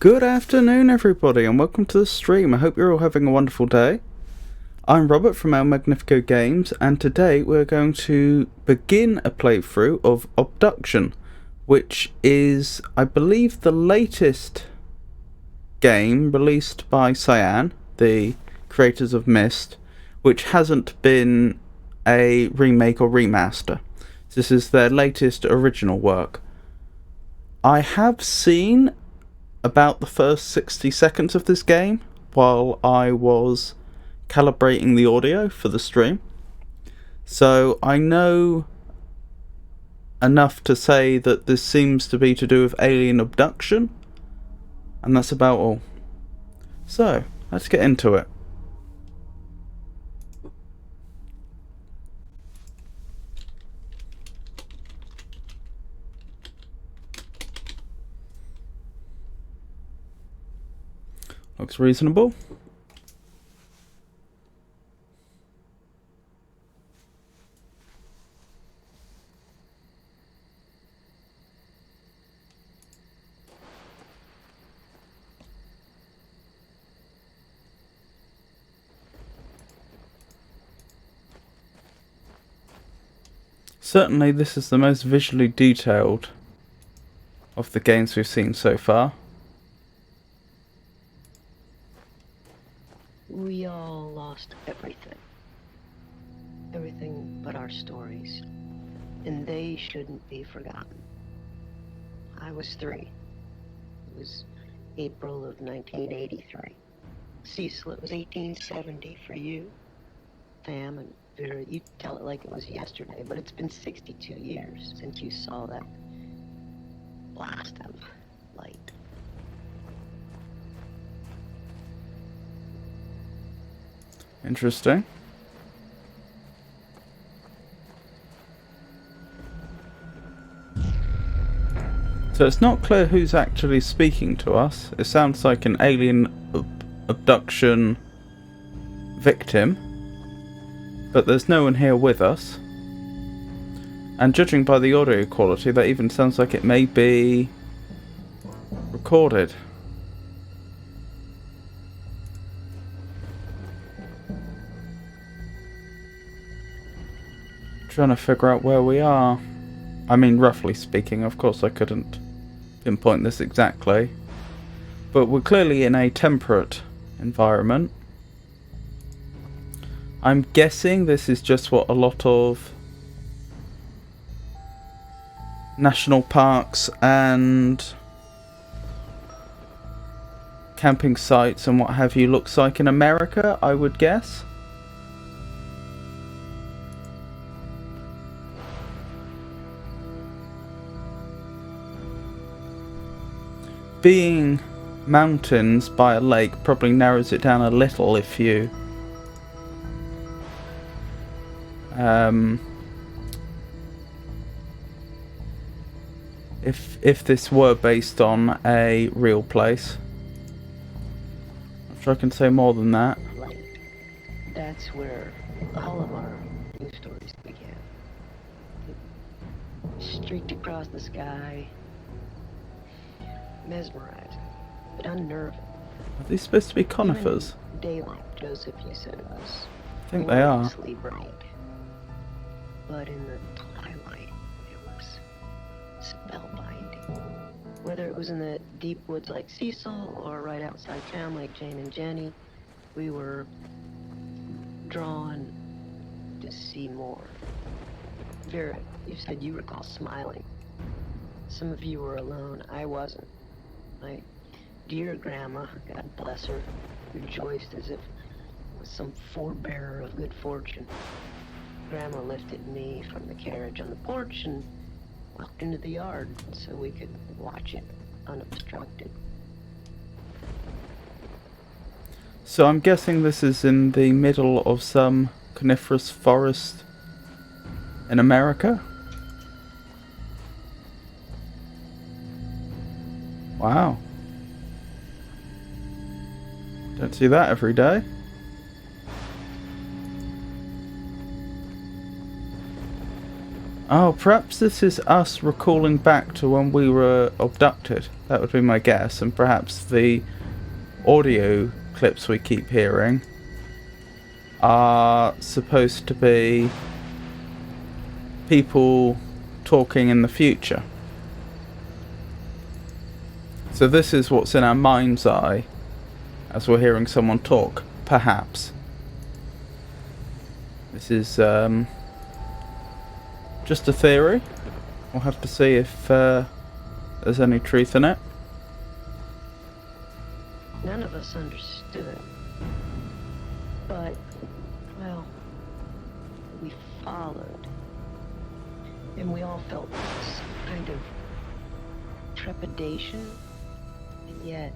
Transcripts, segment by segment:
Good afternoon everybody and welcome to the stream. I hope you're all having a wonderful day. I'm Robert from El Magnifico Games and today we're going to begin a playthrough of Obduction, which is, I believe, the latest game released by Cyan, the creators of Myst, which hasn't been a remake or remaster. This is their latest original work. I have seen about the first 60 seconds of this game while I was calibrating the audio for the stream, so I know enough to say that this seems to be to do with alien abduction, and that's about all. So let's get into it. Looks reasonable. Certainly this is the most visually detailed of the games we've seen so far. We all lost everything. Everything but our stories. And they shouldn't be forgotten. I was 3. It was April of 1983. Cecil, it was 1870 for you. Sam and Vera, you tell it like it was yesterday, but it's been 62 years since you saw that blast of light. Interesting. So it's not clear who's actually speaking to us. It sounds like an alien abduction victim, but there's no one here with us. And judging by the audio quality, that even sounds like it may be recorded. Trying to figure out where we are. I mean, roughly speaking, of course I couldn't pinpoint this exactly, but we're clearly in a temperate environment. I'm guessing this is just what a lot of national parks and camping sites and what have you looks like in America, I would guess. Being mountains by a lake probably narrows it down a little if you if this were based on a real place. I'm sure I can say more than that. Light. That's where all of our news stories began. It streaked across the sky, mesmerizing, but unnerving. Are these supposed to be conifers? Even daylight, Joseph, you said it was. I think they are. Gloriously bright. But in the twilight, it was spellbinding. Whether it was in the deep woods like Cecil or right outside town like Jane and Jenny, we were drawn to see more. Vera, you said you recall smiling. Some of you were alone. I wasn't. My dear grandma, God bless her, rejoiced as if it was some forebearer of good fortune. Grandma lifted me from the carriage on the porch and walked into the yard so we could watch it unobstructed. So I'm guessing this is in the middle of some coniferous forest in America? Wow. Don't see that every day. Oh, perhaps this is us recalling back to when we were abducted. That would be my guess. And perhaps the audio clips we keep hearing are supposed to be people talking in the future. So this is what's in our mind's eye as we're hearing someone talk, perhaps. This is just a theory. We'll have to see if there's any truth in it. None of us understood. But, well, we followed. And we all felt some kind of trepidation, and yet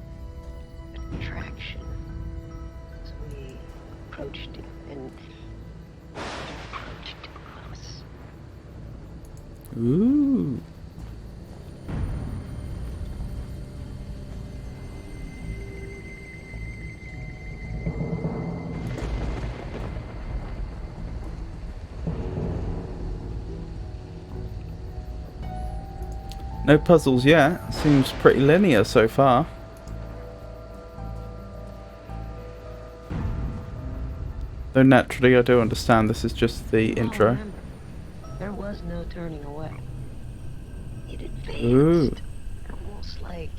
attraction. So we approached it, and it approached us. Ooh. No puzzles yet. Seems pretty linear so far. Though naturally I do understand this is just the intro. Remember, there was no turning away. It advanced, Ooh. almost like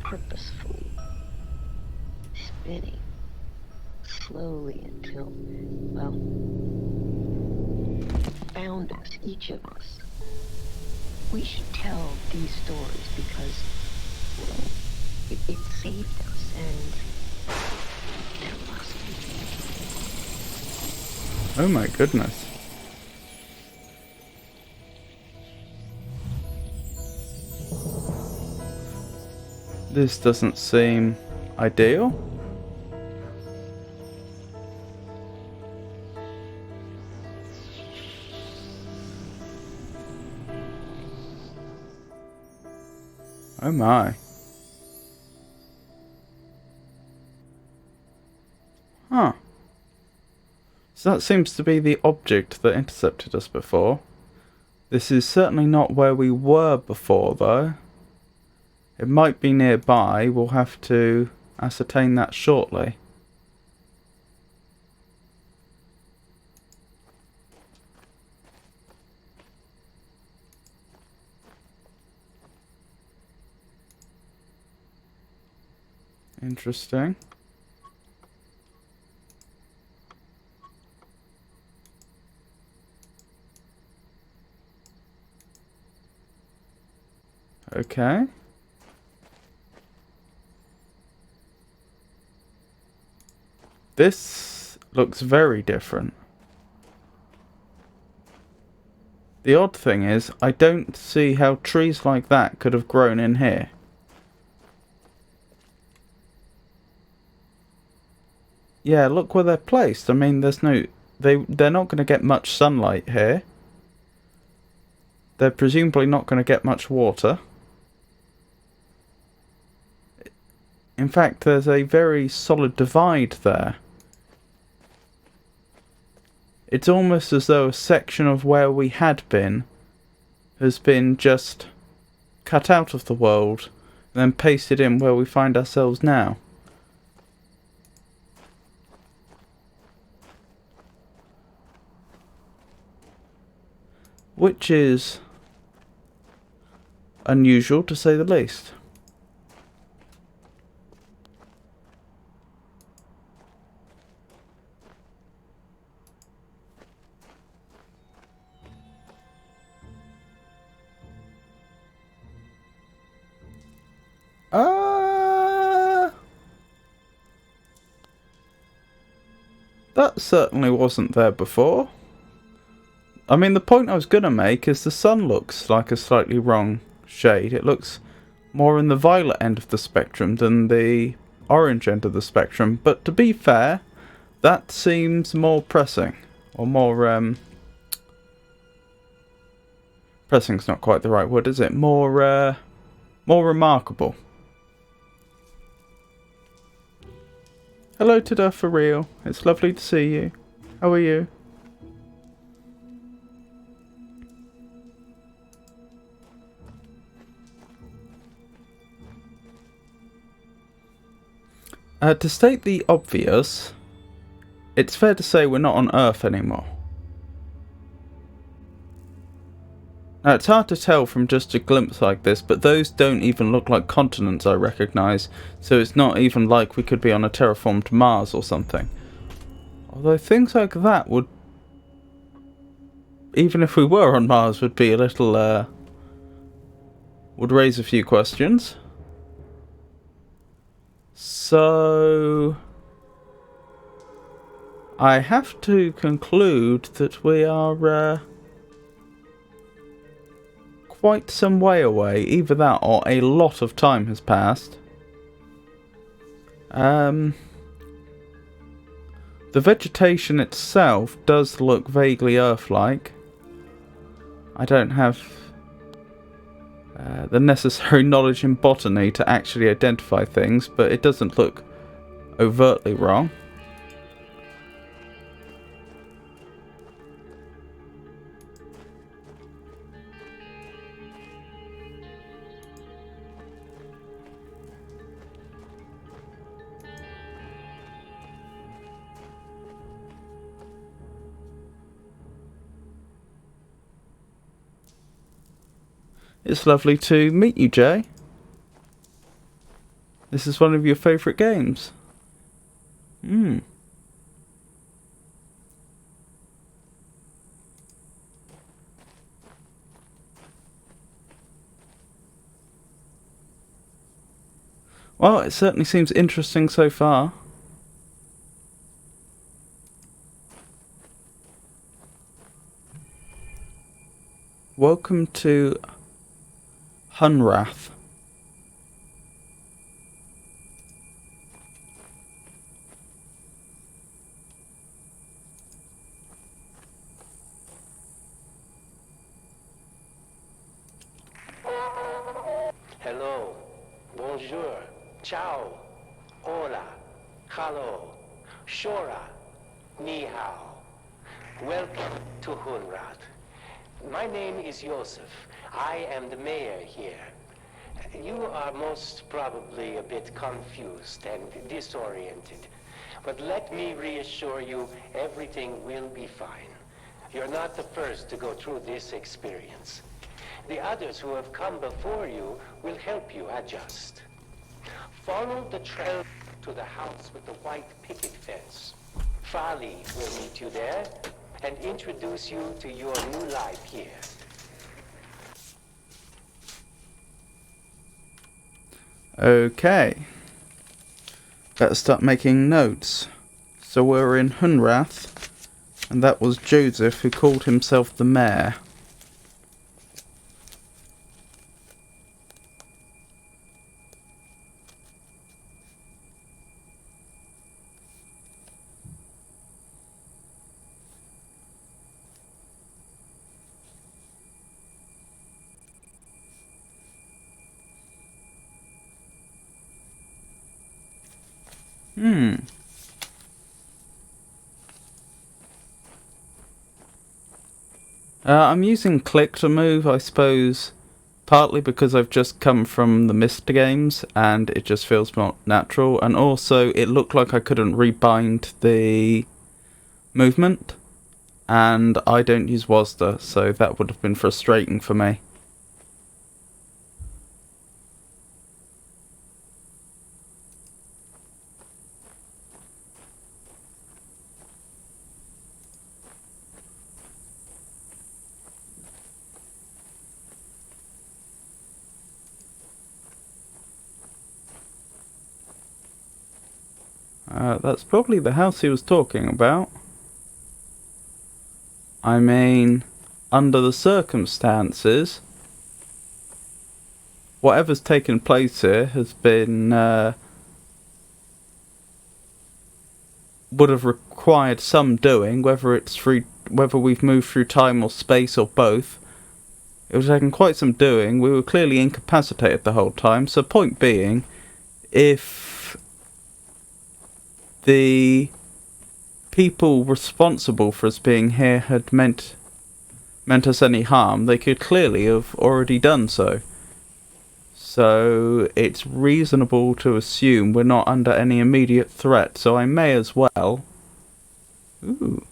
purposefully spinning slowly until, well, it found us, each of us. We should tell these stories because it saved us, and there must be. Oh my goodness. This doesn't seem ideal. Oh my. Huh. So that seems to be the object that intercepted us before. This is certainly not where we were before, though. It might be nearby. We'll have to ascertain that shortly. Interesting. Okay. This looks very different. The odd thing is, I don't see how trees like that could have grown in here. Yeah, look where they're placed. I mean, there's no they're not going to get much sunlight here. They're presumably not going to get much water. In fact, there's a very solid divide there. It's almost as though a section of where we had been has been just cut out of the world and then pasted in where we find ourselves now. Which is unusual, to say the least. That certainly wasn't there before. I mean, the point I was going to make is the sun looks like a slightly wrong shade. It looks more in the violet end of the spectrum than the orange end of the spectrum. But to be fair, that seems more pressing. Or more, pressing's not quite the right word, is it? More remarkable. Hello, Tada, for real. It's lovely to see you. How are you? To state the obvious, it's fair to say we're not on Earth anymore. Now, it's hard to tell from just a glimpse like this, but those don't even look like continents I recognise, so it's not even like we could be on a terraformed Mars or something. Although things like that would, even if we were on Mars, would be a little, would raise a few questions. So I have to conclude that we are quite some way away. Either that or a lot of time has passed. The vegetation itself does look vaguely Earth-like. I don't have the necessary knowledge in botany to actually identify things, but it doesn't look overtly wrong. It's lovely to meet you, Jay. This is one of your favourite games. Well, it certainly seems interesting so far. Welcome to Hunrath. Hello, bonjour, ciao, hola, hello, shora, ni hao. Welcome to Hunrath. My name is Joseph. I am the mayor here. You are most probably a bit confused and disoriented. But let me reassure you, everything will be fine. You're not the first to go through this experience. The others who have come before you will help you adjust. Follow the trail to the house with the white picket fence. Fali will meet you there and introduce you to your new life here. Okay. Better start making notes. So we're in Hunrath, and that was Joseph who called himself the mayor. I'm using click to move, I suppose, partly because I've just come from the Myst games and it just feels more natural, and also it looked like I couldn't rebind the movement, and I don't use WASD, so that would have been frustrating for me. That's probably the house he was talking about. I mean, under the circumstances, whatever's taken place here has been, would have required some doing, whether we've moved through time or space or both. It was taking quite some doing. We were clearly incapacitated the whole time, so point being, if the people responsible for us being here had meant us any harm, they could clearly have already done so. So it's reasonable to assume we're not under any immediate threat, so I may as well do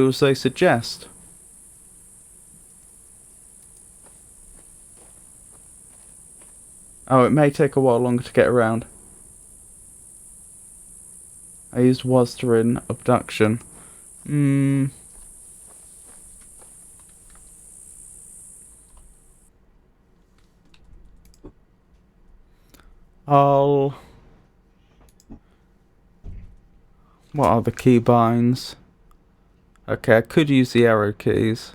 as they suggest. Oh, it may take a while longer to get around. I used WASD in Obduction. What are the keybinds? Okay, I could use the arrow keys.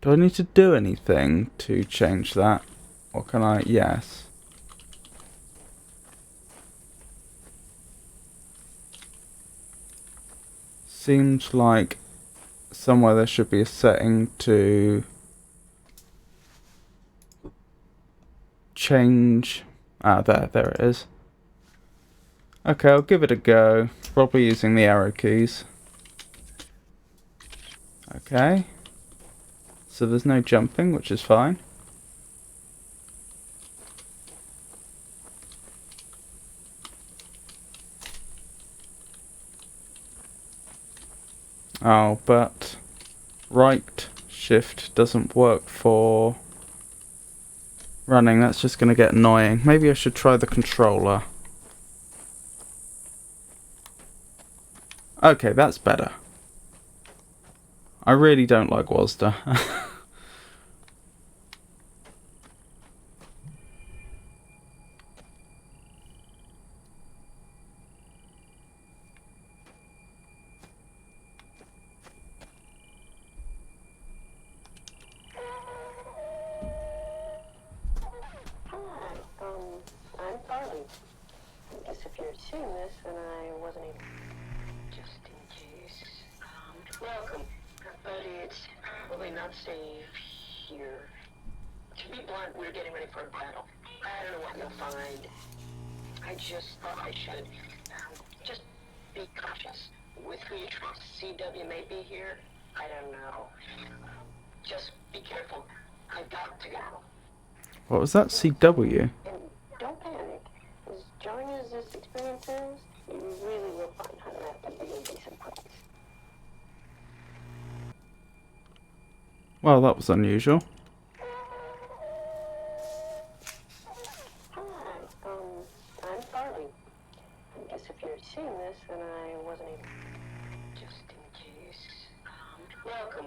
Do I need to do anything to change that? Or can I? Yes. Seems like somewhere there should be a setting to change. There it is. Okay, I'll give it a go. Probably using the arrow keys. Okay. So there's no jumping, which is fine. Oh, but right shift doesn't work for running. That's just going to get annoying. Maybe I should try the controller. Okay, that's better. I really don't like WASD. I'm Farley. I guess if you're seeing this, then I wasn't able. Just in case. Welcome. But it's probably not safe here. To be blunt, we're getting ready for a battle. I don't know what you'll find. I just thought I should. Just be cautious with who you trust. CW may be here. I don't know. Just be careful. I've got to go. What was that? CW? And don't panic. As jarring as this experience is, you really will find Hunter to be a decent place. Well, that was unusual. Hi, I'm Farley. I guess if you're seeing this, then I wasn't able. Just in case. Welcome.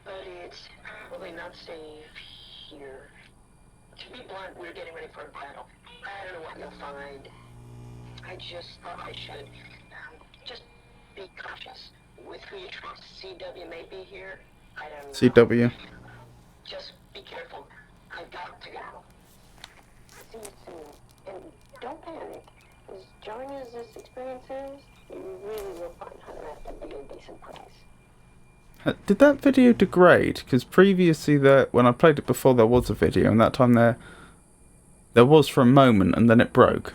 But it's probably not safe here. To be blunt, we're getting ready for a battle. I don't know what you'll find. I just thought I should. Just be cautious with who you trust. CW may be here. I don't know. CW. Just be careful. I've got to go. See you soon. And don't panic. As jarring as this experience is, You really will find Hunter have to be a decent price. Did that video degrade? Because previously, when I played it before, there was a video, and that time there was for a moment, and then it broke.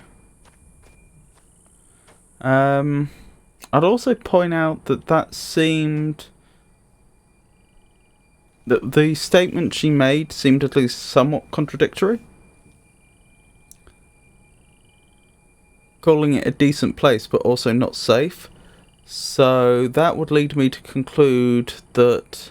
I'd also point out that seemed... that the statement she made seemed at least somewhat contradictory. Calling it a decent place, but also not safe. So that would lead me to conclude that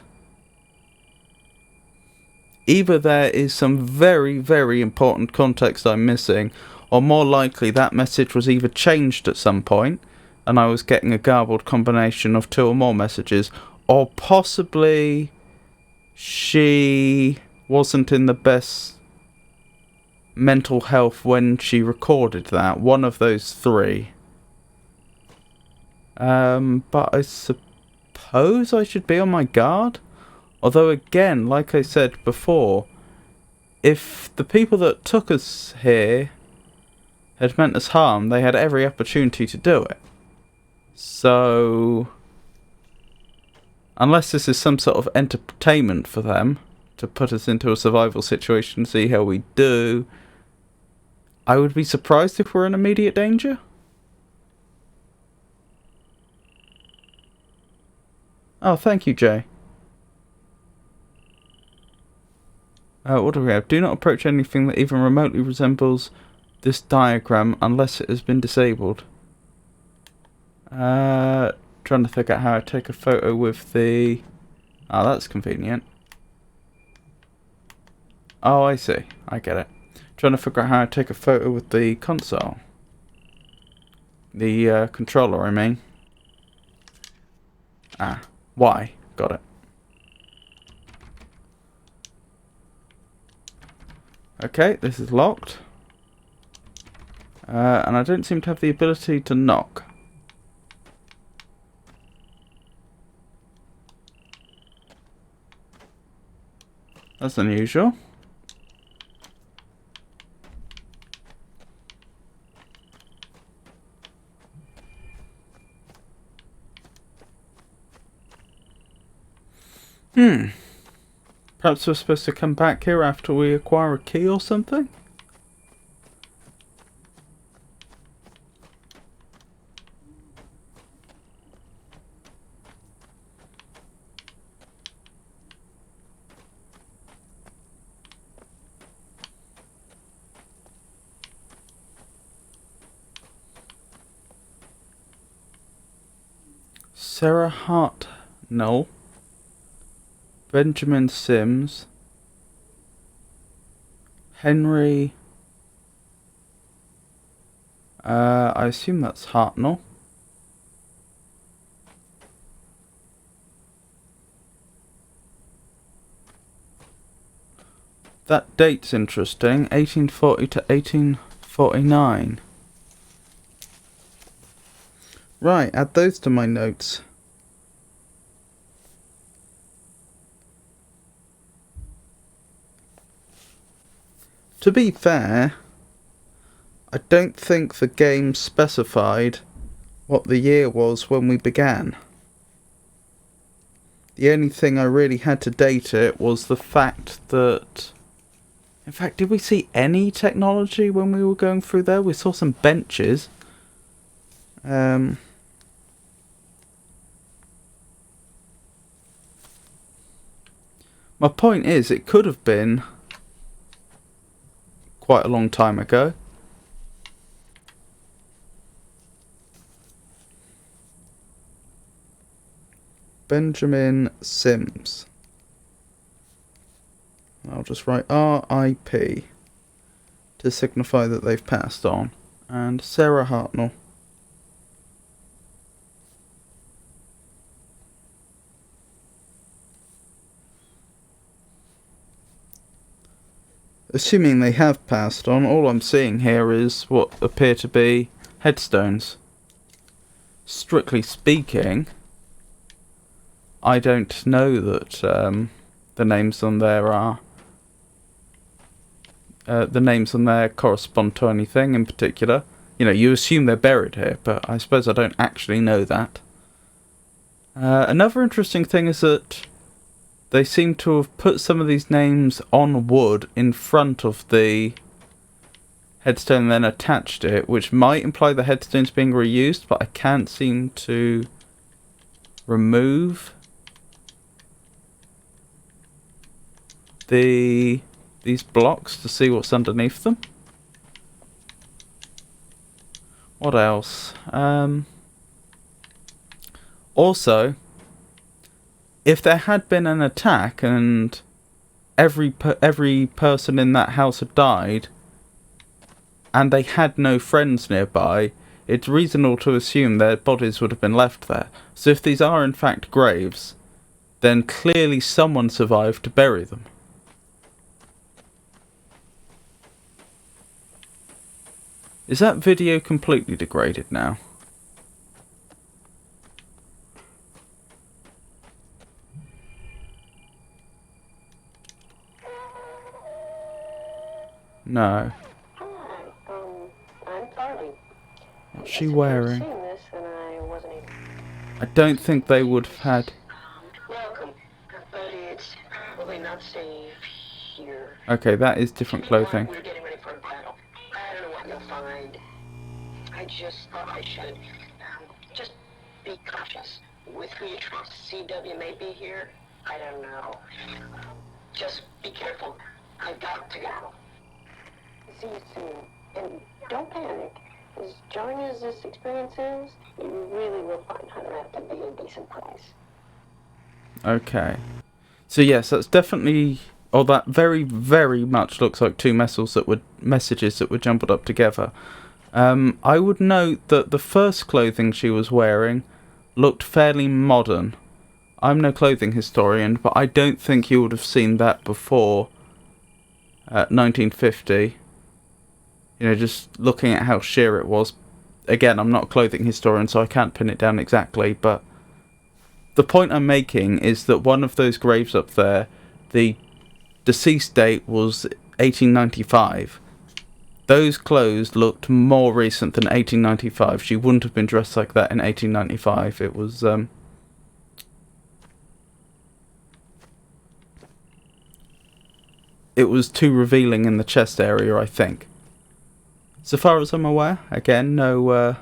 either there is some very, very important context I'm missing, or more likely that message was either changed at some point, and I was getting a garbled combination of two or more messages, or possibly she wasn't in the best mental health when she recorded that. One of those three. But I suppose I should be on my guard. Although again, like I said before, if the people that took us here had meant us harm, they had every opportunity to do it. So, unless this is some sort of entertainment for them, to put us into a survival situation, see how we do, I would be surprised if we're in immediate danger. Oh, thank you, Jay. What do we have? Do not approach anything that even remotely resembles this diagram unless it has been disabled. Trying to figure out how I take a photo with the... Oh, that's convenient. Oh, I see. I get it. Trying to figure out how I take a photo with the console. The controller, I mean. Ah, Y. Got it. Okay, this is locked. And I don't seem to have the ability to knock. That's unusual. Perhaps we're supposed to come back here after we acquire a key or something? Sarah Hart, no. Benjamin Sims, Henry, I assume that's Hartnell. That date's interesting, 1840 to 1849. Right, add those to my notes. To be fair, I don't think the game specified what the year was when we began. The only thing I really had to date it was the fact that... In fact, did we see any technology when we were going through there? We saw some benches. My point is, it could have been quite a long time ago. Benjamin Sims. I'll just write RIP to signify that they've passed on. And Sarah Hartnell. Assuming they have passed on, all I'm seeing here is what appear to be headstones. Strictly speaking, I don't know that the names on there are... the names on there correspond to anything in particular. you know, you assume they're buried here, but I suppose I don't actually know that. Another interesting thing is that they seem to have put some of these names on wood in front of the headstone and then attached it, which might imply the headstone's being reused, but I can't seem to remove these blocks to see what's underneath them. What else? Also, if there had been an attack and every person in that house had died, and they had no friends nearby, it's reasonable to assume their bodies would have been left there. So if these are in fact graves, then clearly someone survived to bury them. Is that video completely degraded now? No. Hi, I'm Carly. What's she wearing? If you'd seen this, then I wasn't even... I don't think they would have had... Welcome, but it's probably not safe here. Okay, that is different clothing. We're getting ready for a battle. I don't know what you'll find. I just thought I should just be cautious with who you trust. CW may be here. I don't know. Just be careful. I've got to go. See you soon. And don't panic. As jarring as this experience is, you really will find Hunter out to be a decent price. Okay. So yes, that's definitely... Oh, that very, very much looks like two messages that were jumbled up together. I would note that the first clothing she was wearing looked fairly modern. I'm no clothing historian, but I don't think you would have seen that before 1950. You know, just looking at how sheer it was. Again, I'm not a clothing historian, so I can't pin it down exactly, but the point I'm making is that one of those graves up there, the deceased date was 1895. Those clothes looked more recent than 1895. She wouldn't have been dressed like that in 1895. It was, it was too revealing in the chest area, I think. So far as I'm aware, again, no, I'm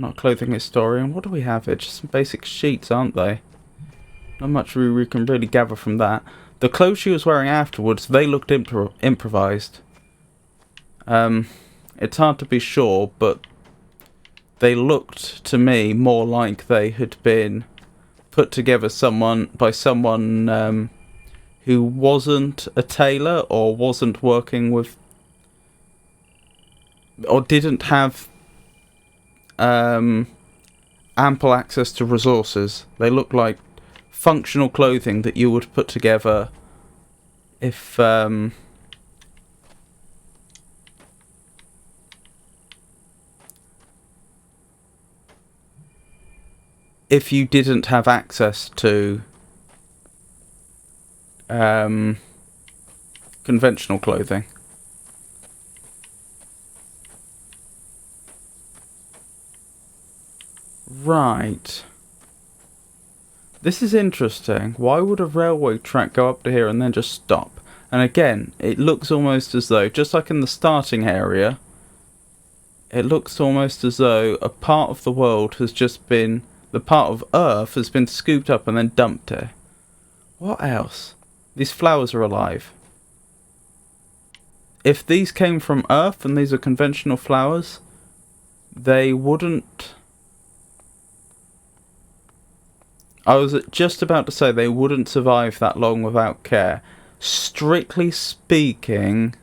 not a clothing historian. What do we have here? Just some basic sheets, aren't they? Not much we can really gather from that. The clothes she was wearing afterwards, they looked improvised. It's hard to be sure, but they looked to me more like they had been put together by someone who wasn't a tailor or wasn't working with, or didn't have ample access to resources. They look like functional clothing that you would put together if you didn't have access to conventional clothing. Right. This is interesting. Why would a railway track go up to here and then just stop? And again, it looks almost as though, just like in the starting area, it looks almost as though a part of the world has just been, the part of Earth has been scooped up and then dumped here. What else? These flowers are alive. If these came from Earth and these are conventional flowers, they wouldn't... I was just about to say they wouldn't survive that long without care. Strictly speaking,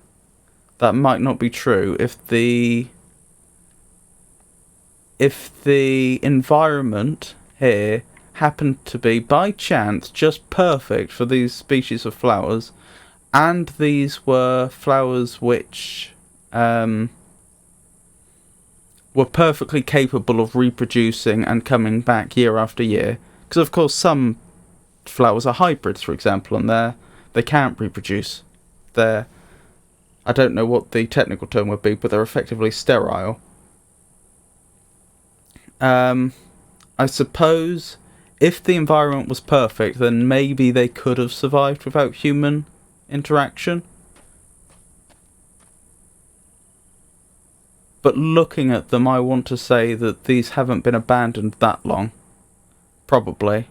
that might not be true. If the environment here happened to be, by chance, just perfect for these species of flowers, and these were flowers which were perfectly capable of reproducing and coming back year after year, because of course some flowers are hybrids, for example, and they can't reproduce. They're I don't know what the technical term would be, but they're effectively sterile. I suppose if the environment was perfect, then maybe they could have survived without human interaction. But looking at them, I want to say that these haven't been abandoned that long. Probably.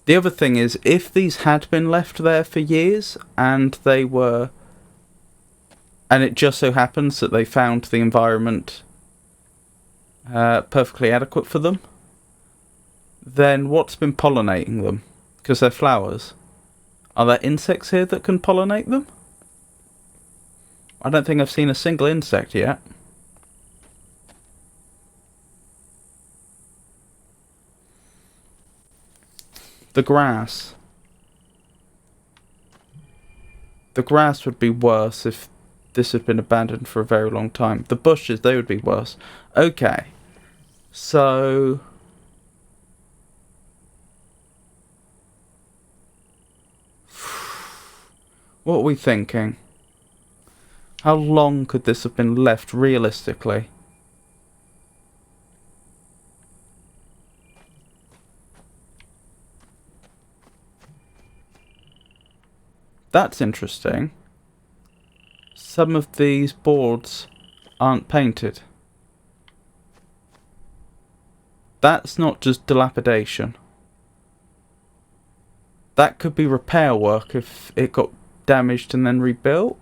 The other thing is, if these had been left there for years, and it just so happens that they found the environment perfectly adequate for them, then what's been pollinating them? Because they're flowers. Are there insects here that can pollinate them? I don't think I've seen a single insect yet. The grass. The grass would be worse if this had been abandoned for a very long time. The bushes, they would be worse. Okay. So... what are we thinking? How long could this have been left realistically? That's interesting. Some of these boards aren't painted. That's not just dilapidation. That could be repair work if it got damaged and then rebuilt.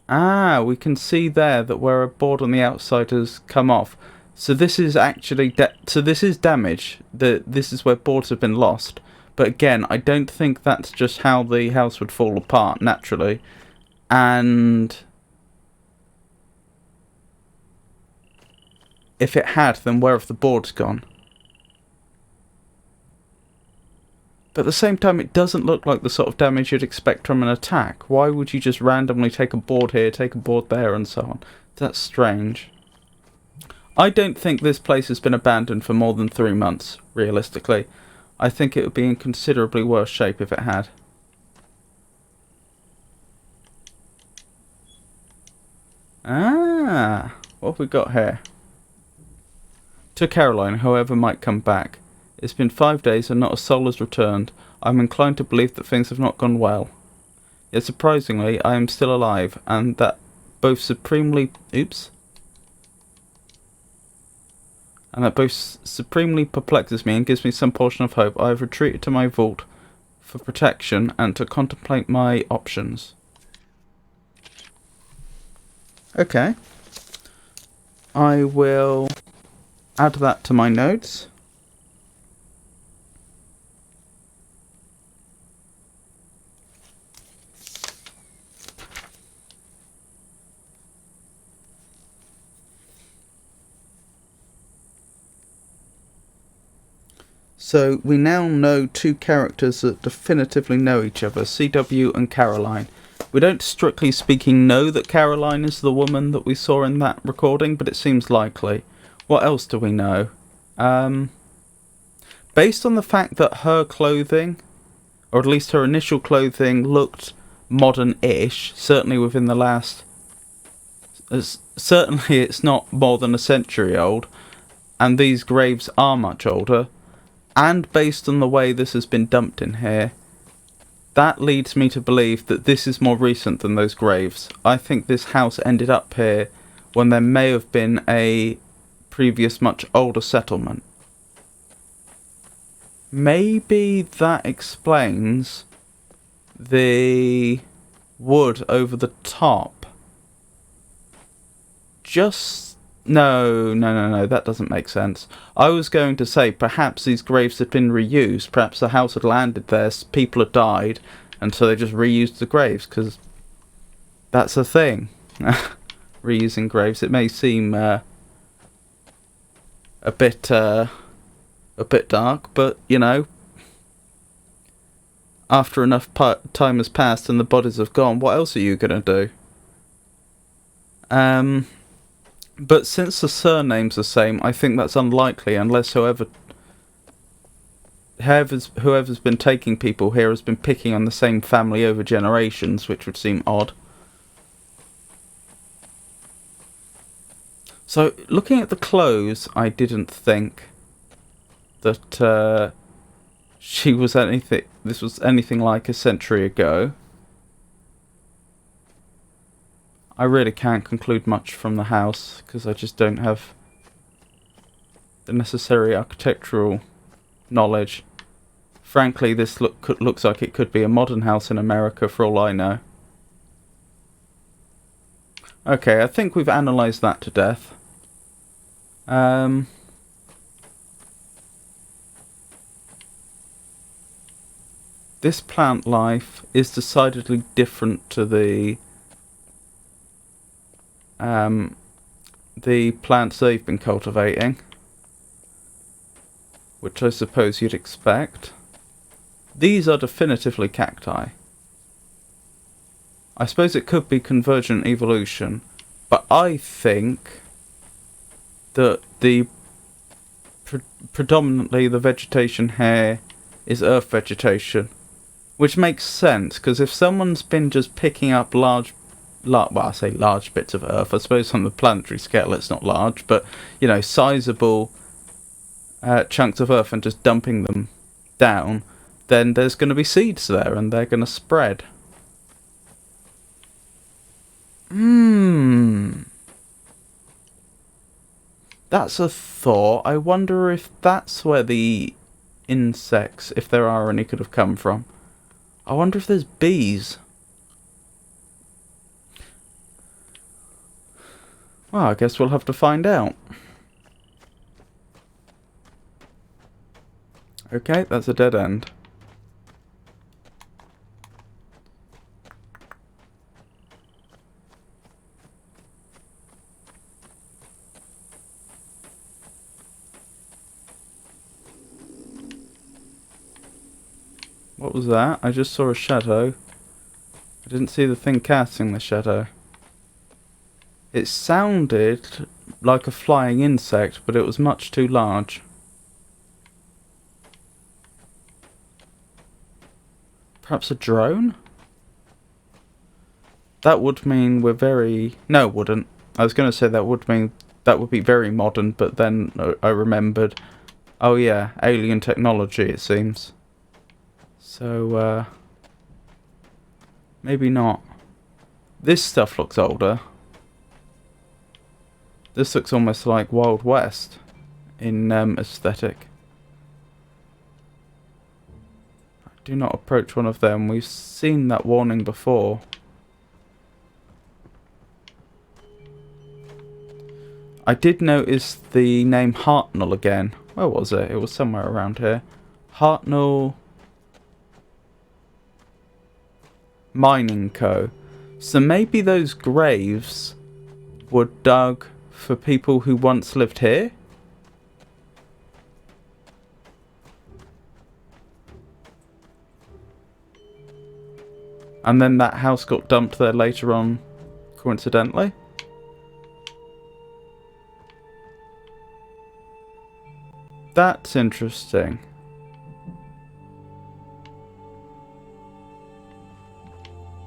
Ah, we can see there that where a board on the outside has come off. So this is actually this is damage. This is where boards have been lost. But again, I don't think that's just how the house would fall apart naturally. And if it had, then where have the boards gone? But at the same time, it doesn't look like the sort of damage you'd expect from an attack. Why would you just randomly take a board here, take a board there, and so on? That's strange. I don't think this place has been abandoned for more than 3 months, realistically. I think it would be in considerably worse shape if it had. Ah, what have we got here? To Caroline, whoever might come back. It's been 5 days and not a soul has returned. I'm inclined to believe that things have not gone well. Yet surprisingly, I am still alive, and that both supremely... And that both supremely perplexes me and gives me some portion of hope. I have retreated to my vault for protection and to contemplate my options. Okay. I will add that to my notes. So we now know 2 characters that definitively know each other, CW and Caroline. We don't strictly speaking know that Caroline is the woman that we saw in that recording, but it seems likely. What else do we know? Based on the fact that her clothing, or at least her initial clothing, looked modern-ish, certainly within the last... certainly it's not more than a century old, and these graves are much older. And based on the way this has been dumped in here, that leads me to believe that this is more recent than those graves. I think this house ended up here when there may have been a previous much older settlement. Maybe that explains the wood over the top. No, that doesn't make sense. I was going to say perhaps these graves had been reused. Perhaps the house had landed there, people had died, and so they just reused the graves, because that's a thing. Reusing graves. It may seem a bit dark, but, you know, after enough time has passed and the bodies have gone, what else are you going to do? But since the surname's the same, I think that's unlikely unless whoever... whoever's been taking people here has been picking on the same family over generations, which would seem odd. So, looking at the clothes, I didn't think that she was anything. This was anything like a century ago. I really can't conclude much from the house because I just don't have the necessary architectural knowledge. Frankly, this looks like it could be a modern house in America for all I know. Okay, I think we've analysed that to death. This plant life is decidedly different to the plants they've been cultivating, which I suppose you'd expect. These are definitively cacti. I suppose it could be convergent evolution, but I think that predominantly the vegetation here is earth vegetation, which makes sense, because if someone's been just picking up well, I say large bits of earth, I suppose on the planetary scale it's not large, but, you know, sizable chunks of earth and just dumping them down, then there's going to be seeds there and they're going to spread. That's a thought. I wonder if that's where the insects, if there are any, could have come from. I wonder if there's bees. Well, I guess we'll have to find out. Okay, that's a dead end. What was that? I just saw a shadow. I didn't see the thing casting the shadow. It sounded like a flying insect, but it was much too large. Perhaps a drone? That would mean we're very... No, it wouldn't. I was going to say that would mean that would be very modern, but then I remembered... Oh yeah, alien technology, it seems. So, maybe not. This stuff looks older. This looks almost like Wild West in aesthetic. Do not approach one of them. We've seen that warning before. I did notice the name Hartnell again. Where was it? It was somewhere around here. Hartnell Mining Co. So maybe those graves were dug for people who once lived here? And then that house got dumped there later on, coincidentally? That's interesting.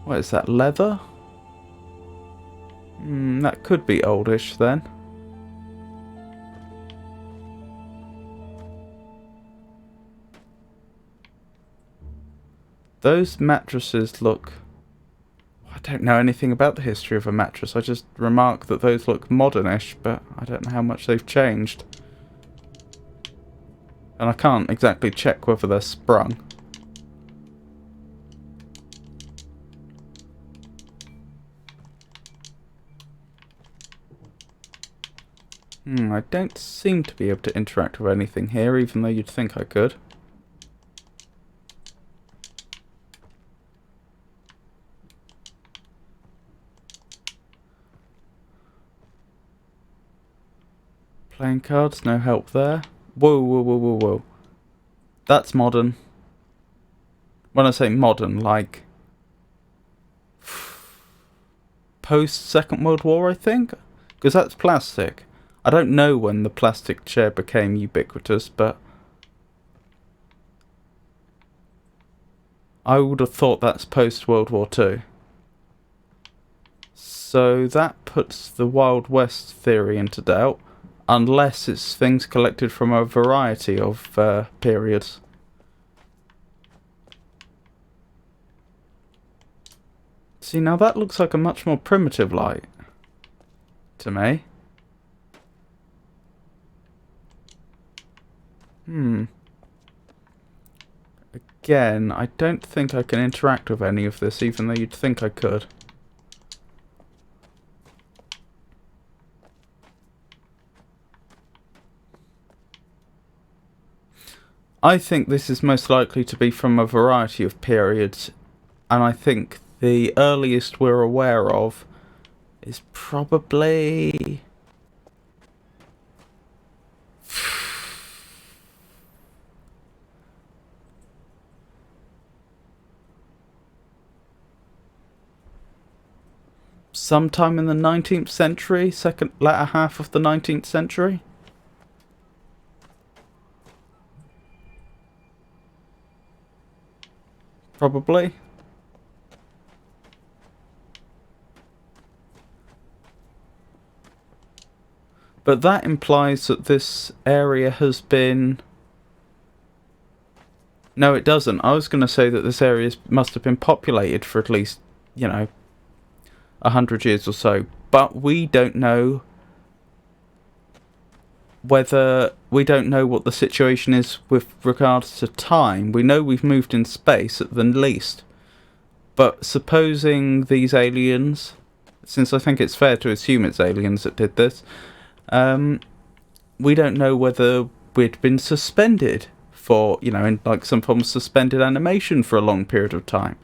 What is that, leather? That could be oldish then. Those mattresses look... I don't know anything about the history of a mattress. I just remark that those look modernish, but I don't know how much they've changed. And I can't exactly check whether they're sprung. I don't seem to be able to interact with anything here, even though you'd think I could. Playing cards, no help there. Whoa, whoa, whoa, whoa, whoa. That's modern. When I say modern, like... post-Second World War, I think? Because that's plastic. I don't know when the plastic chair became ubiquitous, but... I would have thought that's post-World War II. So that puts the Wild West theory into doubt, unless it's things collected from a variety of periods. See, now that looks like a much more primitive light to me. Again, I don't think I can interact with any of this, even though you'd think I could. I think this is most likely to be from a variety of periods, and I think the earliest we're aware of is probably... sometime in the 19th century, latter half of the 19th century. Probably. But that implies that this area has been... No, it doesn't. I was going to say that this area must have been populated for at least, 100 years or so. But we don't know whether... We don't know what the situation is with regards to time. We know we've moved in space at the least. But supposing these aliens... Since I think it's fair to assume it's aliens that did this... we don't know whether we'd been suspended for, in like some form of suspended animation for a long period of time.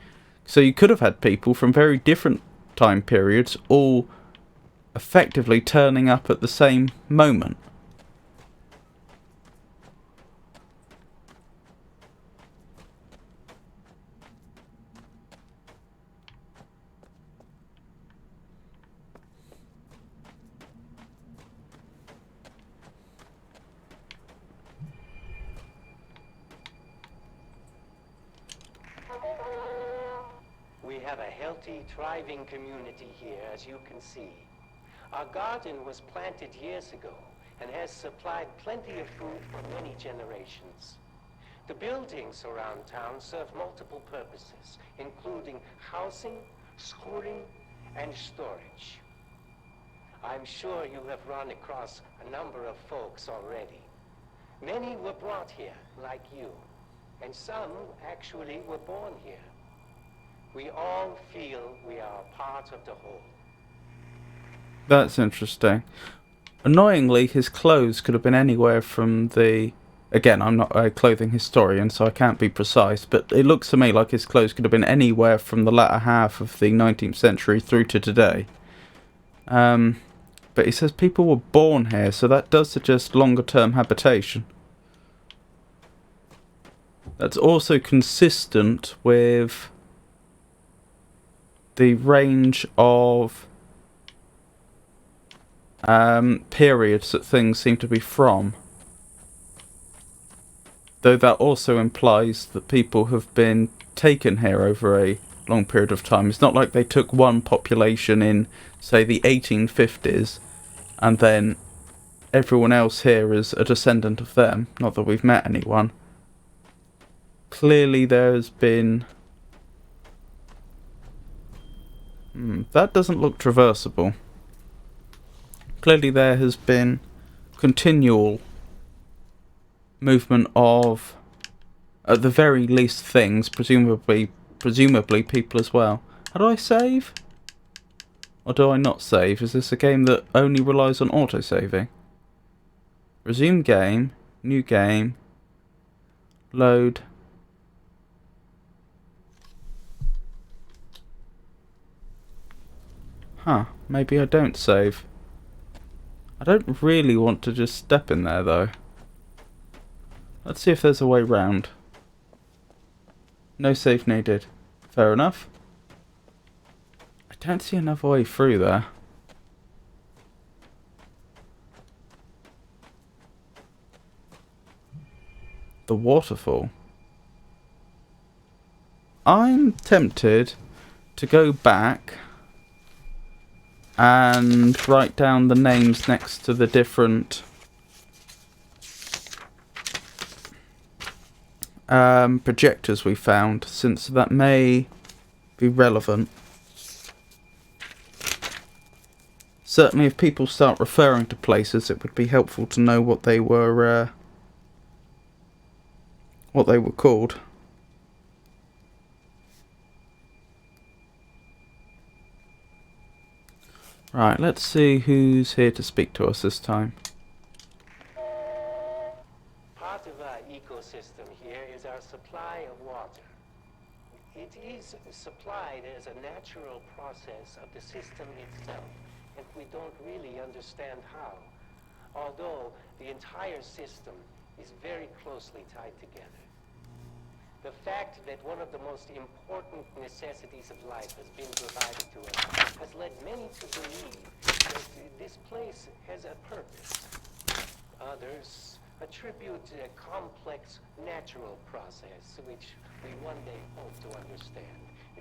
So you could have had people from very different time periods all effectively turning up at the same moment. We have a healthy, thriving community here, as you can see. Our garden was planted years ago and has supplied plenty of food for many generations. The buildings around town serve multiple purposes, including housing, schooling, and storage. I'm sure you have run across a number of folks already. Many were brought here, like you, and some actually were born here. We all feel we are a part of the whole. That's interesting. Annoyingly, his clothes could have been anywhere from the... Again, I'm not a clothing historian, so I can't be precise, but it looks to me like his clothes could have been anywhere from the latter half of the 19th century through to today. But he says people were born here, so that does suggest longer-term habitation. That's also consistent with the range of periods that things seem to be from. Though that also implies that people have been taken here over a long period of time. It's not like they took one population in, say, the 1850s, and then everyone else here is a descendant of them. Not that we've met anyone. Clearly there's been... that doesn't look traversable. Clearly there has been continual movement of, at the very least, things, presumably people as well. How do I save? Or do I not save? Is this a game that only relies on autosaving? Resume game, new game, load. Huh, maybe I don't save. I don't really want to just step in there though. Let's see if there's a way round. No save needed. Fair enough. I don't see another way through there. The waterfall. I'm tempted to go back and write down the names next to the different projectors we found, since that may be relevant. Certainly if people start referring to places, it would be helpful to know what they were called. Right, let's see who's here to speak to us this time. Part of our ecosystem here is our supply of water. It is supplied as a natural process of the system itself, and we don't really understand how, although the entire system is very closely tied together. The fact that one of the most important necessities of life has been provided to us has led many to believe that this place has a purpose. Others attribute a complex natural process which we one day hope to understand.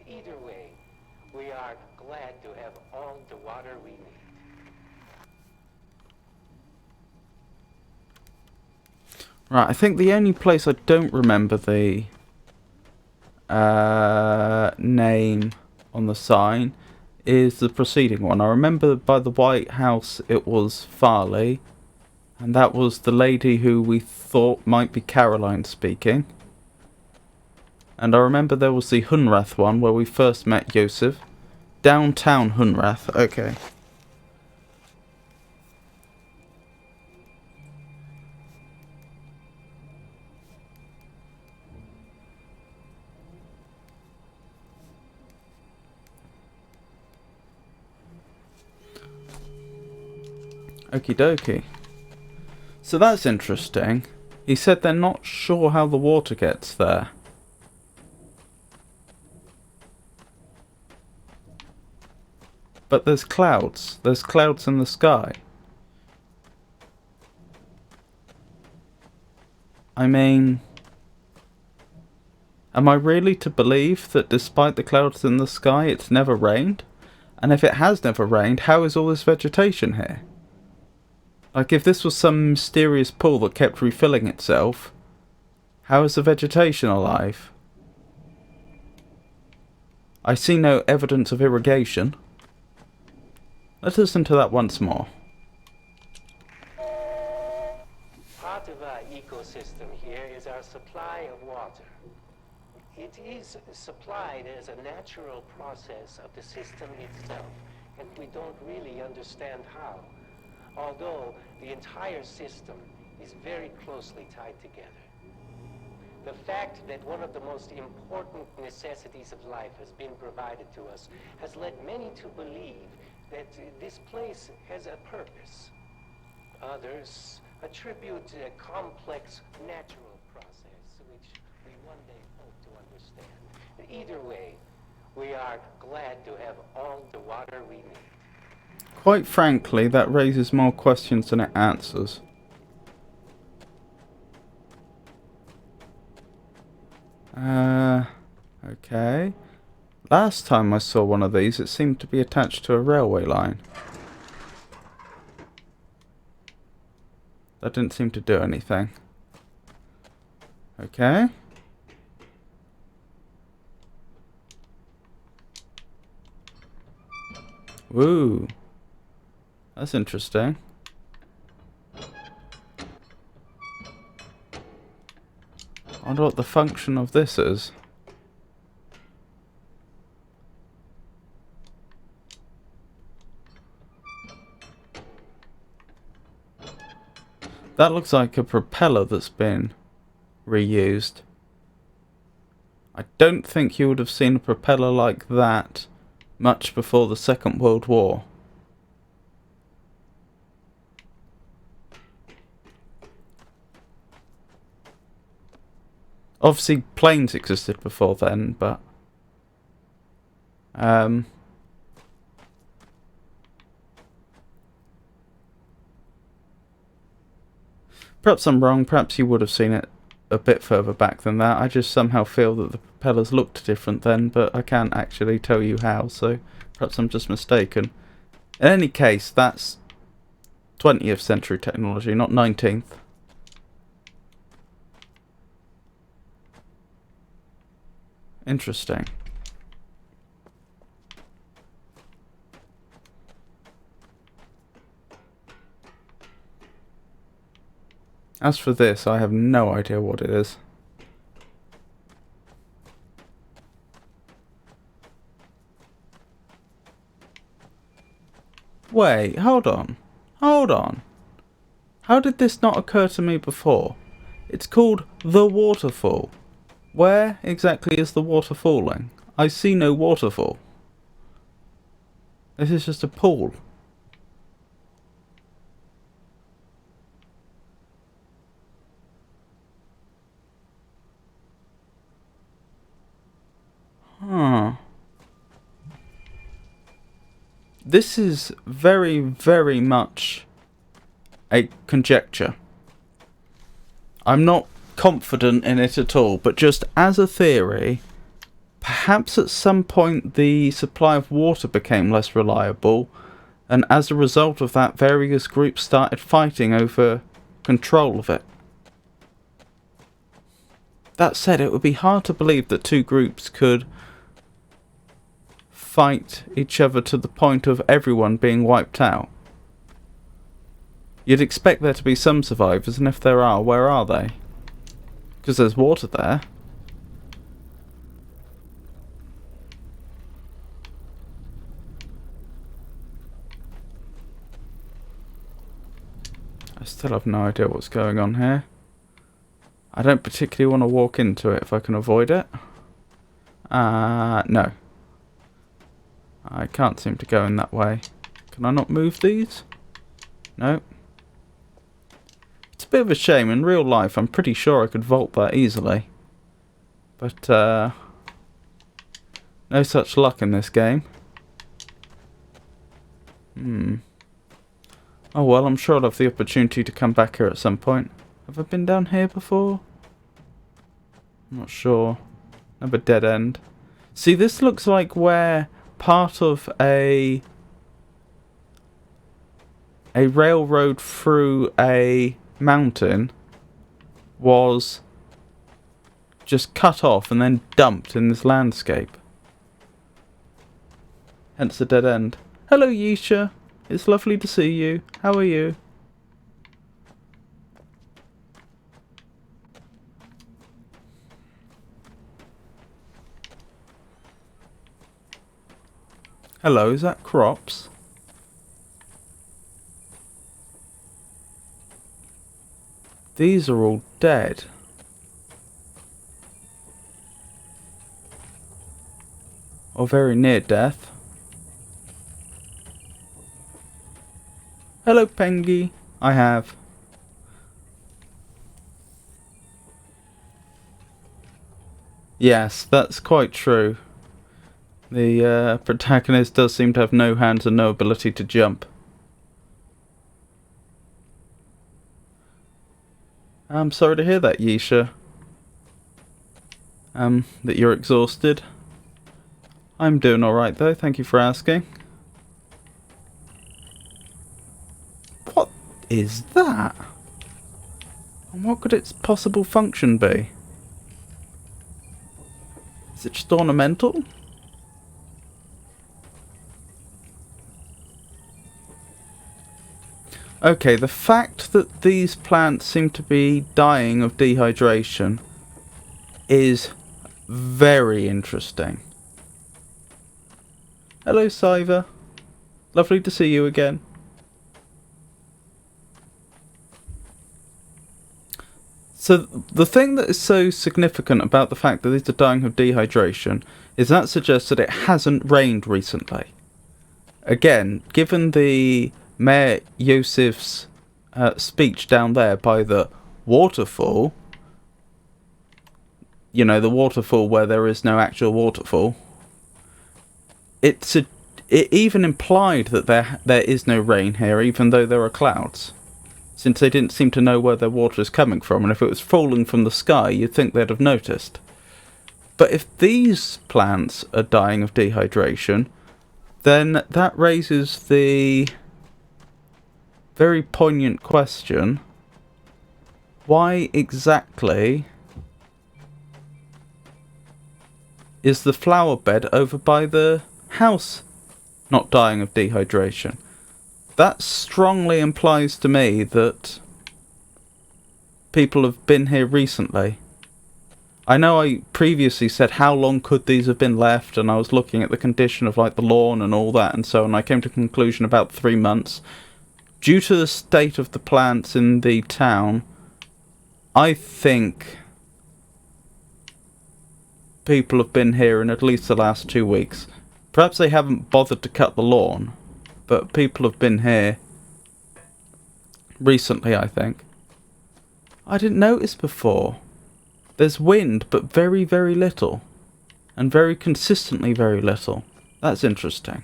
Either way, we are glad to have all the water we need. Right, I think the only place I don't remember the name on the sign is the preceding one. I remember by the White House it was Farley, and that was the lady who we thought might be Caroline speaking. And I remember there was the Hunrath one where we first met Joseph. Downtown Hunrath, okay. Okie dokie. So that's interesting. He said they're not sure how the water gets there. But there's clouds. There's clouds in the sky. I mean, am I really to believe that despite the clouds in the sky, it's never rained? And if it has never rained, how is all this vegetation here? Like, if this was some mysterious pool that kept refilling itself, how is the vegetation alive? I see no evidence of irrigation. Let's listen to that once more. Part of our ecosystem here is our supply of water. It is supplied as a natural process of the system itself, and we don't really understand how, although the entire system is very closely tied together. The fact that one of the most important necessities of life has been provided to us has led many to believe that this place has a purpose. Others attribute a complex natural process which we one day hope to understand. Either way, we are glad to have all the water we need. Quite frankly, that raises more questions than it answers. Okay. Last time I saw one of these, it seemed to be attached to a railway line. That didn't seem to do anything. Okay. Woo. That's interesting. I wonder what the function of this is. That looks like a propeller that's been reused. I don't think you would have seen a propeller like that much before the Second World War. Obviously, planes existed before then, but perhaps I'm wrong. Perhaps you would have seen it a bit further back than that. I just somehow feel that the propellers looked different then, but I can't actually tell you how, so perhaps I'm just mistaken. In any case, that's 20th century technology, not 19th. Interesting. As for this, I have no idea what it is. Wait, hold on. Hold on. How did this not occur to me before? It's called the waterfall. Where exactly is the water falling? I see no waterfall. This is just a pool. Huh. This is very, very much a conjecture. I'm not confident in it at all, but just as a theory, perhaps at some point the supply of water became less reliable, and as a result of that, various groups started fighting over control of it. That said, it would be hard to believe that two groups could fight each other to the point of everyone being wiped out. You'd expect there to be some survivors, and if there are, where are they? Because there's water there. I still have no idea what's going on here. I don't particularly want to walk into it if I can avoid it. No. I can't seem to go in that way. Can I not move these? No. It's a bit of a shame. In real life, I'm pretty sure I could vault that easily. But, no such luck in this game. Oh well, I'm sure I'll have the opportunity to come back here at some point. Have I been down here before? I'm not sure. Another dead end. See, this looks like where part of a railroad through a mountain was just cut off and then dumped in this landscape. Hence the dead end. Hello, Yisha. It's lovely to see you. How are you? Hello, is that crops? These are all dead. Or very near death. Hello, Pengy. I have. Yes, that's quite true. The protagonist does seem to have no hands and no ability to jump. I'm sorry to hear that, Yisha. That you're exhausted. I'm doing alright though, thank you for asking. What is that? And what could its possible function be? Is it just ornamental? Okay, the fact that these plants seem to be dying of dehydration is very interesting. Hello, Siver. Lovely to see you again. So the thing that is so significant about the fact that these are dying of dehydration is that suggests that it hasn't rained recently. Again, given the Mayor Yosef's speech down there by the waterfall, you know, the waterfall where there is no actual waterfall, it even implied that there is no rain here, even though there are clouds, since they didn't seem to know where their water is coming from, and if it was falling from the sky, you'd think they'd have noticed. But if these plants are dying of dehydration, then that raises the very poignant question, why exactly is the flower bed over by the house not dying of dehydration? That strongly implies to me that people have been here recently. I know I previously said how long could these have been left, and I was looking at the condition of like the lawn and all that and so on. I came to a conclusion about 3 months. Due to the state of the plants in the town, I think people have been here in at least the last 2 weeks. Perhaps they haven't bothered to cut the lawn, but people have been here recently, I think. I didn't notice before. There's wind, but very, very little. And very consistently very little. That's interesting.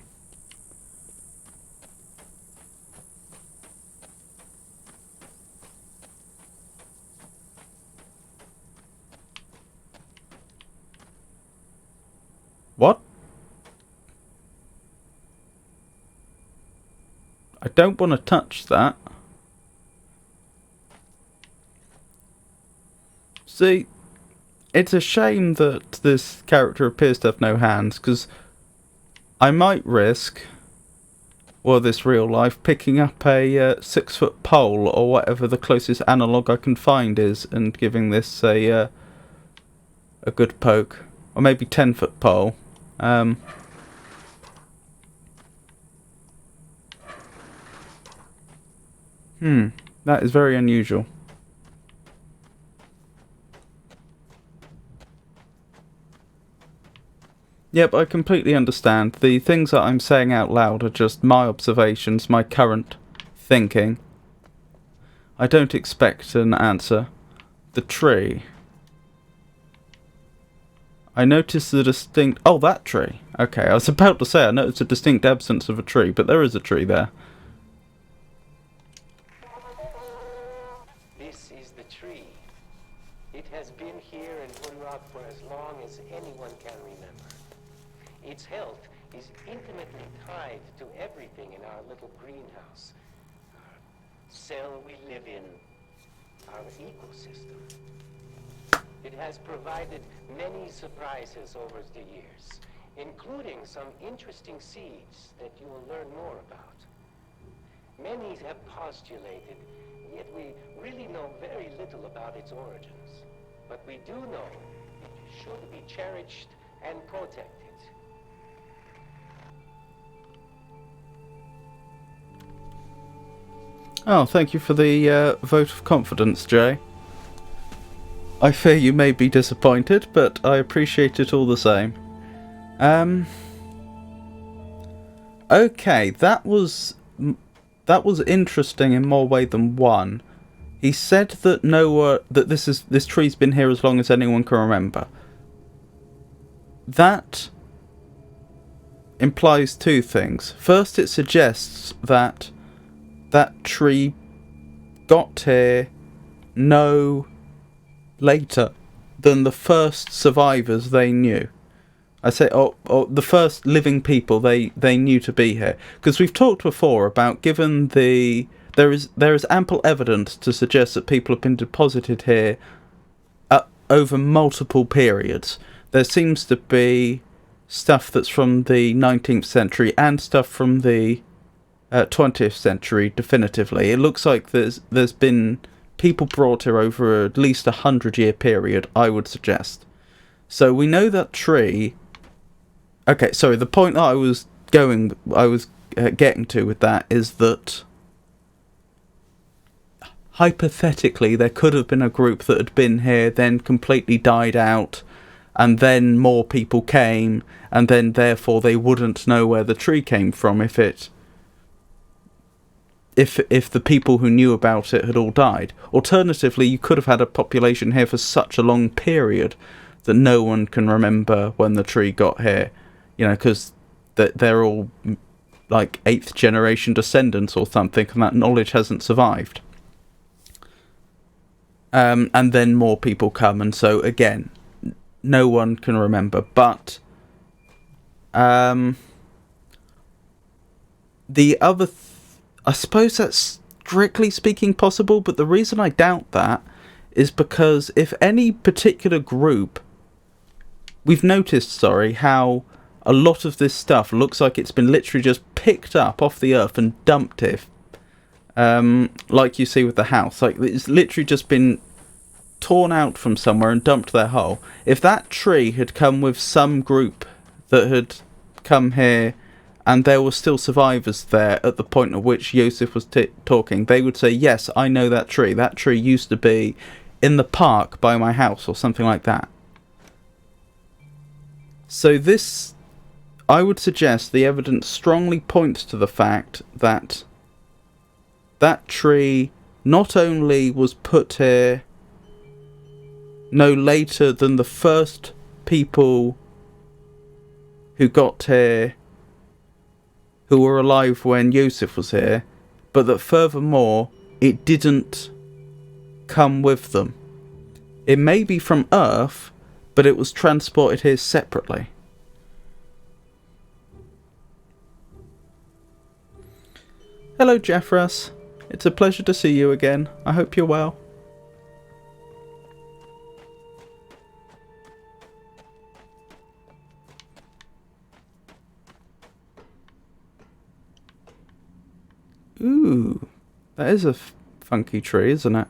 What? I don't want to touch that. See, it's a shame that this character appears to have no hands, because I might risk, well, this real life, picking up a 6-foot pole or whatever the closest analogue I can find is, and giving this a good poke, or maybe 10-foot pole. That is very unusual. Yep, I completely understand. The things that I'm saying out loud are just my observations, my current thinking. I don't expect an answer. The tree. I noticed the distinct... Oh, that tree. Okay, I was about to say I noticed a distinct absence of a tree, but there is a tree there. This is the tree. It has been here in Hunrock for as long as anyone can remember. Its health is intimately tied to everything in our little greenhouse. Our cell we live in, our ecosystem. It has provided many surprises over the years, including some interesting seeds that you will learn more about. Many have postulated, yet we really know very little about its origins. But we do know it should be cherished and protected. Oh, thank you for the vote of confidence, Jay. I fear you may be disappointed, but I appreciate it all the same. Okay, that was interesting in more way than one. He said that this tree's been here as long as anyone can remember. That implies two things. First, it suggests that that tree got here no later than the first survivors they knew. I say, the first living people they knew to be here. Because we've talked before about, given there is ample evidence to suggest that people have been deposited here over multiple periods. There seems to be stuff that's from the 19th century and stuff from the 20th century, definitively. It looks like there's been people brought here over at least 100-year period, I would suggest. So we know that tree... Okay, sorry, the point that I was getting to with that is that hypothetically there could have been a group that had been here, then completely died out, and then more people came, and then therefore they wouldn't know where the tree came from if the people who knew about it had all died. Alternatively, you could have had a population here for such a long period that no one can remember when the tree got here. You know, because they're all like 8th generation descendants or something, and that knowledge hasn't survived. And then more people come, and so again, no one can remember. But the other, I suppose that's strictly speaking possible, but the reason I doubt that is because if any particular group, we've noticed, how a lot of this stuff looks like it's been literally just picked up off the earth and dumped it, like you see with the house. Like, it's literally just been torn out from somewhere and dumped their hole. If that tree had come with some group that had come here and there were still survivors there at the point at which Yosef was talking, they would say, yes, I know that tree. That tree used to be in the park by my house or something like that. So this, I would suggest the evidence strongly points to the fact that that tree not only was put here no later than the first people who got here who were alive when Yosef was here, but that furthermore it didn't come with them. It may be from Earth, but it was transported here separately. Hello, Jeffress. It's a pleasure to see you again. I hope you're well. Ooh, that is a funky tree, isn't it?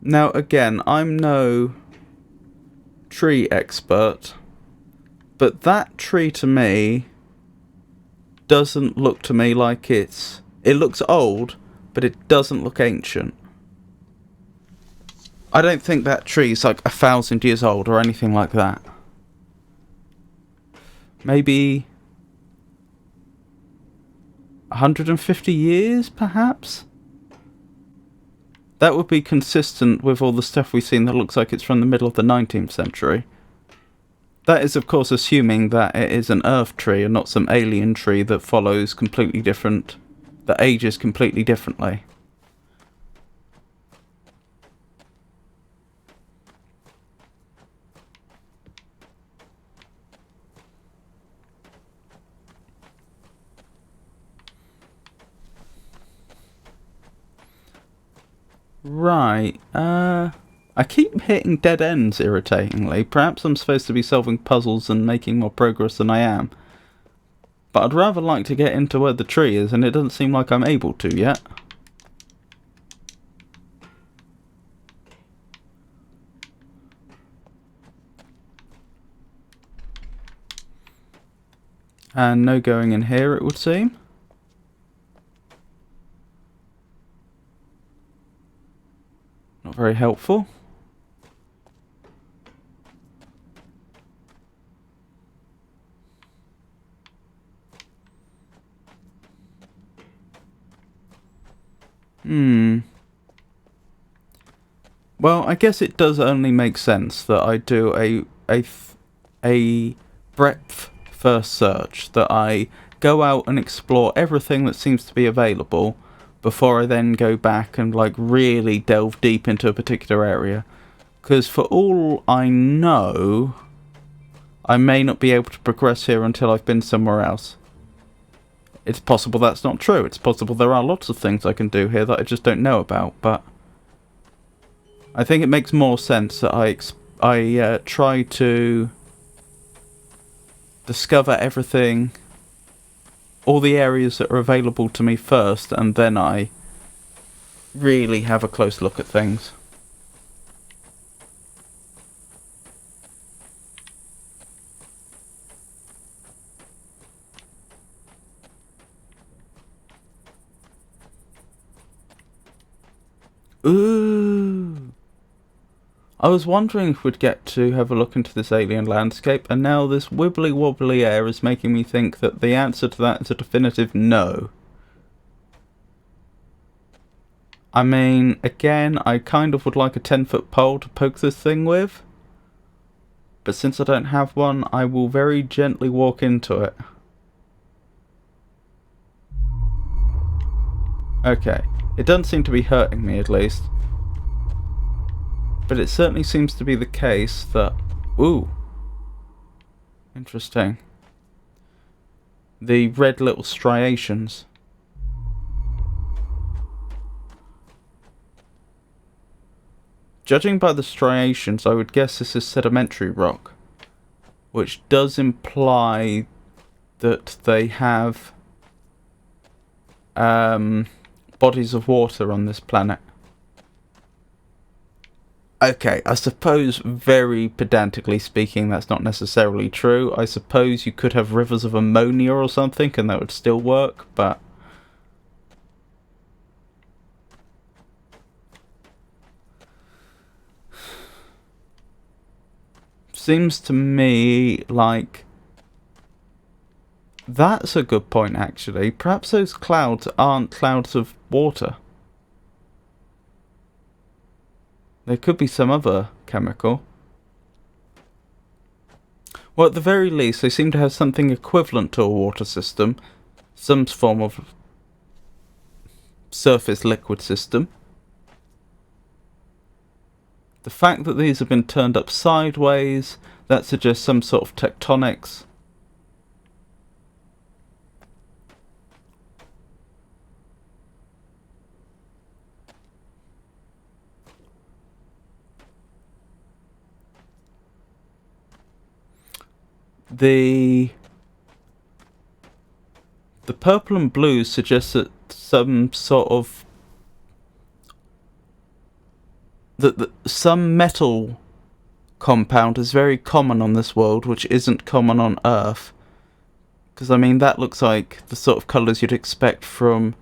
Now, again, I'm no tree expert, but that tree to me doesn't look to me like it looks old, but it doesn't look ancient. I don't think that tree's like 1,000 years old or anything like that. Maybe 150 years, perhaps? That would be consistent with all the stuff we've seen that looks like it's from the middle of the 19th century. That is, of course, assuming that it is an Earth tree and not some alien tree that follows completely different, that ages completely differently. Right, I keep hitting dead ends irritatingly. Perhaps I'm supposed to be solving puzzles and making more progress than I am. But I'd rather like to get into where the tree is, and it doesn't seem like I'm able to yet. And no going in here, it would seem. Not very helpful. Well, I guess it does only make sense that I do a breadth first search, that I go out and explore everything that seems to be available before I then go back and like really delve deep into a particular area. Because for all I know, I may not be able to progress here until I've been somewhere else. It's possible that's not true. It's possible there are lots of things I can do here that I just don't know about, but I think it makes more sense that I try to discover everything, all the areas that are available to me first, and then I really have a close look at things. Ooh! I was wondering if we'd get to have a look into this alien landscape, and now this wibbly wobbly air is making me think that the answer to that is a definitive no. I mean, again, I kind of would like a 10-foot pole to poke this thing with, but since I don't have one, I will very gently walk into it. Okay. It doesn't seem to be hurting me, at least. But it certainly seems to be the case that... Ooh. Interesting. The red little striations. Judging by the striations, I would guess this is sedimentary rock. Which does imply that they have bodies of water on this planet. Okay, I suppose, very pedantically speaking, that's not necessarily true. I suppose you could have rivers of ammonia or something and that would still work, but... Seems to me like... That's a good point, actually. Perhaps those clouds aren't clouds of water. There could be some other chemical. Well, at the very least, they seem to have something equivalent to a water system. Some form of surface liquid system. The fact that these have been turned up sideways, that suggests some sort of tectonics. The purple and blue suggests that some sort of that some metal compound is very common on this world, which isn't common on Earth. Because I mean, that looks like the sort of colours you'd expect from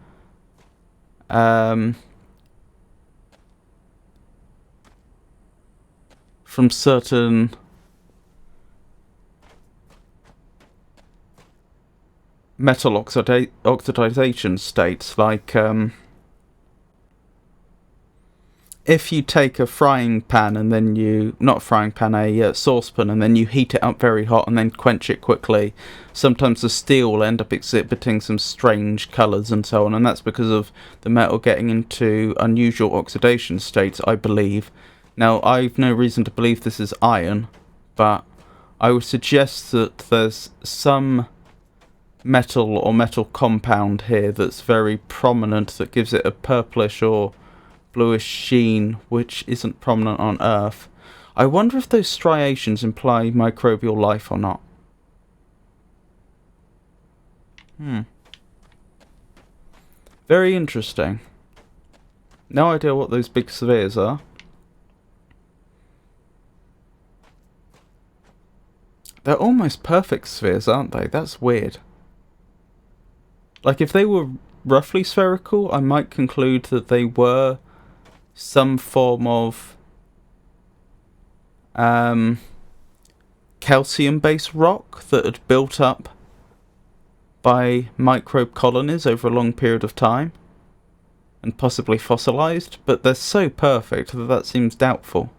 certain metal oxidization states, like if you take a frying pan and then you, not a frying pan, a saucepan, and then you heat it up very hot and then quench it quickly, sometimes the steel will end up exhibiting some strange colours and so on, and that's because of the metal getting into unusual oxidation states, I believe. Now, I've no reason to believe this is iron, but I would suggest that there's some metal or metal compound here that's very prominent, that gives it a purplish or bluish sheen, which isn't prominent on Earth. I wonder if those striations imply microbial life or not. Very interesting. No idea what those big spheres are. They're almost perfect spheres, aren't they? That's weird. Like, if they were roughly spherical, I might conclude that they were some form of calcium-based rock that had built up by microbe colonies over a long period of time and possibly fossilized, but they're so perfect that that seems doubtful.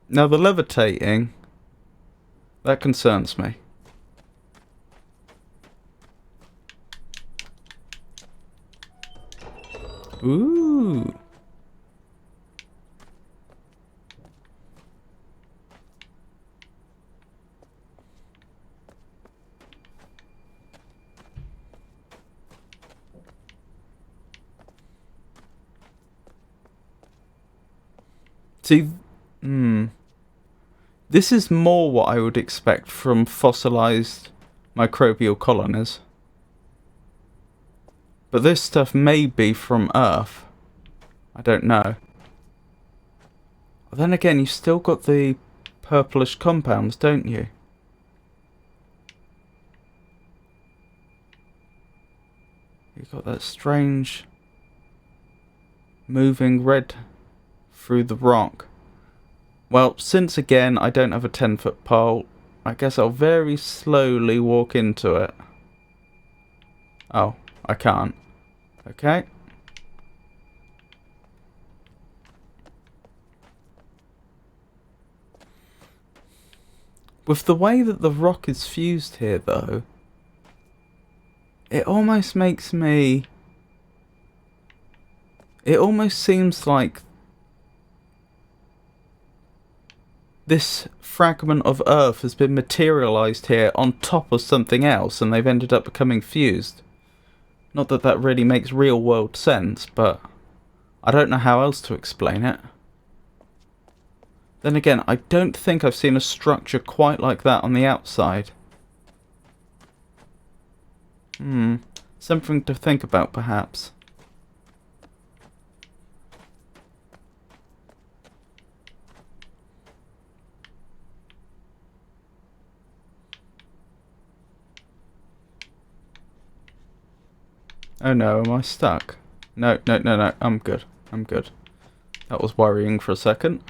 Now the levitating, that concerns me. Ooh. See, this is more what I would expect from fossilized microbial colonies. But this stuff may be from Earth. I don't know. But then again, you've still got the purplish compounds, don't you? You've got that strange moving red through the rock. Well, since again I don't have a 10-foot pole, I guess I'll very slowly walk into it. Oh, I can't. Okay. With the way that the rock is fused here, though, it almost makes me... It almost seems like this fragment of Earth has been materialised here on top of something else, and they've ended up becoming fused. Not that that really makes real world sense, but I don't know how else to explain it. Then again, I don't think I've seen a structure quite like that on the outside. Something to think about, perhaps. Oh no, am I stuck? No, I'm good. I'm good. That was worrying for a second.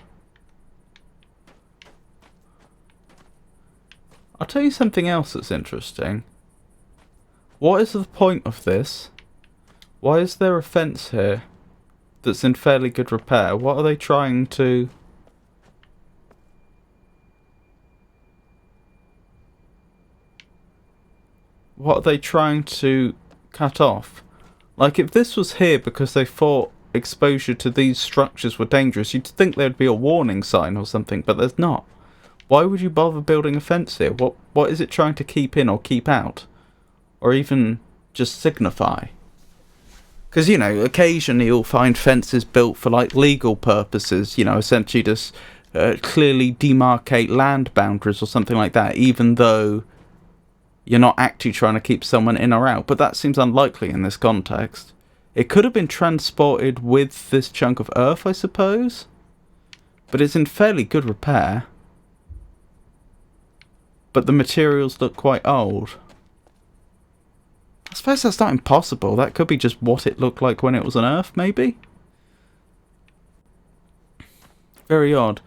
I'll tell you something else that's interesting. What is the point of this? Why is there a fence here that's in fairly good repair? What are they trying to... What are they trying to cut off? Like, if this was here because they thought exposure to these structures were dangerous, you'd think there'd be a warning sign or something, but there's not. Why would you bother building a fence here? What is it trying to keep in or keep out? Or even just signify? Because, you know, occasionally you'll find fences built for, like, legal purposes, you know, essentially just clearly demarcate land boundaries or something like that, even though you're not actually trying to keep someone in or out. But that seems unlikely in this context. It could have been transported with this chunk of earth, I suppose. But it's in fairly good repair. But the materials look quite old. I suppose that's not impossible. That could be just what it looked like when it was on Earth, maybe? Very odd.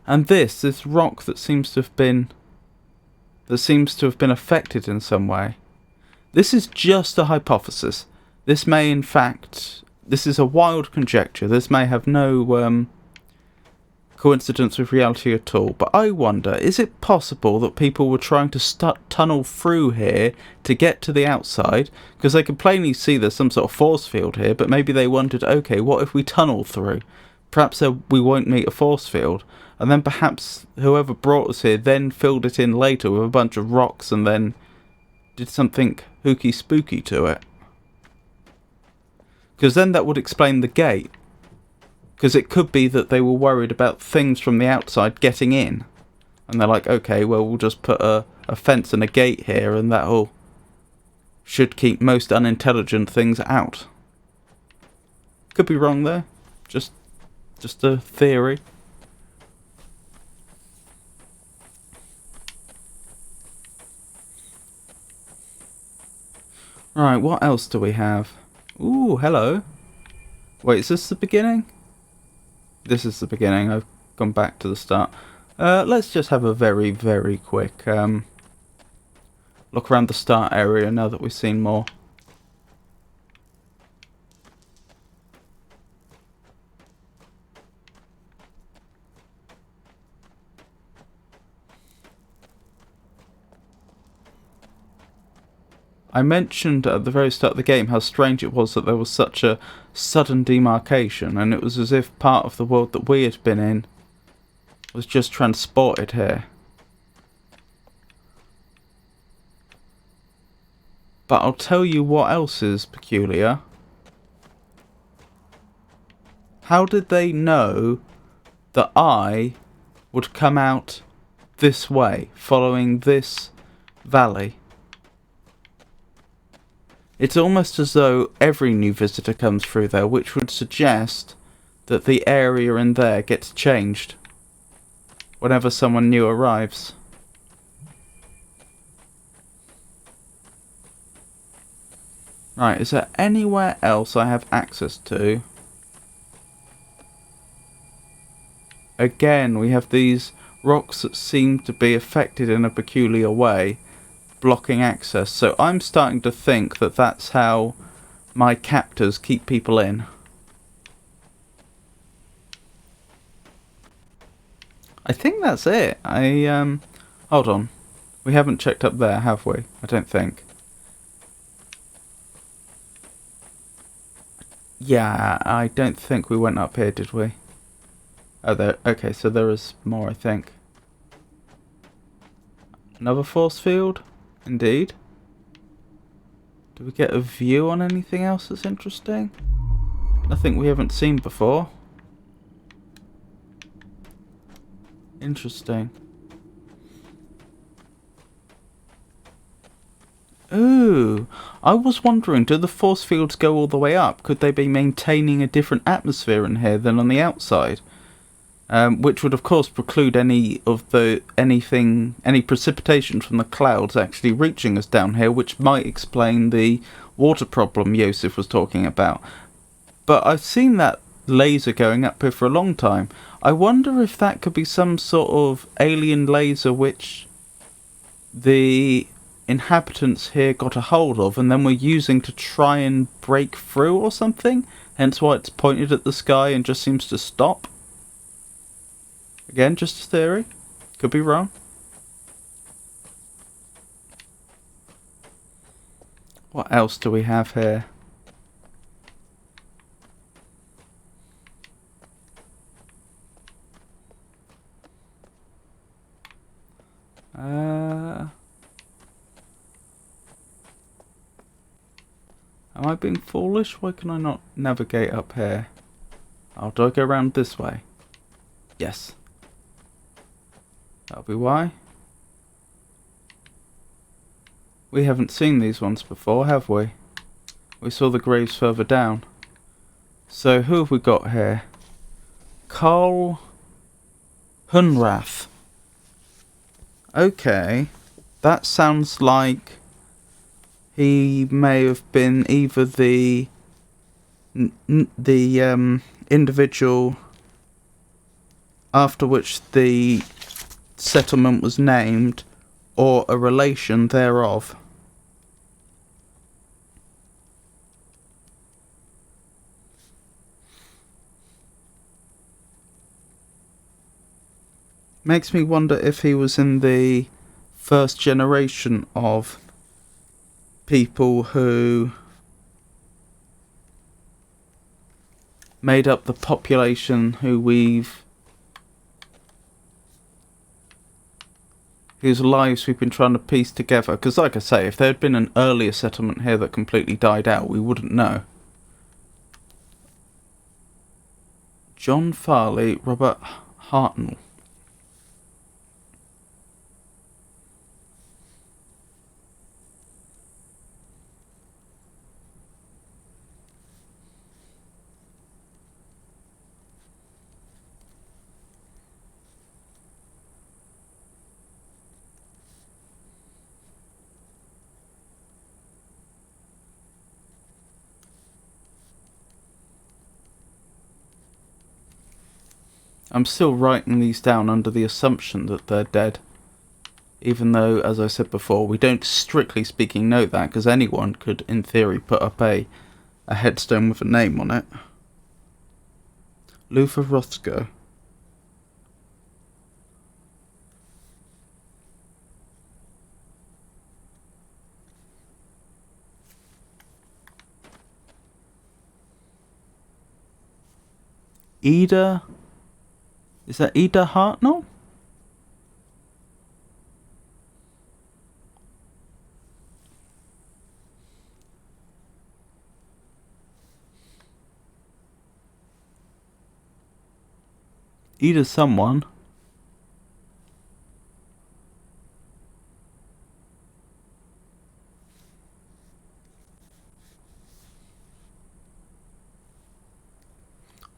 And this rock that seems to have been... affected in some way. This is just a hypothesis. This may in fact... This is a wild conjecture. This may have no coincidence with reality at all. But I wonder, is it possible that people were trying to tunnel through here to get to the outside? Because they can plainly see there's some sort of force field here, but maybe they wondered, okay, what if we tunnel through? Perhaps we won't meet a force field. And then perhaps whoever brought us here then filled it in later with a bunch of rocks and then did something hooky spooky to it. Because then that would explain the gate. Because it could be that they were worried about things from the outside getting in. And they're like, okay, well, we'll just put a fence and a gate here and that'll... should keep most unintelligent things out. Could be wrong there. Just a theory. Right, what else do we have? Ooh, hello. Wait, is this the beginning? This is the beginning. I've gone back to the start. Let's just have a very, very quick look around the start area now that we've seen more. I mentioned at the very start of the game how strange it was that there was such a sudden demarcation, and it was as if part of the world that we had been in was just transported here. But I'll tell you what else is peculiar. How did they know that I would come out this way, following this valley? It's almost as though every new visitor comes through there, which would suggest that the area in there gets changed whenever someone new arrives. Right, is there anywhere else I have access to? Again, we have these rocks that seem to be affected in a peculiar way, blocking access. So I'm starting to think that that's how my captors keep people in. I think that's it. I Hold on. We haven't checked up there, have we? I don't think. Yeah, I don't think we went up here, did we? Oh, there. Okay, so there is more, I think. Another force field? Indeed. Do we get a view on anything else that's interesting? Nothing we haven't seen before. Interesting. Ooh, I was wondering, do the force fields go all the way up? Could they be maintaining a different atmosphere in here than on the outside? Which would of course preclude any precipitation from the clouds actually reaching us down here, which might explain the water problem Yosef was talking about. But I've seen that laser going up here for a long time. I wonder if that could be some sort of alien laser which the inhabitants here got a hold of and then were using to try and break through or something, hence why it's pointed at the sky and just seems to stop. Again, just a theory, could be wrong. What else do we have here? Am I being foolish? Why can I not navigate up here? Oh, do I go around this way? Yes. That'll be why. We haven't seen these ones before, have we? We saw the graves further down. So, who have we got here? Carl Hunrath. Okay. That sounds like he may have been either the individual after which the settlement was named, or a relation thereof. Makes me wonder if he was in the first generation of people who made up the population whose lives we've been trying to piece together. Because like I say, if there had been an earlier settlement here that completely died out, we wouldn't know. John Farley, Robert Hartnell. I'm still writing these down under the assumption that they're dead. Even though, as I said before, we don't strictly speaking know that, because anyone could, in theory, put up a headstone with a name on it. Luther Rothko. Ida... Is that Ida Hartnell? Ida someone.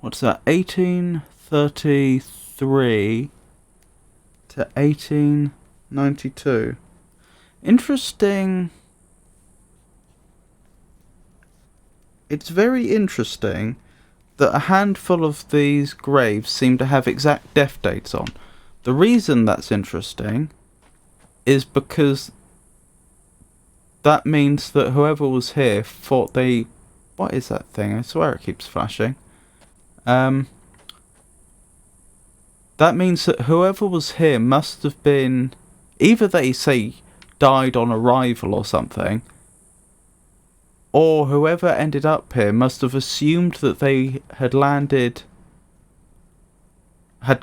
What's that? 1833 to 1892. Interesting. It's very interesting that a handful of these graves seem to have exact death dates on. The reason that's interesting is because that means that whoever was here thought they... What is that thing? I swear it keeps flashing. That means that whoever was here must have been either they say died on arrival or something, or whoever ended up here must have assumed that they had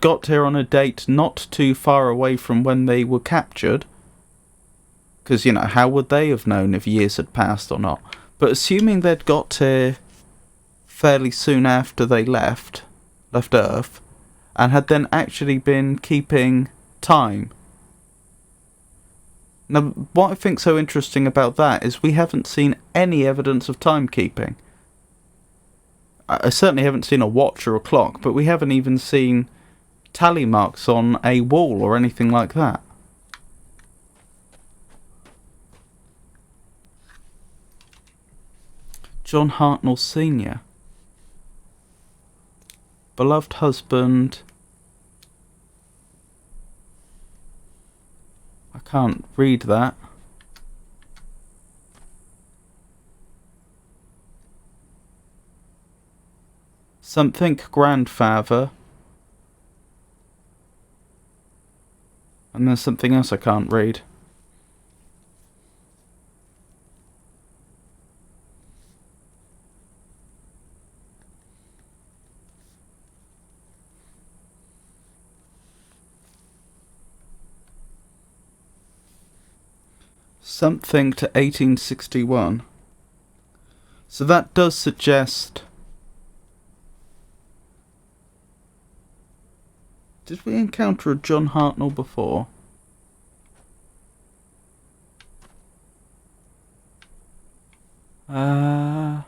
got here on a date not too far away from when they were captured. Because, you know, how would they have known if years had passed or not? But assuming they'd got here fairly soon after they left Earth, and had then actually been keeping time. Now, what I think's so interesting about that is we haven't seen any evidence of timekeeping. I certainly haven't seen a watch or a clock, but we haven't even seen tally marks on a wall or anything like that. John Hartnell Sr. Beloved husband. I can't read that. Something grandfather. And there's something else I can't read. Something to 1861. So that does suggest... Did we encounter a John Hartnell before? I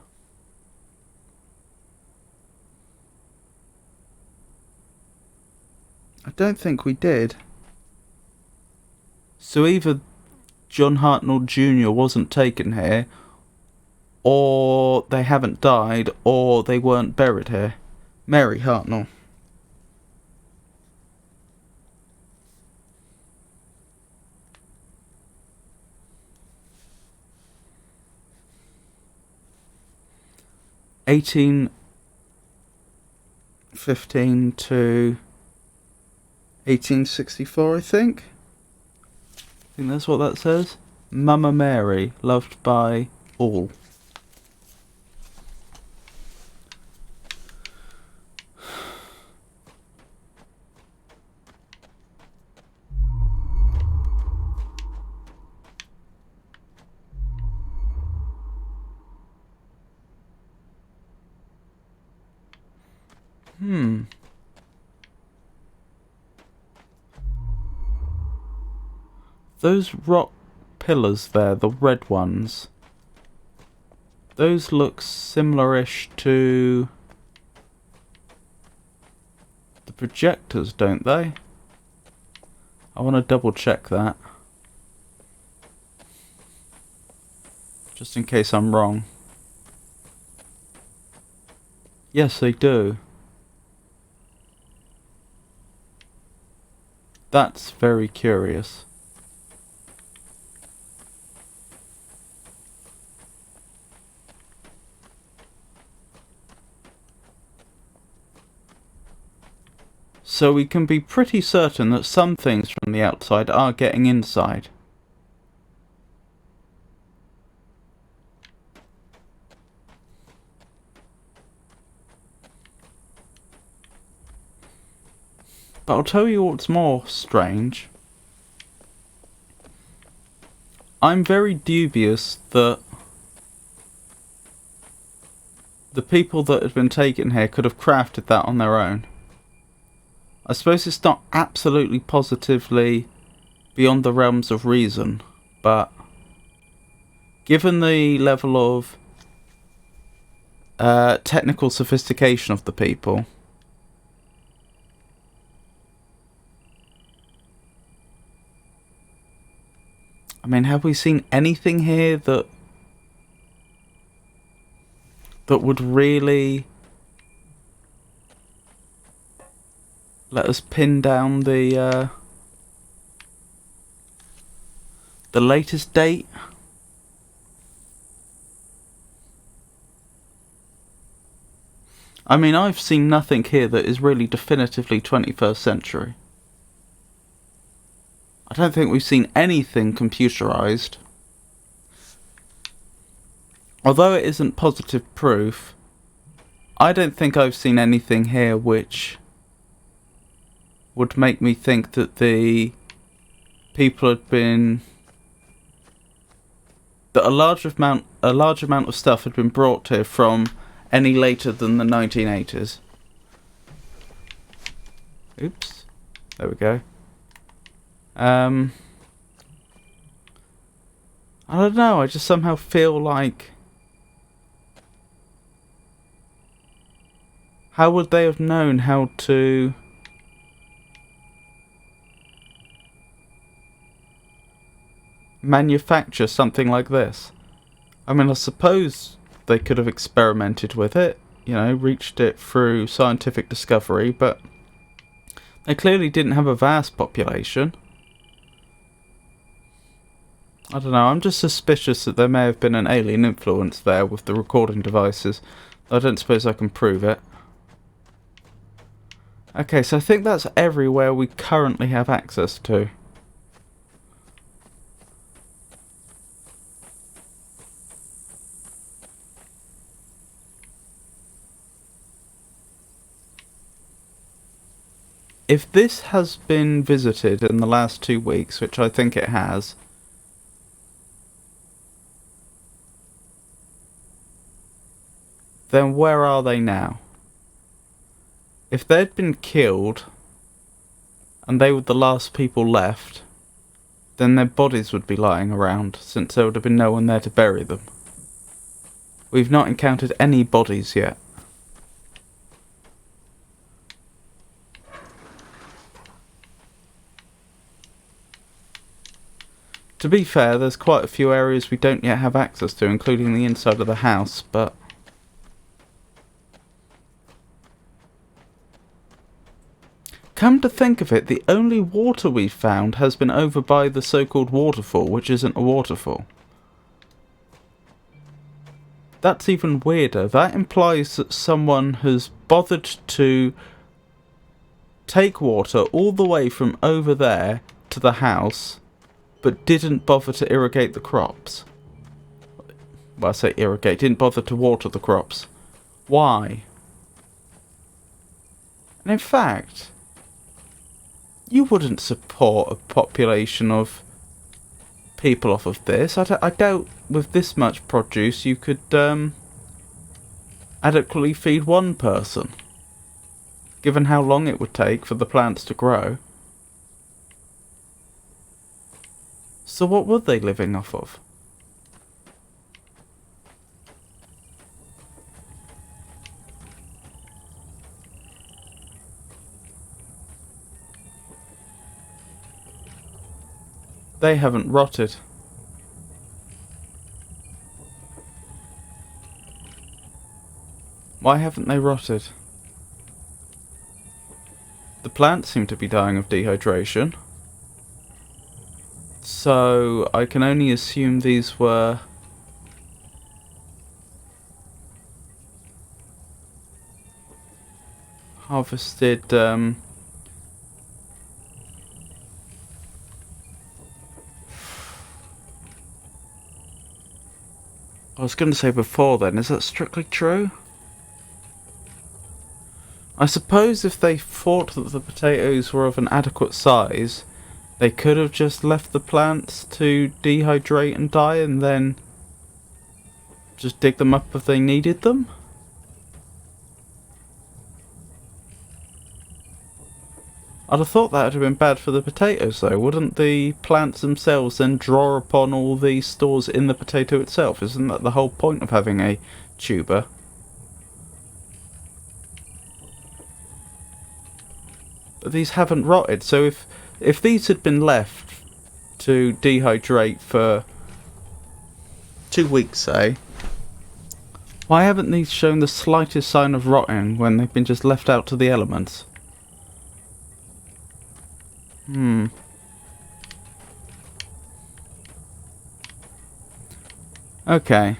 don't think we did. So either John Hartnell Jr. wasn't taken here, or they haven't died, or they weren't buried here. Mary Hartnell. (1815 to 1864), I think. I think that's what that says. Mama Mary, loved by all. Those rock pillars there, the red ones, those look similar-ish to the projectors, don't they? I want to double check that, just in case I'm wrong. Yes, they do. That's very curious. So we can be pretty certain that some things from the outside are getting inside. But I'll tell you what's more strange. I'm very dubious that the people that had been taken here could have crafted that on their own. I suppose it's not absolutely positively beyond the realms of reason, but given the level of technical sophistication of the people, I mean, have we seen anything here that would really let us pin down the latest date? I mean, I've seen nothing here that is really definitively 21st century. I don't think we've seen anything computerized. Although it isn't positive proof, I don't think I've seen anything here which would make me think that the people had been... that a large amount of stuff had been brought here from any later than the 1980s. Oops. There we go. I don't know, I just somehow feel like... how would they have known how to... manufacture something like this? I mean, I suppose they could have experimented with it, you know, reached it through scientific discovery, but they clearly didn't have a vast population. I don't know, I'm just suspicious that there may have been an alien influence there with the recording devices. I don't suppose I can prove it. Okay, so I think that's everywhere we currently have access to. If this has been visited in the last 2 weeks, which I think it has, then where are they now? If they'd been killed, and they were the last people left, then their bodies would be lying around, since there would have been no one there to bury them. We've not encountered any bodies yet. To be fair, there's quite a few areas we don't yet have access to, including the inside of the house, but... come to think of it, the only water we've found has been over by the so-called waterfall, which isn't a waterfall. That's even weirder. That implies that someone has bothered to take water all the way from over there to the house, but didn't bother to irrigate the crops. Well, I say irrigate, didn't bother to water the crops. Why? And in fact, you wouldn't support a population of people off of this. I doubt with this much produce you could adequately feed one person, given how long it would take for the plants to grow. So what were they living off of? They haven't rotted. Why haven't they rotted? The plants seem to be dying of dehydration. So I can only assume these were harvested I was going to say before then, is that strictly true? I suppose if they thought that the potatoes were of an adequate size, they could have just left the plants to dehydrate and die and then just dig them up if they needed them? I'd have thought that would have been bad for the potatoes though. Wouldn't the plants themselves then draw upon all the stores in the potato itself? Isn't that the whole point of having a tuber? But these haven't rotted, so if these had been left to dehydrate for 2 weeks, say, why haven't these shown the slightest sign of rotting when they've been just left out to the elements? Okay.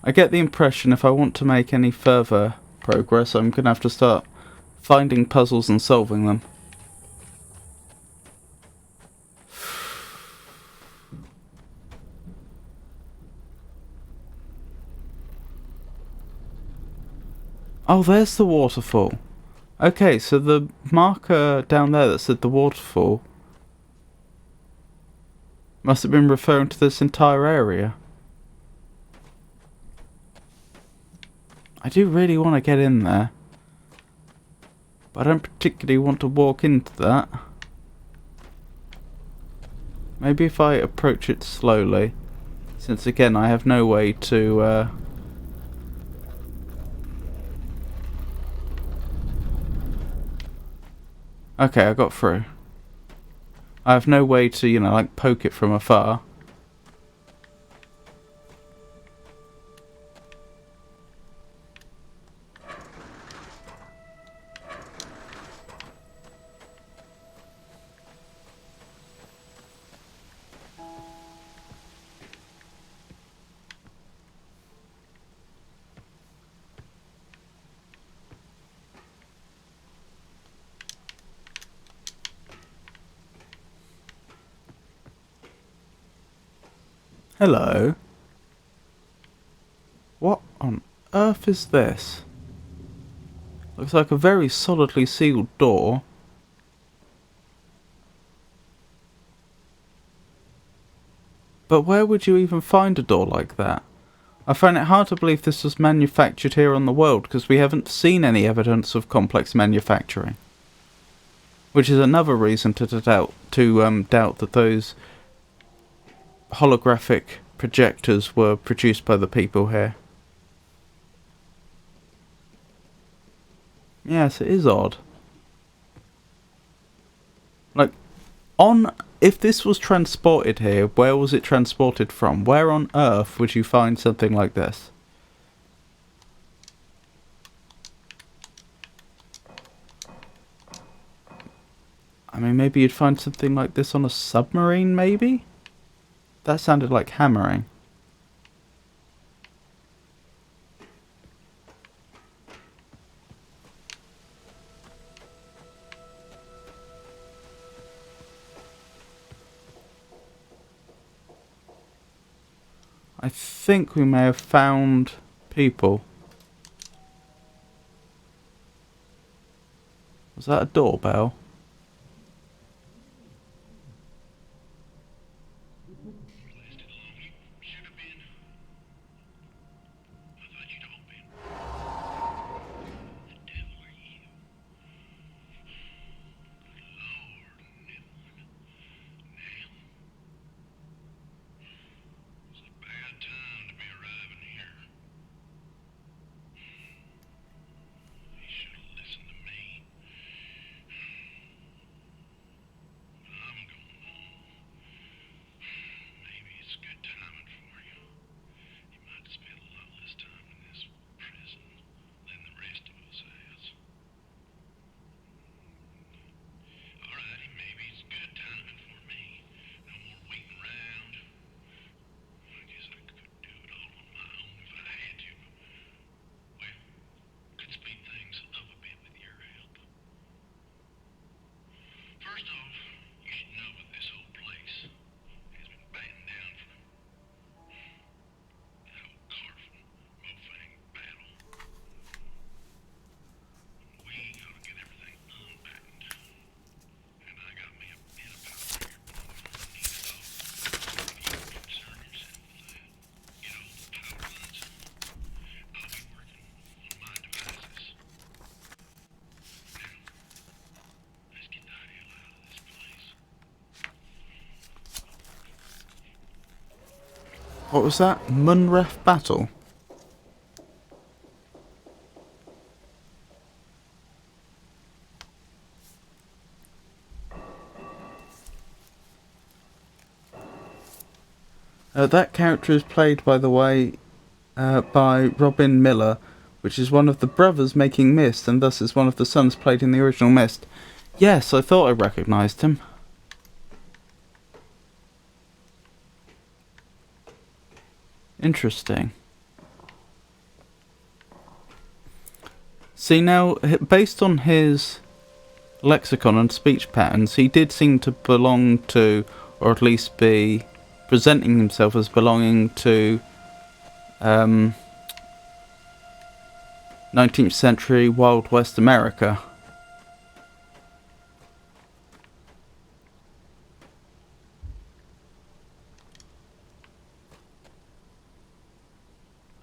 I get the impression if I want to make any further progress, I'm going to have to start finding puzzles and solving them. Oh, there's the waterfall. Okay, so the marker down there that said the waterfall must have been referring to this entire area. I do really want to get in there, but I don't particularly want to walk into that. Maybe if I approach it slowly, since again I have no way to okay, I got through. I have no way to, you know, like poke it from afar. Hello. What on earth is this? Looks like a very solidly sealed door. But where would you even find a door like that? I find it hard to believe this was manufactured here on the world, because we haven't seen any evidence of complex manufacturing. Which is another reason to doubt that those holographic projectors were produced by the people here. Yes, it is odd. Like, if this was transported here, where was it transported from? Where on earth would you find something like this? I mean, maybe you'd find something like this on a submarine, maybe? That sounded like hammering. I think we may have found people. Was that a doorbell? What was that? Munref battle? That character is played, by the way, by Robin Miller, which is one of the brothers making Myst, and thus is one of the sons played in the original Myst. Yes, I thought I recognised him. Interesting. See, now, based on his lexicon and speech patterns, he did seem to belong to, or at least be presenting himself as belonging to, 19th century Wild West America.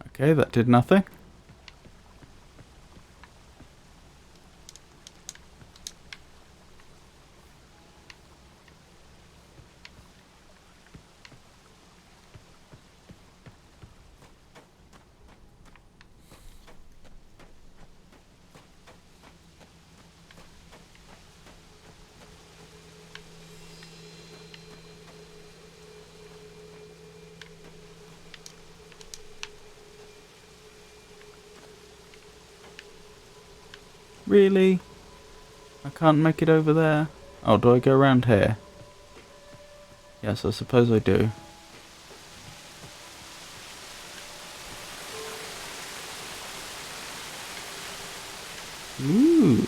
Okay, that did nothing. Really? I can't make it over there. Oh, do I go around here? Yes, I suppose I do. Ooh.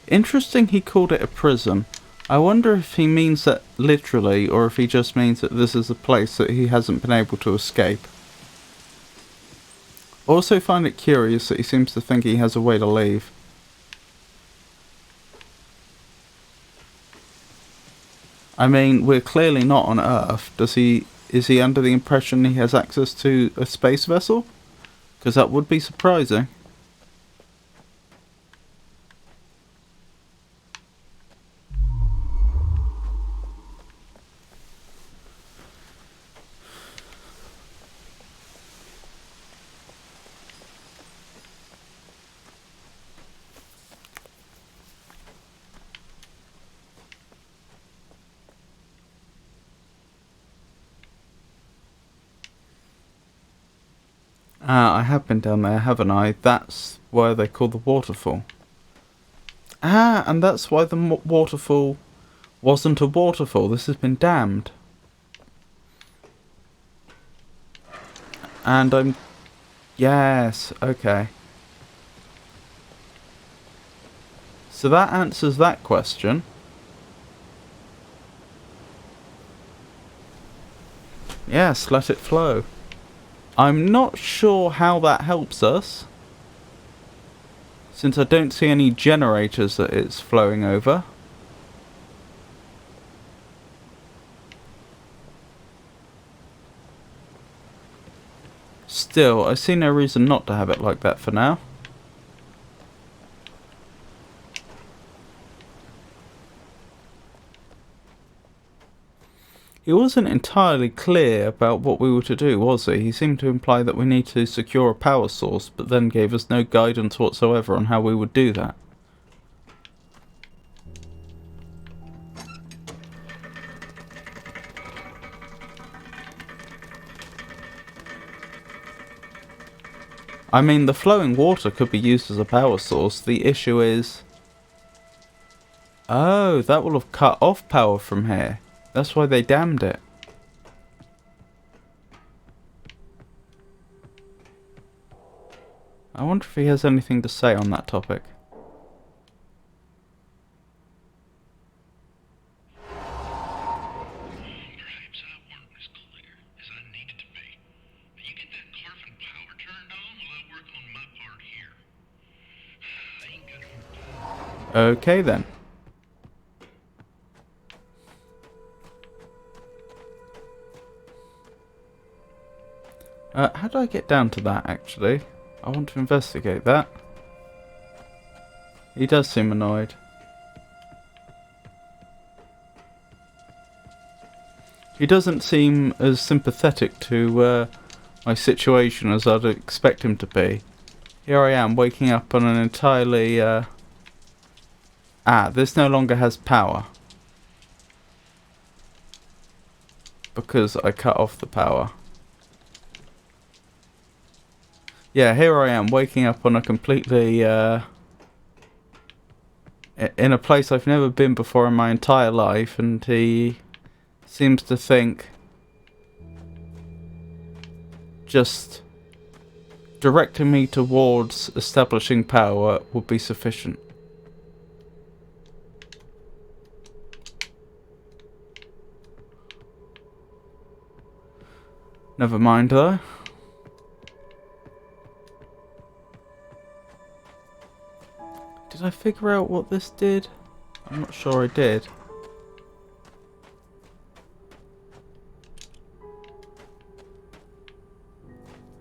Interesting he called it a prison. I wonder if he means that literally, or if he just means that this is a place that he hasn't been able to escape. Also find it curious that he seems to think he has a way to leave. I mean, we're clearly not on Earth. Is he under the impression he has access to a space vessel? Because that would be surprising. Ah, I have been down there, haven't I? That's where they call the waterfall. Ah, and that's why the waterfall wasn't a waterfall. This has been dammed. And I'm... Yes, okay. So that answers that question. Yes, let it flow. I'm not sure how that helps us, since I don't see any generators that it's flowing over. Still, I see no reason not to have it like that for now. He wasn't entirely clear about what we were to do, was he? He seemed to imply that we need to secure a power source, but then gave us no guidance whatsoever on how we would do that. I mean, the flowing water could be used as a power source. The issue is... Oh, that will have cut off power from here. That's why they dammed it. I wonder if he has anything to say on that topic. Perhaps I weren't as clear as I needed to be. You get that Carfin power turned on while I work on my part here. I ain't got no time. Okay then. How do I get down to that, actually? I want to investigate that. He does seem annoyed. He doesn't seem as sympathetic to my situation as I'd expect him to be. Here I am, waking up on an entirely... this no longer has power. Because I cut off the power. Yeah, here I am, waking up on a completely, in a place I've never been before in my entire life, and he seems to think just directing me towards establishing power would be sufficient. Never mind though. Did I figure out what this did? I'm not sure I did.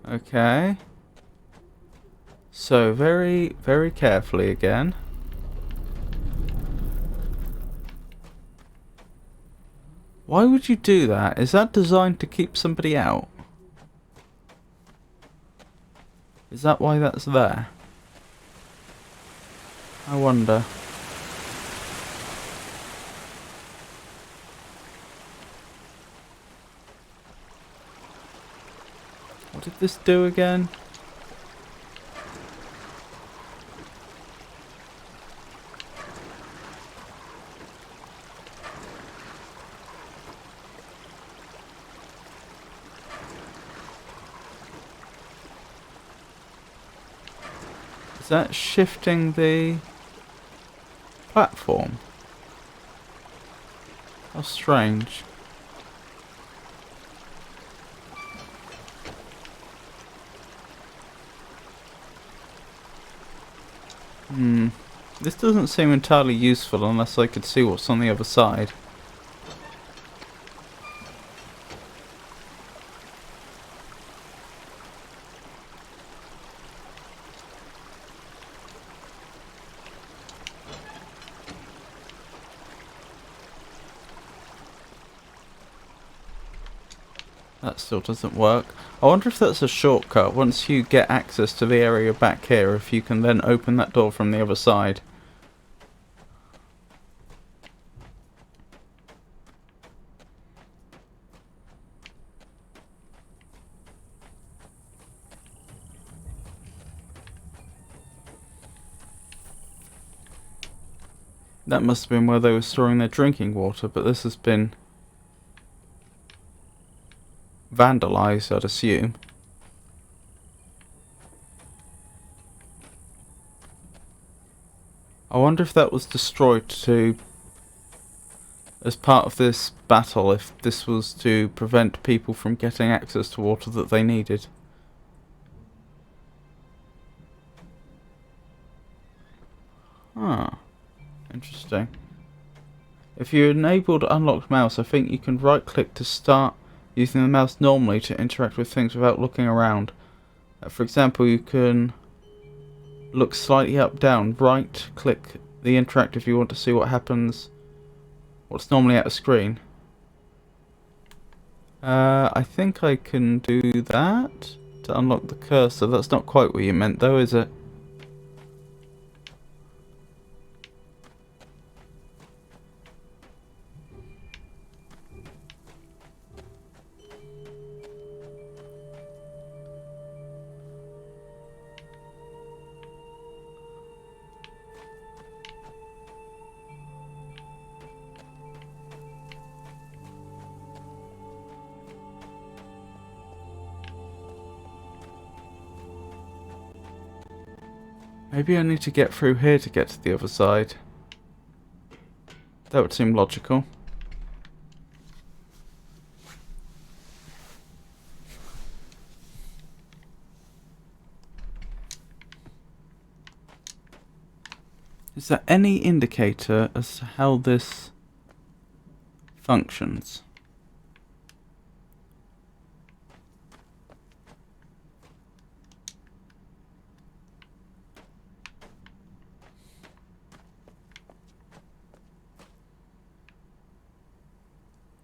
Okay. So very, very carefully again. Why would you do that? Is that designed to keep somebody out? Is that why that's there? I wonder. What did this do again? Is that shifting the platform? How strange. This doesn't seem entirely useful unless I could see what's on the other side. That still doesn't work. I wonder if that's a shortcut. Once you get access to the area back here, if you can then open that door from the other side. That must have been where they were storing their drinking water, but this has been vandalized, I'd assume. I wonder if that was destroyed as part of this battle, if this was to prevent people from getting access to water that they needed. Ah, interesting. If you enabled unlocked mouse, I think you can right click to start using the mouse normally to interact with things without looking around. For example, you can look slightly up, down, right click the interact if you want to see what happens, what's normally at a screen. I think I can do that to unlock the cursor. That's not quite what you meant though, is it? Maybe I need to get through here to get to the other side. That would seem logical. Is there any indicator as to how this functions?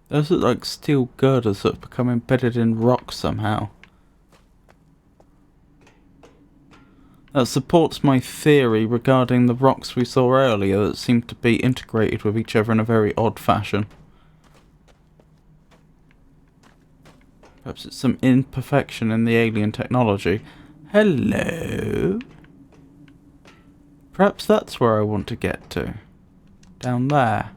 Those look like steel girders that have become embedded in rock somehow. That supports my theory regarding the rocks we saw earlier that seemed to be integrated with each other in a very odd fashion. Perhaps it's some imperfection in the alien technology. Hello? Perhaps that's where I want to get to. Down there.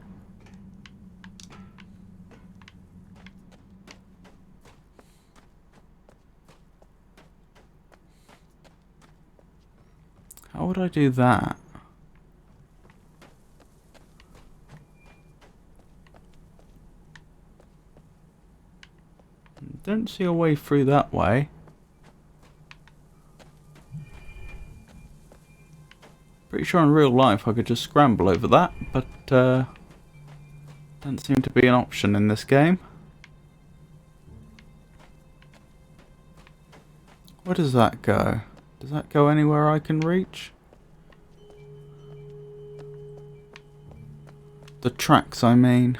How would I do that? Don't see a way through that way. Pretty sure in real life I could just scramble over that, but doesn't seem to be an option in this game. Where does that go? Does that go anywhere I can reach? The tracks, I mean.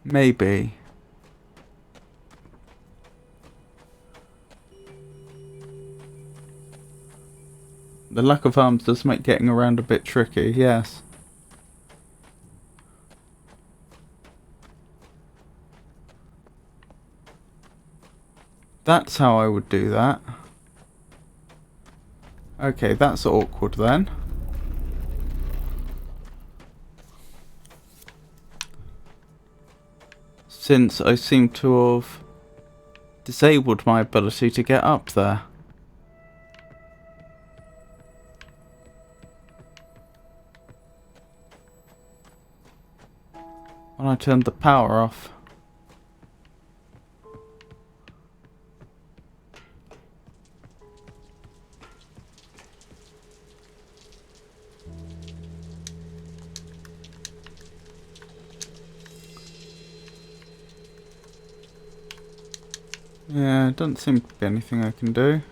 Maybe. The lack of arms does make getting around a bit tricky, yes. That's how I would do that. Okay, that's awkward then. Since I seem to have disabled my ability to get up there. When I turned the power off. Yeah, it doesn't seem to be anything I can do.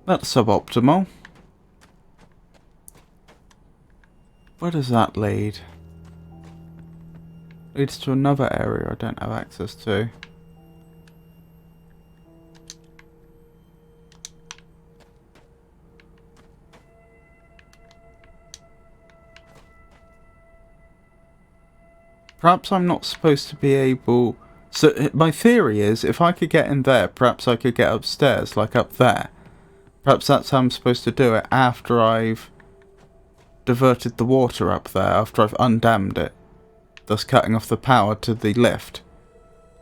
That's suboptimal. Where does that lead? Leads to another area I don't have access to. Perhaps I'm not supposed to be able... So my theory is, if I could get in there, perhaps I could get upstairs, like up there. Perhaps that's how I'm supposed to do it after I've diverted the water up there, after I've undammed it, thus cutting off the power to the lift.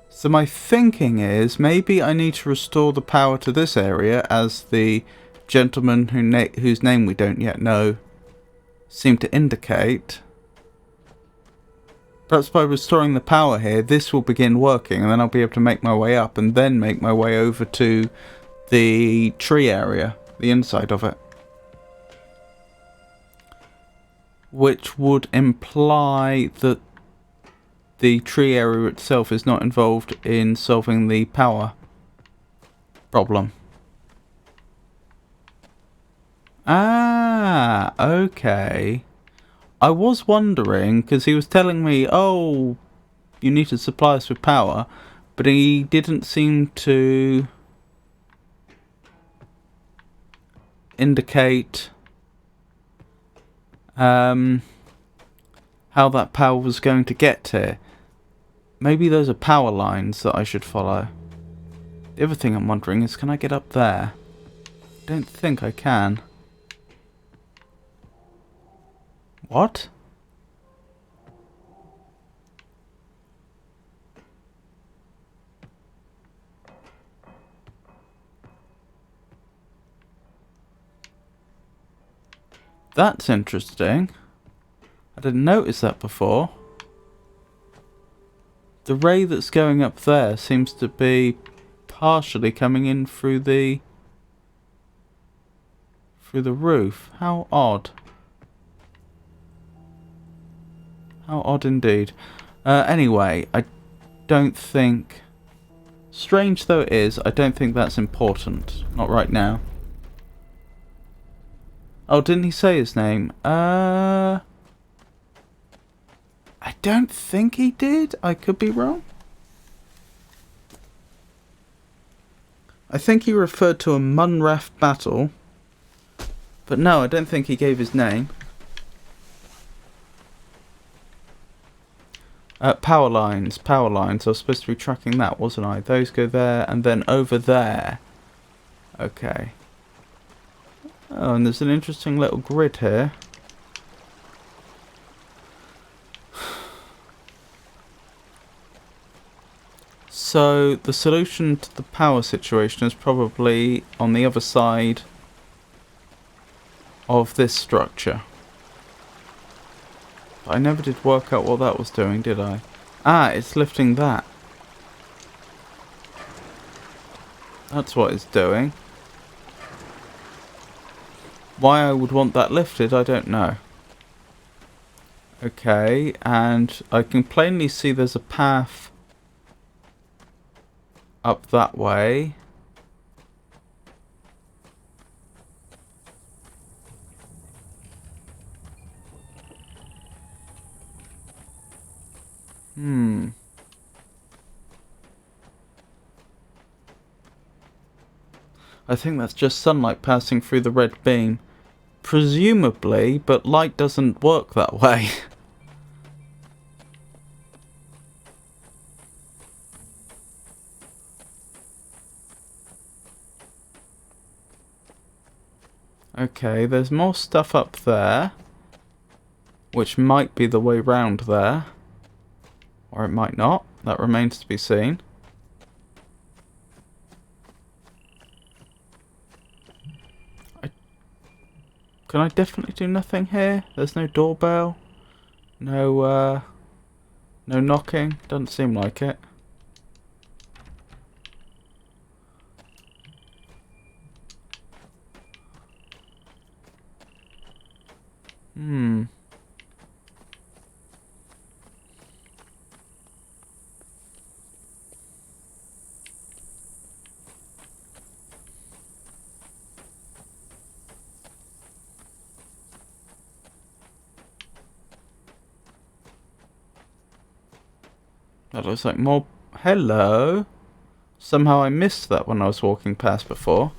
So my thinking is, maybe I need to restore the power to this area, as the gentleman whose name we don't yet know seemed to indicate. Perhaps by restoring the power here, this will begin working, and then I'll be able to make my way up, and then make my way over to the tree area, the inside of it. Which would imply that the tree area itself is not involved in solving the power problem. Ah, okay. I was wondering, because he was telling me, oh, you need to supply us with power, but he didn't seem to indicate how that power was going to get here. Maybe those are power lines that I should follow. The other thing I'm wondering is, can I get up there? I don't think I can. What? That's interesting. I didn't notice that before. The ray that's going up there seems to be partially coming in through the roof. How odd. How odd indeed. Anyway, I don't think... Strange though it is, I don't think that's important. Not right now. Oh, didn't he say his name? I don't think he did. I could be wrong. I think he referred to a Munrath battle. But no, I don't think he gave his name. Power lines, power lines. I was supposed to be tracking that, wasn't I? Those go there, and then over there. Okay. Oh, and there's an interesting little grid here. So, the solution to the power situation is probably on the other side of this structure. But I never did work out what that was doing, did I? Ah, it's lifting that. That's what it's doing. Why I would want that lifted, I don't know. Okay, and I can plainly see there's a path up that way. I think that's just sunlight passing through the red beam. Presumably, but light doesn't work that way. Okay, there's more stuff up there, which might be the way round there. Or it might not. That remains to be seen. Can I definitely do nothing here? There's no doorbell. No knocking. Doesn't seem like it. That looks like more... Hello? Somehow I missed that when I was walking past before.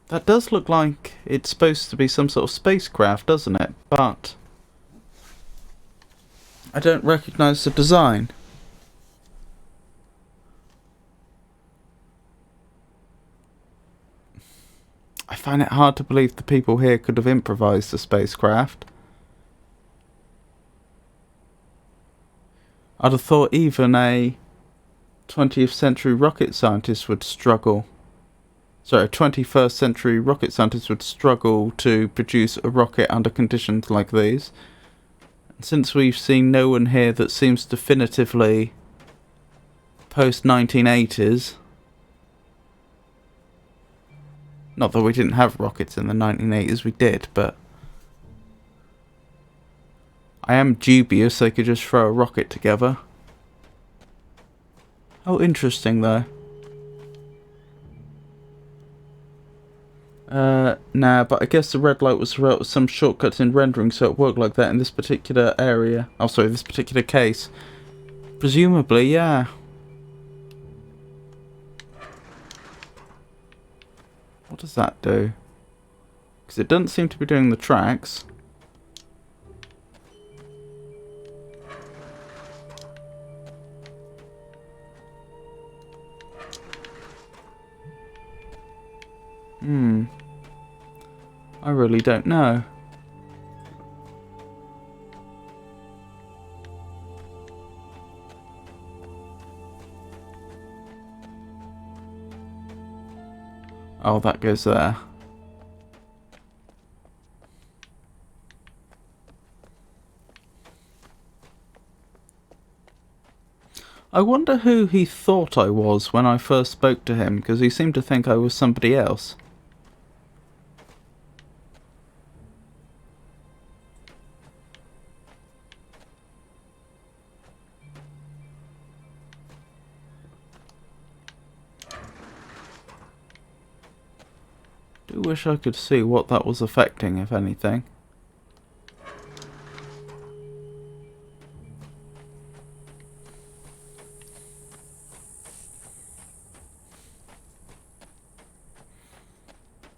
That does look like it's supposed to be some sort of spacecraft, doesn't it? But I don't recognise the design. I find it hard to believe the people here could have improvised a spacecraft. I'd have thought even a 20th century rocket scientist would struggle. Sorry, a 21st century rocket scientist would struggle to produce a rocket under conditions like these. And since we've seen no one here that seems definitively post-1980s... Not that we didn't have rockets in the 1980s, we did, but... I am dubious they could just throw a rocket together. Oh, interesting though. Nah, but I guess the red light was some shortcuts in rendering, so it worked like that in this particular area. Oh, sorry, this particular case. Presumably, yeah. What does that do? Because it doesn't seem to be doing the tracks. I really don't know. Oh, that goes there. I wonder who he thought I was when I first spoke to him, because he seemed to think I was somebody else. I do wish I could see what that was affecting, if anything.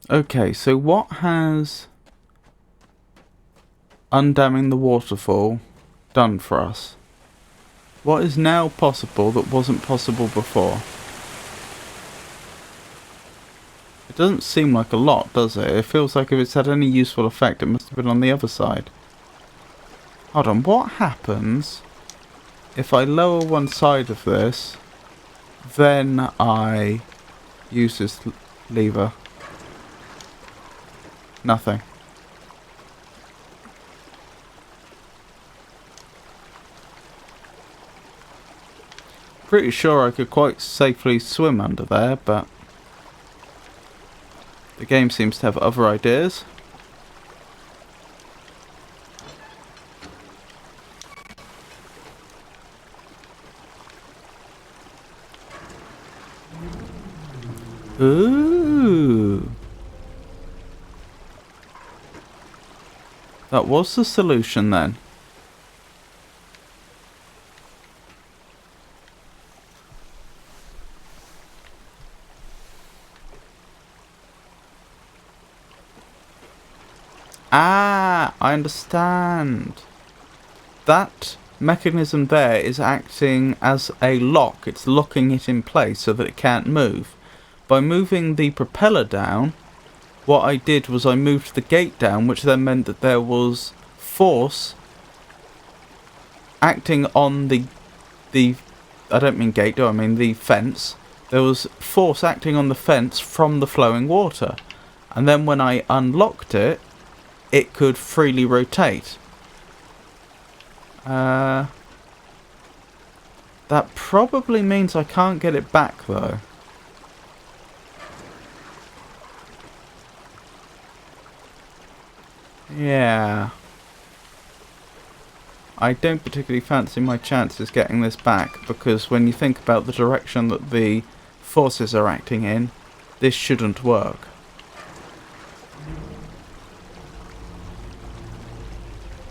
Okay, so what has undamming the waterfall done for us? What is now possible that wasn't possible before? It doesn't seem like a lot, does it? It feels like if it's had any useful effect, it must have been on the other side. Hold on, what happens if I lower one side of this, then I use this lever? Nothing. Pretty sure I could quite safely swim under there, but the game seems to have other ideas. Ooh. That was the solution then. Ah, I understand. That mechanism there is acting as a lock. It's locking it in place so that it can't move. By moving the propeller down, what I did was I moved the gate down, which then meant that there was force acting on the I don't mean gate, do I mean the fence. There was force acting on the fence from the flowing water. And then when I unlocked it, it could freely rotate. That probably means I can't get it back though. Yeah. I don't particularly fancy my chances getting this back, because when you think about the direction that the forces are acting in, this shouldn't work.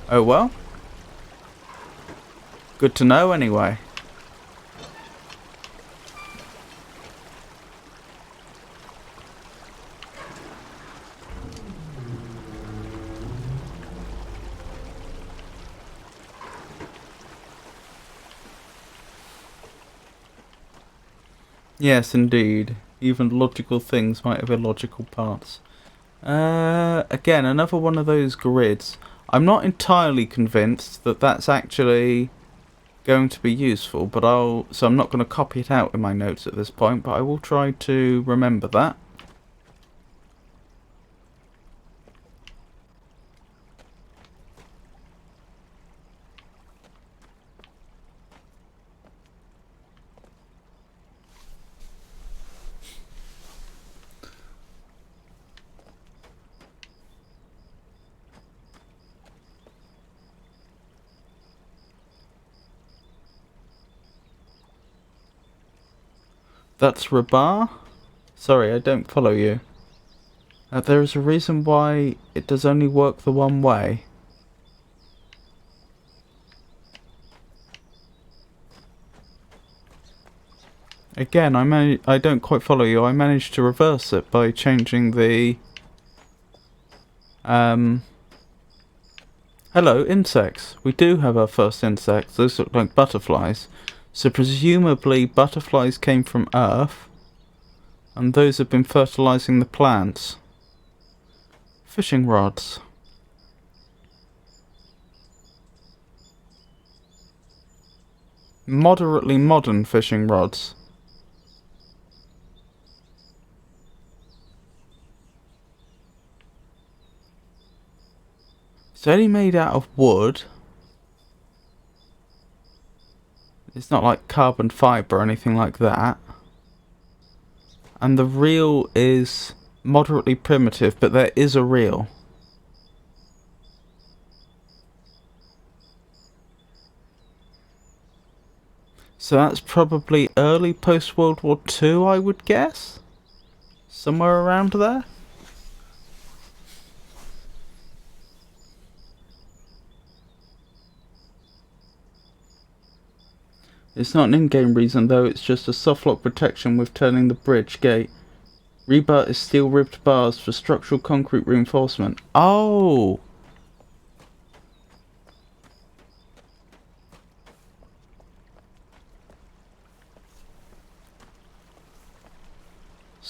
Oh well. Good to know anyway. Yes, indeed. Even logical things might have illogical parts. Again, another one of those grids. I'm not entirely convinced that that's actually going to be useful, but so I'm not going to copy it out in my notes at this point, but I will try to remember that. That's Rabar? Sorry, I don't follow you. There is a reason why it does only work the one way. Again, I don't quite follow you. I managed to reverse it by changing the... Hello, insects. We do have our first insects. Those look like butterflies. So presumably butterflies came from Earth, and those have been fertilizing the plants. Fishing rods. Moderately modern fishing rods. It's only made out of wood. It's not like carbon fibre or anything like that. And the reel is moderately primitive, but there is a reel. So that's probably early post-World War II, I would guess? Somewhere around there? It's not an in-game reason though, it's just a soft lock protection with turning the bridge gate. Rebar is steel ribbed bars for structural concrete reinforcement. Oh!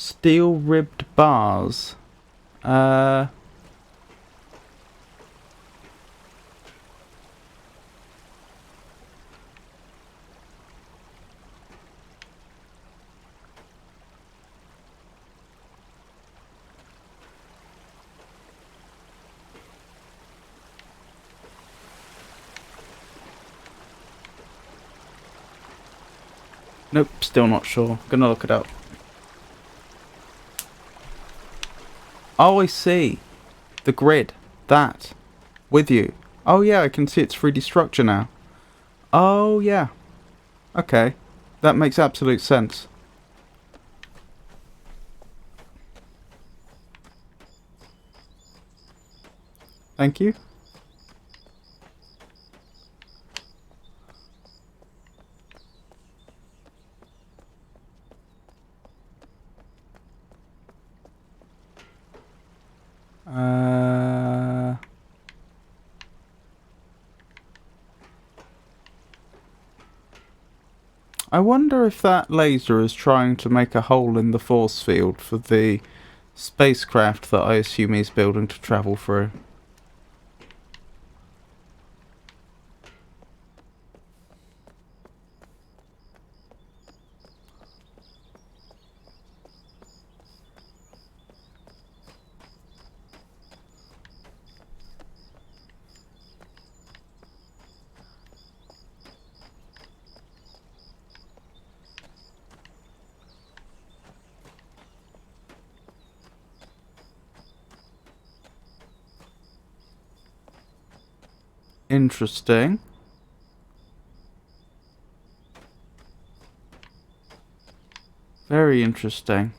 Steel ribbed bars. Nope, still not sure. Gonna look it up. Oh, I see. The grid. That. With you. Oh yeah, I can see its 3D structure now. Oh yeah. Okay. That makes absolute sense. Thank you. I wonder if that laser is trying to make a hole in the force field for the spacecraft that I assume he's building to travel through. Interesting. Very interesting.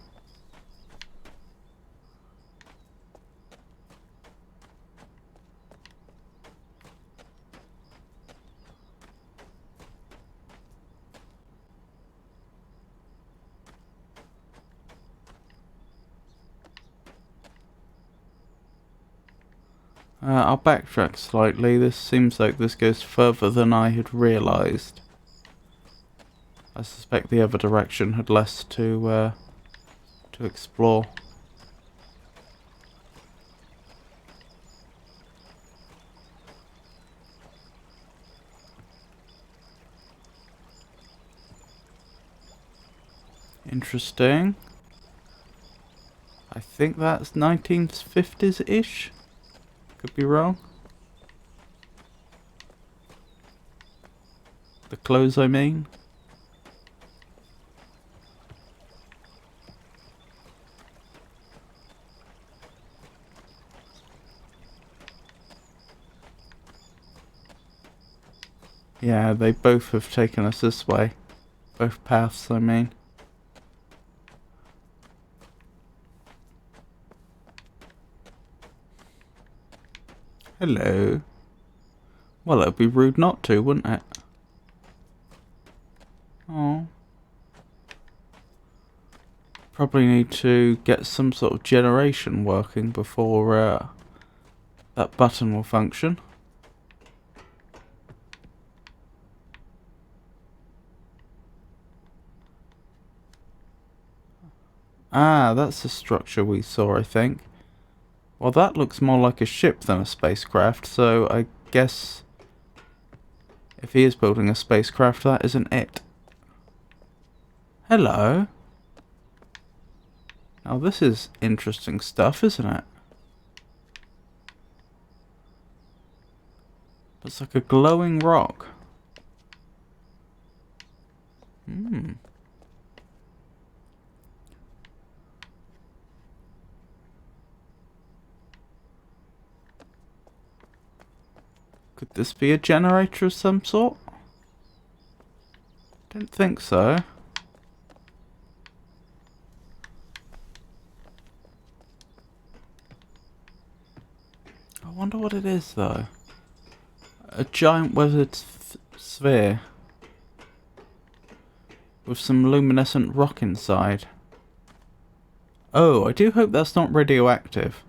I'll backtrack slightly. This seems like this goes further than I had realised. I suspect the other direction had less to explore. Interesting. I think that's 1950s-ish. Could be wrong. The clothes, I mean. Yeah, they both have taken us this way. Both paths, I mean. Hello. Well, it would be rude not to, wouldn't it? Oh. Probably need to get some sort of generation working before that button will function. Ah, that's the structure we saw, I think. Well, that looks more like a ship than a spacecraft, so I guess if he is building a spacecraft, that isn't it. Hello. Now this is interesting stuff, isn't it? It's like a glowing rock. Hmm. Could this be a generator of some sort? Don't think so. I wonder what it is though. A giant weathered sphere with some luminescent rock inside. Oh, I do hope that's not radioactive.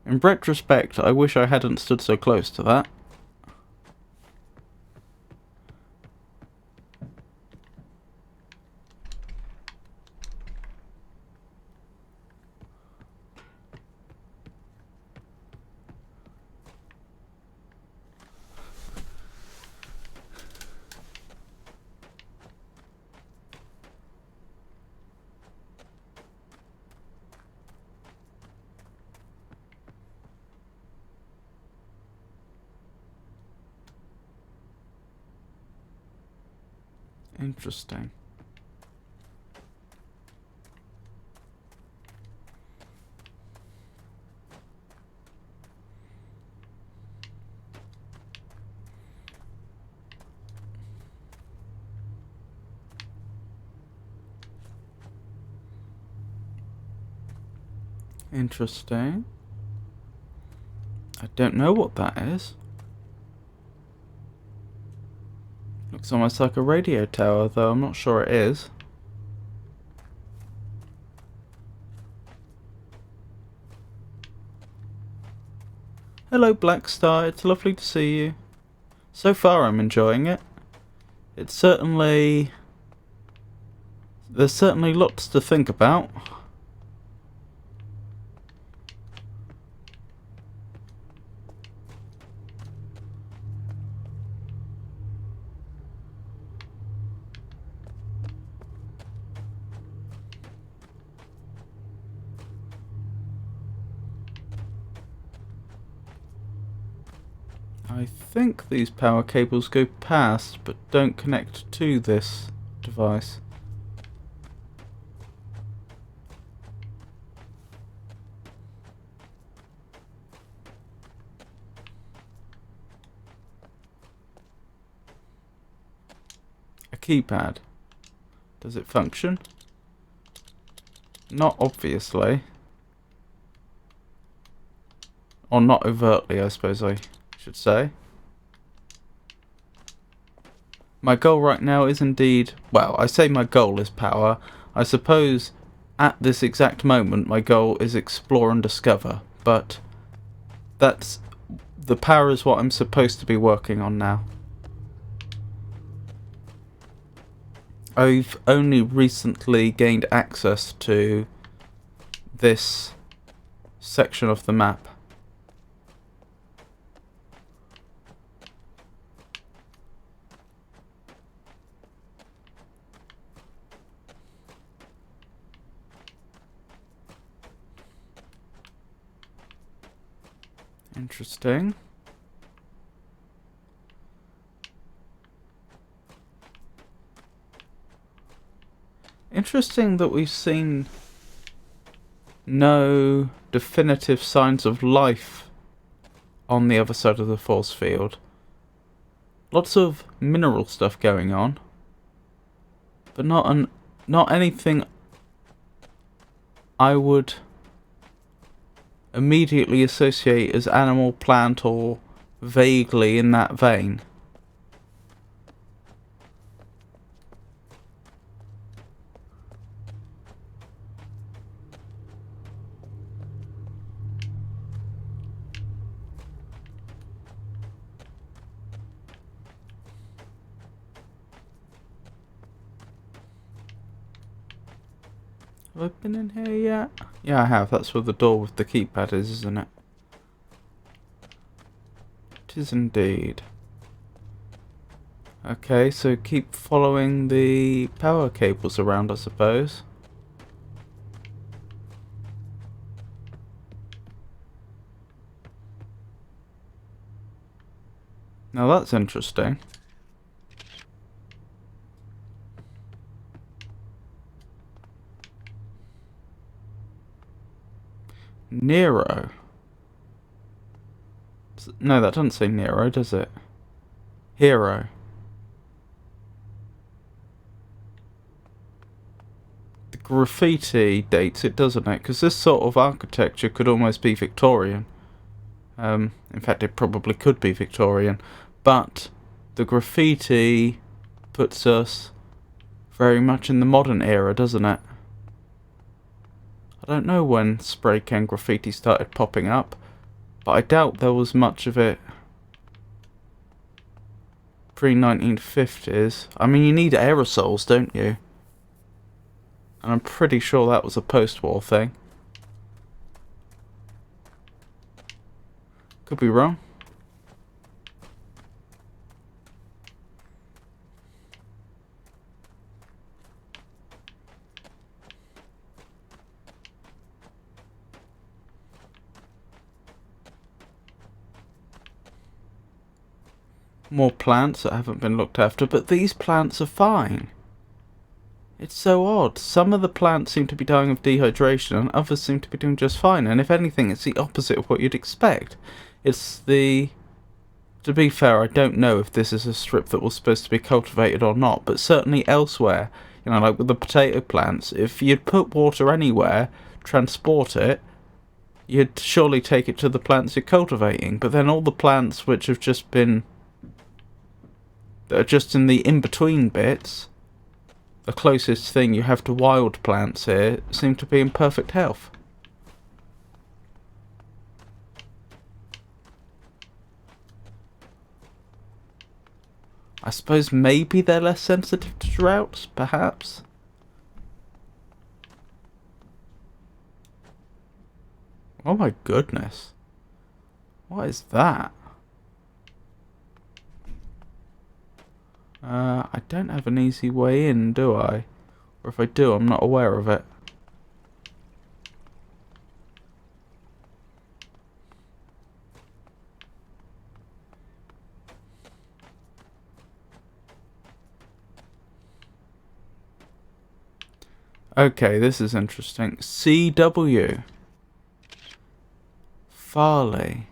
In retrospect, I wish I hadn't stood so close to that. Interesting. Interesting. I don't know what that is. Looks almost like a radio tower, though I'm not sure it is. Hello, Black Star. It's lovely to see you. So far, I'm enjoying it. It's certainly... There's certainly lots to think about. I think these power cables go past, but don't connect to this device. A keypad. Does it function? Not obviously. Or not overtly, I suppose I should say. My goal right now is indeed, well, I say my goal is power. I suppose at this exact moment my goal is explore and discover, but that's, the power is what I'm supposed to be working on now. I've only recently gained access to this section of the map. Interesting. Interesting that we've seen no definitive signs of life on the other side of the force field. Lots of mineral stuff going on, but not anything I would immediately associate as animal, plant, or vaguely in that vein. Have I been in here yet? Yeah, I have. That's where the door with the keypad is, isn't it? It is indeed. Okay, so keep following the power cables around, I suppose. Now that's interesting. Nero. No, that doesn't say Nero, does it? Hero. The graffiti dates it, doesn't it? Because this sort of architecture could almost be Victorian. In fact, it probably could be Victorian. But the graffiti puts us very much in the modern era, doesn't it? I don't know when spray can graffiti started popping up, but I doubt there was much of it pre-1950s. I mean, you need aerosols, don't you? And I'm pretty sure that was a post-war thing. Could be wrong. More plants that haven't been looked after, but these plants are fine. It's so odd. Some of the plants seem to be dying of dehydration and others seem to be doing just fine. And if anything, it's the opposite of what you'd expect. It's the... To be fair, I don't know if this is a strip that was supposed to be cultivated or not, but certainly elsewhere, you know, like with the potato plants, if you'd put water anywhere, transport it, you'd surely take it to the plants you're cultivating. But then all the plants which have just been... that are just in the in-between bits, the closest thing you have to wild plants here, seem to be in perfect health. I suppose maybe they're less sensitive to droughts, perhaps? Oh my goodness. What is that? I don't have an easy way in, do I? Or if I do, I'm not aware of it. Okay, this is interesting. CW. Farley.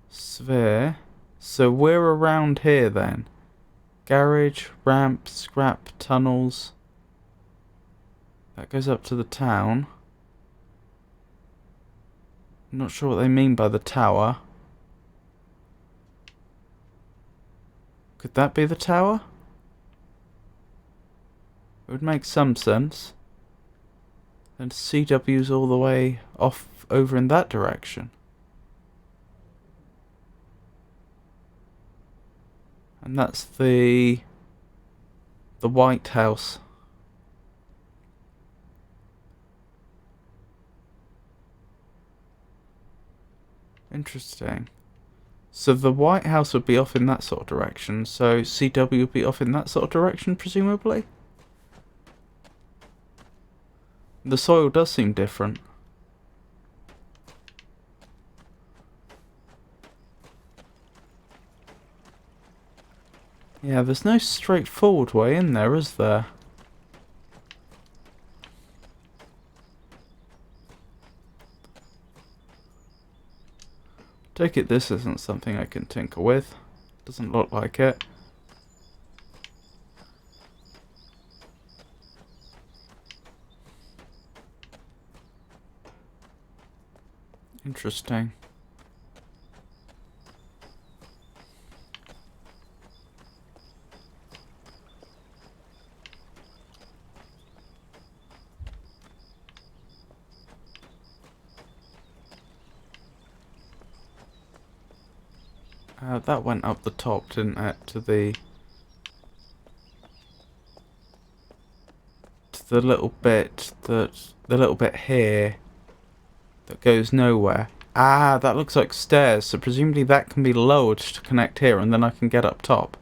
Sphere. So we're around here then. Garage, ramp, scrap, tunnels. That goes up to the town. I'm not sure what they mean by the tower. Could that be the tower? It would make some sense. And CW's all the way off over in that direction. And that's the White House. Interesting. So the White House would be off in that sort of direction, so CW would be off in that sort of direction, presumably? The soil does seem different. Yeah, there's no straightforward way in there, is there? Take it this isn't something I can tinker with. Doesn't look like it. Interesting. That went up the top, didn't it? To the little bit here that goes nowhere. Ah, that looks like stairs, so presumably that can be lowered to connect here and then I can get up top.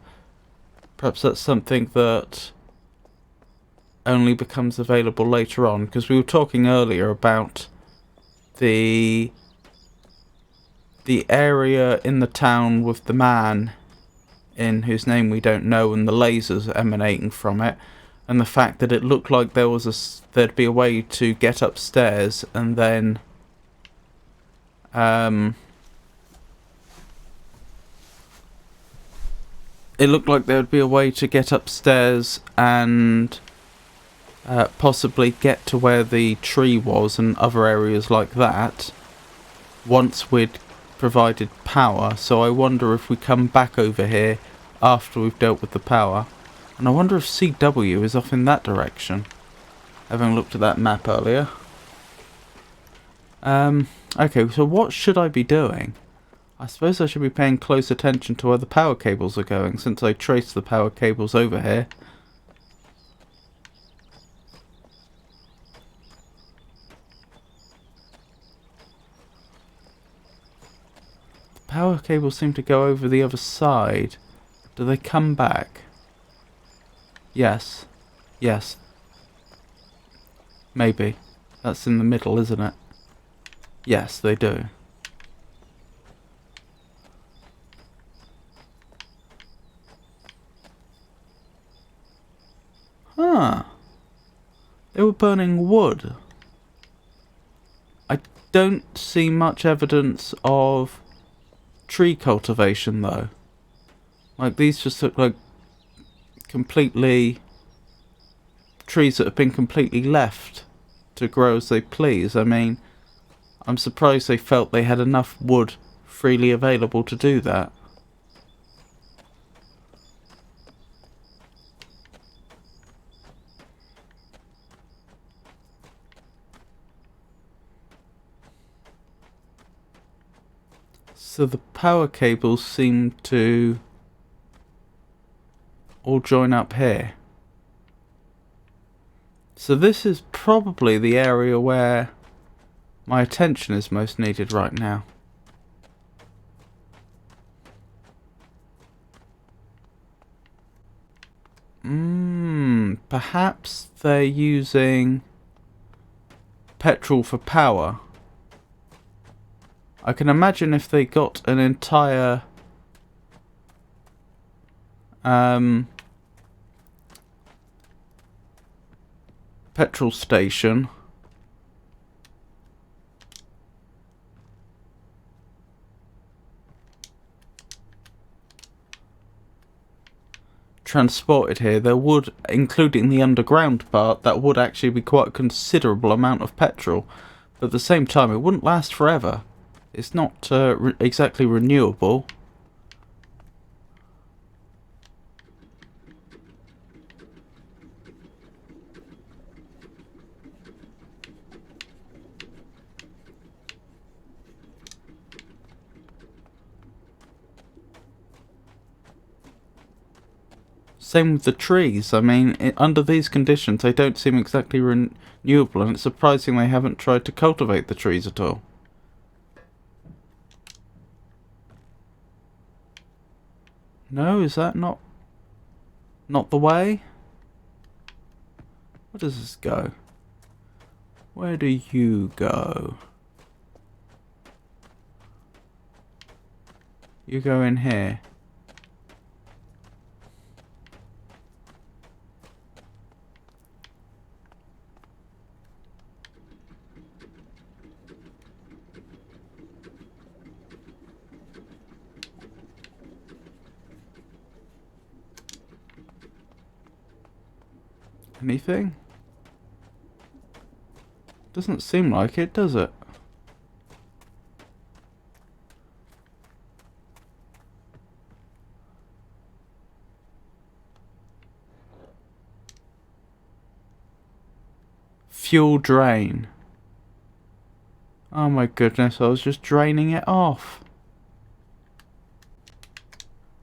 Perhaps that's something that only becomes available later on, because we were talking earlier about the area in the town with the man in whose name we don't know and the lasers emanating from it, and the fact that it looked like there'd be a way to get upstairs and then it looked like there would be a way to get upstairs and possibly get to where the tree was and other areas like that once we'd provided power. So I wonder if we come back over here after we've dealt with the power. And I wonder if CW is off in that direction, having looked at that map earlier. Okay, so what should I be doing? I suppose I should be paying close attention to where the power cables are going, since I traced the power cables over here. The power cables seem to go over the other side. Do they come back? Yes. Yes. Maybe. That's in the middle, isn't it? Yes, they do. Ah, they were burning wood. I don't see much evidence of tree cultivation though. Like, these just look like completely trees that have been completely left to grow as they please. I mean, I'm surprised they felt they had enough wood freely available to do that. So the power cables seem to all join up here. So this is probably the area where my attention is most needed right now. Perhaps they're using petrol for power. I can imagine if they got an entire petrol station transported here, there would, including the underground part, that would actually be quite a considerable amount of petrol. But at the same time, it wouldn't last forever. It's not exactly renewable. Same with the trees. I mean, under these conditions, they don't seem exactly renewable, and it's surprising they haven't tried to cultivate the trees at all. No, is that not the way? Where does this go? Where do you go? You go in here. Anything? Doesn't seem like it, does it? Fuel drain. Oh my goodness, I was just draining it off.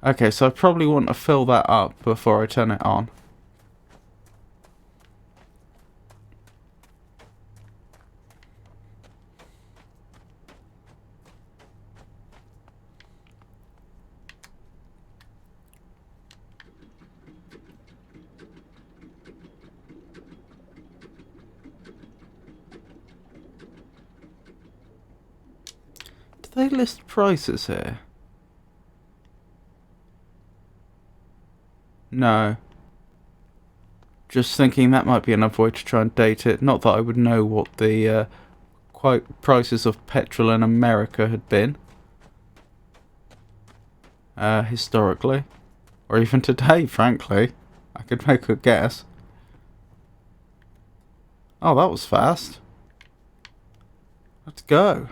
Okay, so I probably want to fill that up before I turn it on. Do they list prices here? No. Just thinking that might be another way to try and date it. Not that I would know what the prices of petrol in America had been. Historically. Or even today, frankly. I could make a guess. Oh, that was fast. Let's go.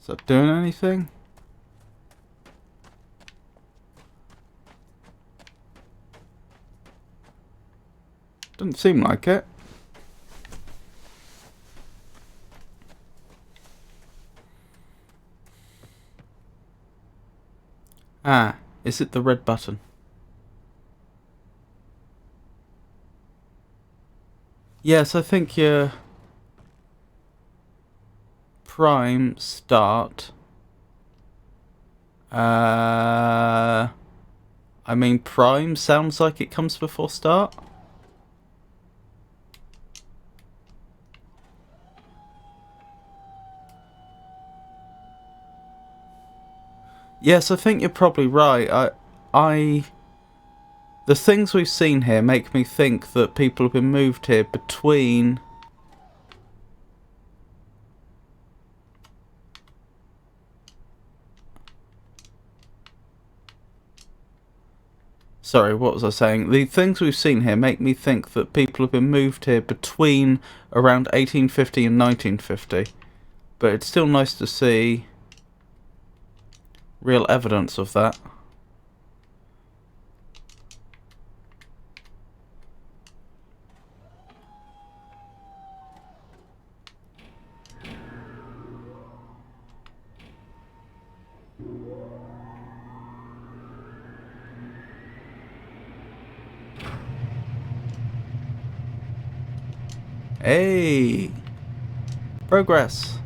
Is that doing anything? Doesn't seem like it. Ah, is it the red button? Yes, I think your prime start. I mean, prime sounds like it comes before start. Yes, I think you're probably right. The things we've seen here make me think that people have been moved here between... Sorry, what was I saying? The things we've seen here make me think that people have been moved here between around 1850 and 1950. But it's still nice to see real evidence of that. Hey! Progress!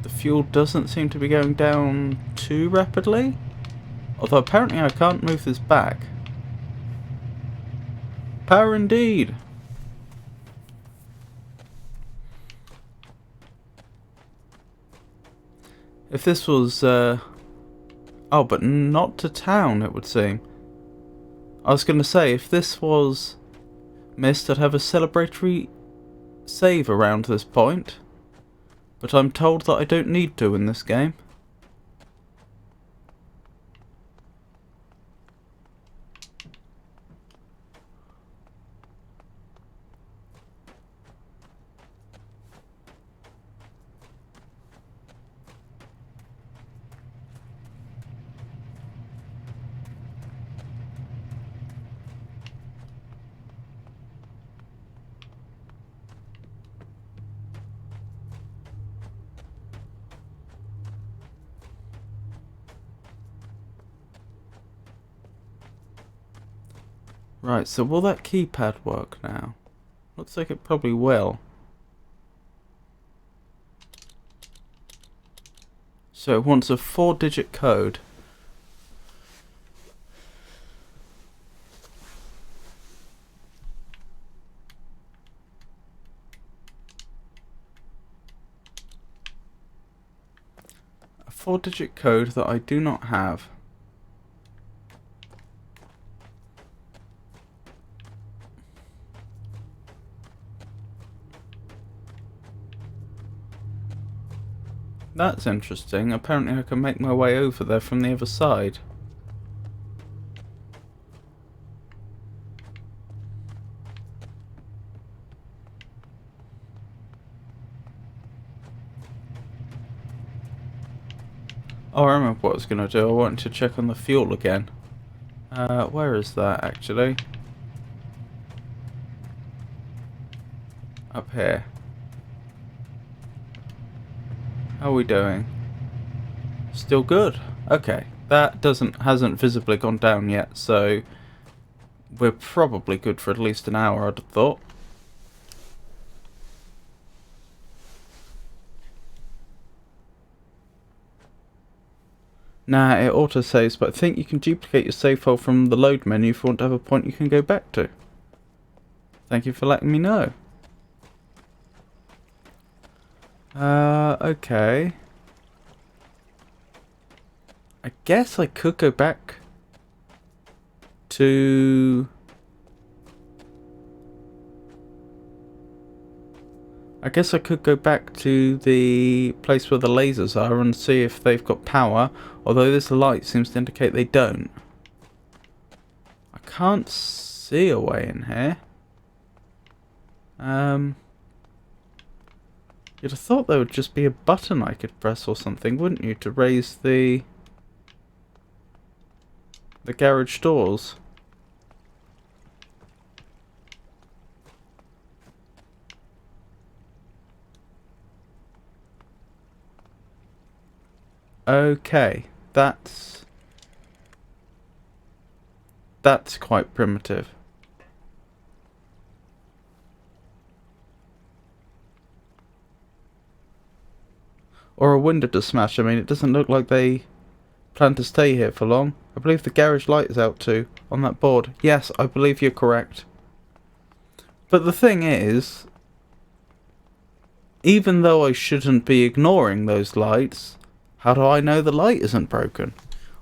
The fuel doesn't seem to be going down too rapidly. Although apparently I can't move this back. Power indeed! If this was... oh, but not to town, it would seem. I was going to say, if this was missed, I'd have a celebratory save around this point. But I'm told that I don't need to in this game. Right, so will that keypad work now? Looks like it probably will. So it wants a 4-digit code. A 4-digit code that I do not have. That's interesting. Apparently I can make my way over there from the other side. Oh, I remember what I was going to do. I wanted to check on the fuel again. Where is that actually? Up here. How are we doing? Still good. Okay. That hasn't visibly gone down yet, so we're probably good for at least an hour, I'd have thought. Nah, it auto-saves, but I think you can duplicate your save file from the load menu if you want to have a point you can go back to. Thank you for letting me know. Okay. I guess I could go back to... I guess I could go back to the place where the lasers are and see if they've got power, although this light seems to indicate they don't. I can't see a way in here. You'd have thought there would just be a button I could press or something, wouldn't you, to raise the garage doors. Okay, that's quite primitive. Or a window to smash. I mean, it doesn't look like they plan to stay here for long. I believe the garage light is out too, on that board. Yes, I believe you're correct. But the thing is, even though I shouldn't be ignoring those lights, how do I know the light isn't broken?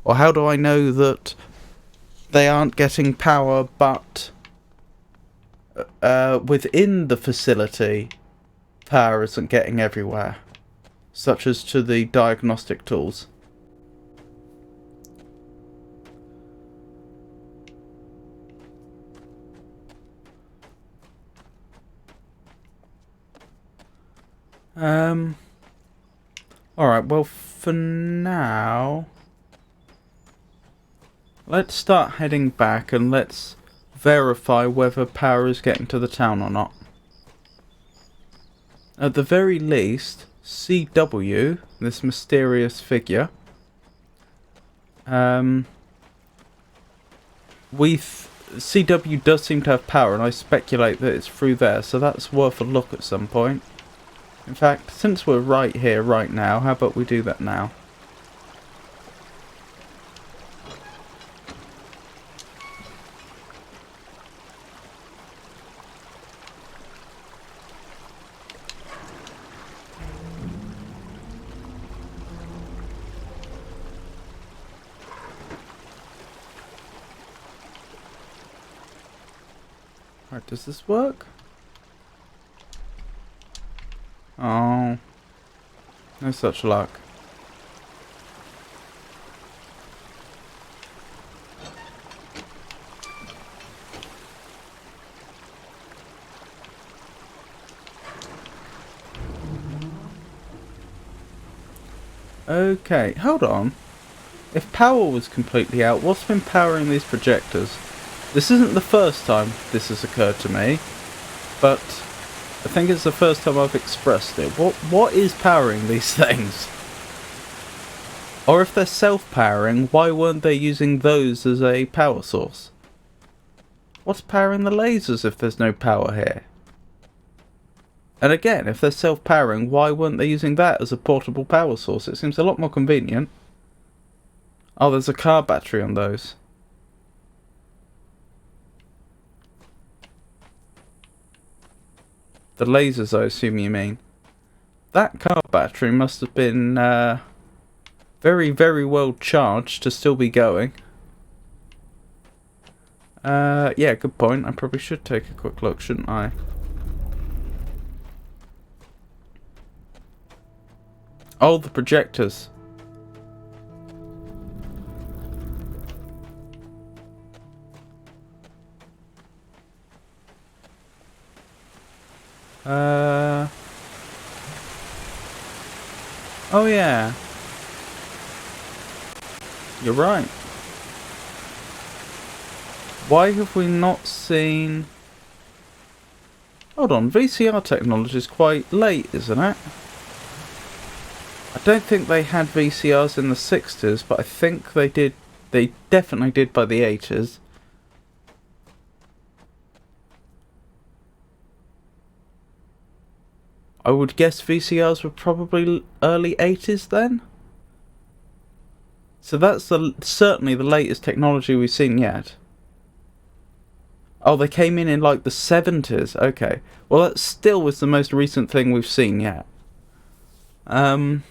Or how do I know that they aren't getting power but within the facility power isn't getting everywhere, such as to the diagnostic tools? Alright, well for now, let's start heading back and let's verify whether power is getting to the town or not. At the very least, CW, this mysterious figure, CW does seem to have power, and I speculate that it's through there, so that's worth a look at some point. In fact, since we're right here, right now, how about we do that now? Alright, does this work? Oh, no such luck. Okay, hold on. If power was completely out, what's been powering these projectors? This isn't the first time this has occurred to me, but I think it's the first time I've expressed it. What is powering these things? Or if they're self-powering, why weren't they using those as a power source? What's powering the lasers if there's no power here? And again, if they're self-powering, why weren't they using that as a portable power source? It seems a lot more convenient. Oh, there's a car battery on those. The lasers, I assume you mean. That car battery must have been very, very well charged to still be going. Yeah, good point. I probably should take a quick look, shouldn't I? Oh, the projectors. Oh yeah. You're right. Why have we not seen... Hold on, VCR technology is quite late, isn't it? I don't think they had VCRs in the 60s, but I think they did. They definitely did by the 80s. I would guess VCRs were probably early 80s then? So that's certainly the latest technology we've seen yet. Oh, they came in like the 70s. Okay. Well, that still was the most recent thing we've seen yet. What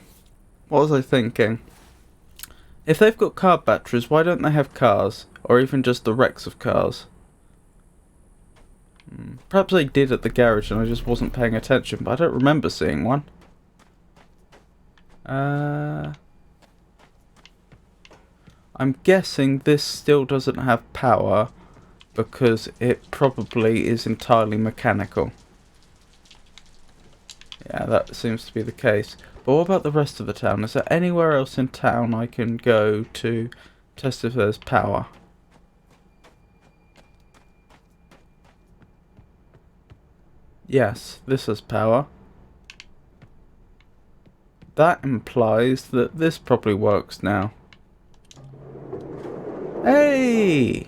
was I thinking? If they've got car batteries, why don't they have cars? Or even just the wrecks of cars? Perhaps they did at the garage and I just wasn't paying attention, but I don't remember seeing one. I'm guessing this still doesn't have power because it probably is entirely mechanical. Yeah, that seems to be the case. But what about the rest of the town? Is there anywhere else in town I can go to test if there's power? Yes, this has power. That implies that this probably works now. Hey!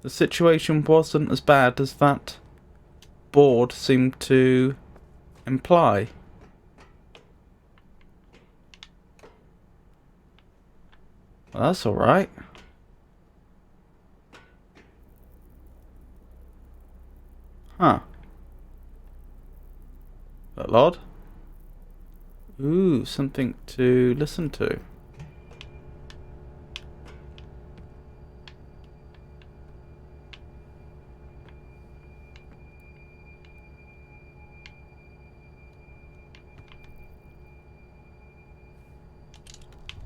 The situation wasn't as bad as that board seemed to imply. Well, that's alright. Huh. That odd? Ooh, something to listen to.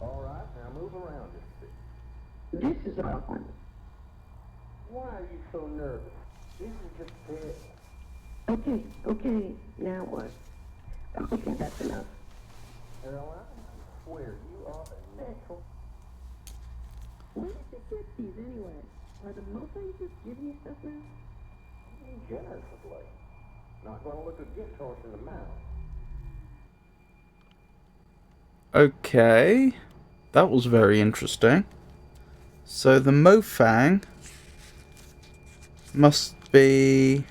All right, now move around it. This is awkward. Why are you so nervous? This is just it. Okay, now what? Okay, that's enough. Caroline, I swear you are a natural. Where did you get these anyway? Are the Mustangs just giving you stuff now? Generously. Not gonna look a gift horse in the mouth. Okay. That was very interesting. So the Mofang must be...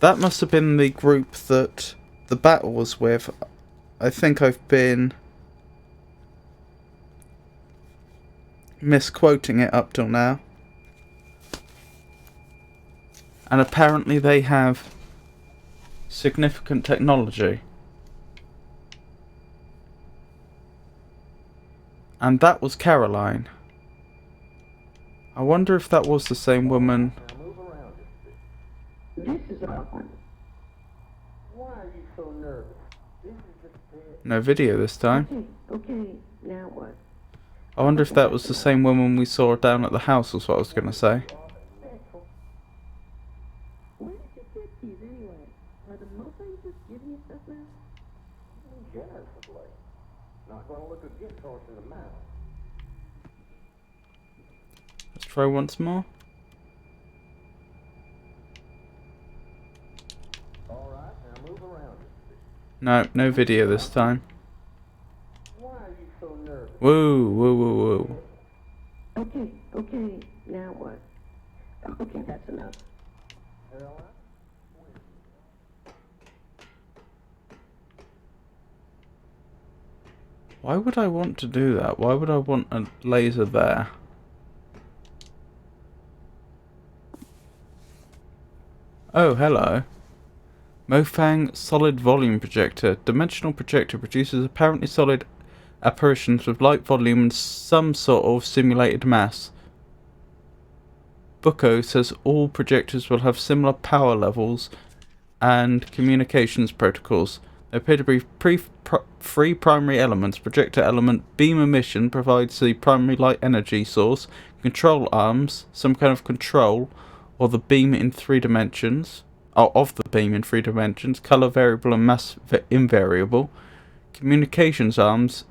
That must have been the group that the battle was with. I think I've been misquoting it up till now. And apparently they have significant technology. And that was Caroline. I wonder if that was the same woman. Now move around it. This is awkward. Why are you so nervous? This is just it. No video this time. Okay, now what? I wonder if that was the same woman we saw down at the house, was what I was going to say. Where did you get these anyway? Are the Mustangs just giving you stuff now? Generously. Not gonna look a gift horse in the mouth. Let's try once more. All right, now move around it. No, no video this time. Why are you so nervous? Whoa, whoa, whoa, whoa. Okay, now what? Okay, that's enough. Caroline? Why would I want to do that? Why would I want a laser there? Oh, hello. Mofang Solid Volume Projector. Dimensional projector produces apparently solid apparitions with light volume and some sort of simulated mass. Bucco says all projectors will have similar power levels and communications protocols. There appear to be three primary elements. Projector element beam emission provides the primary light energy source. Control arms, some kind of control, or the beam in 3 dimensions. Of the beam in 3 dimensions. Color variable and mass invariable. Communications arms,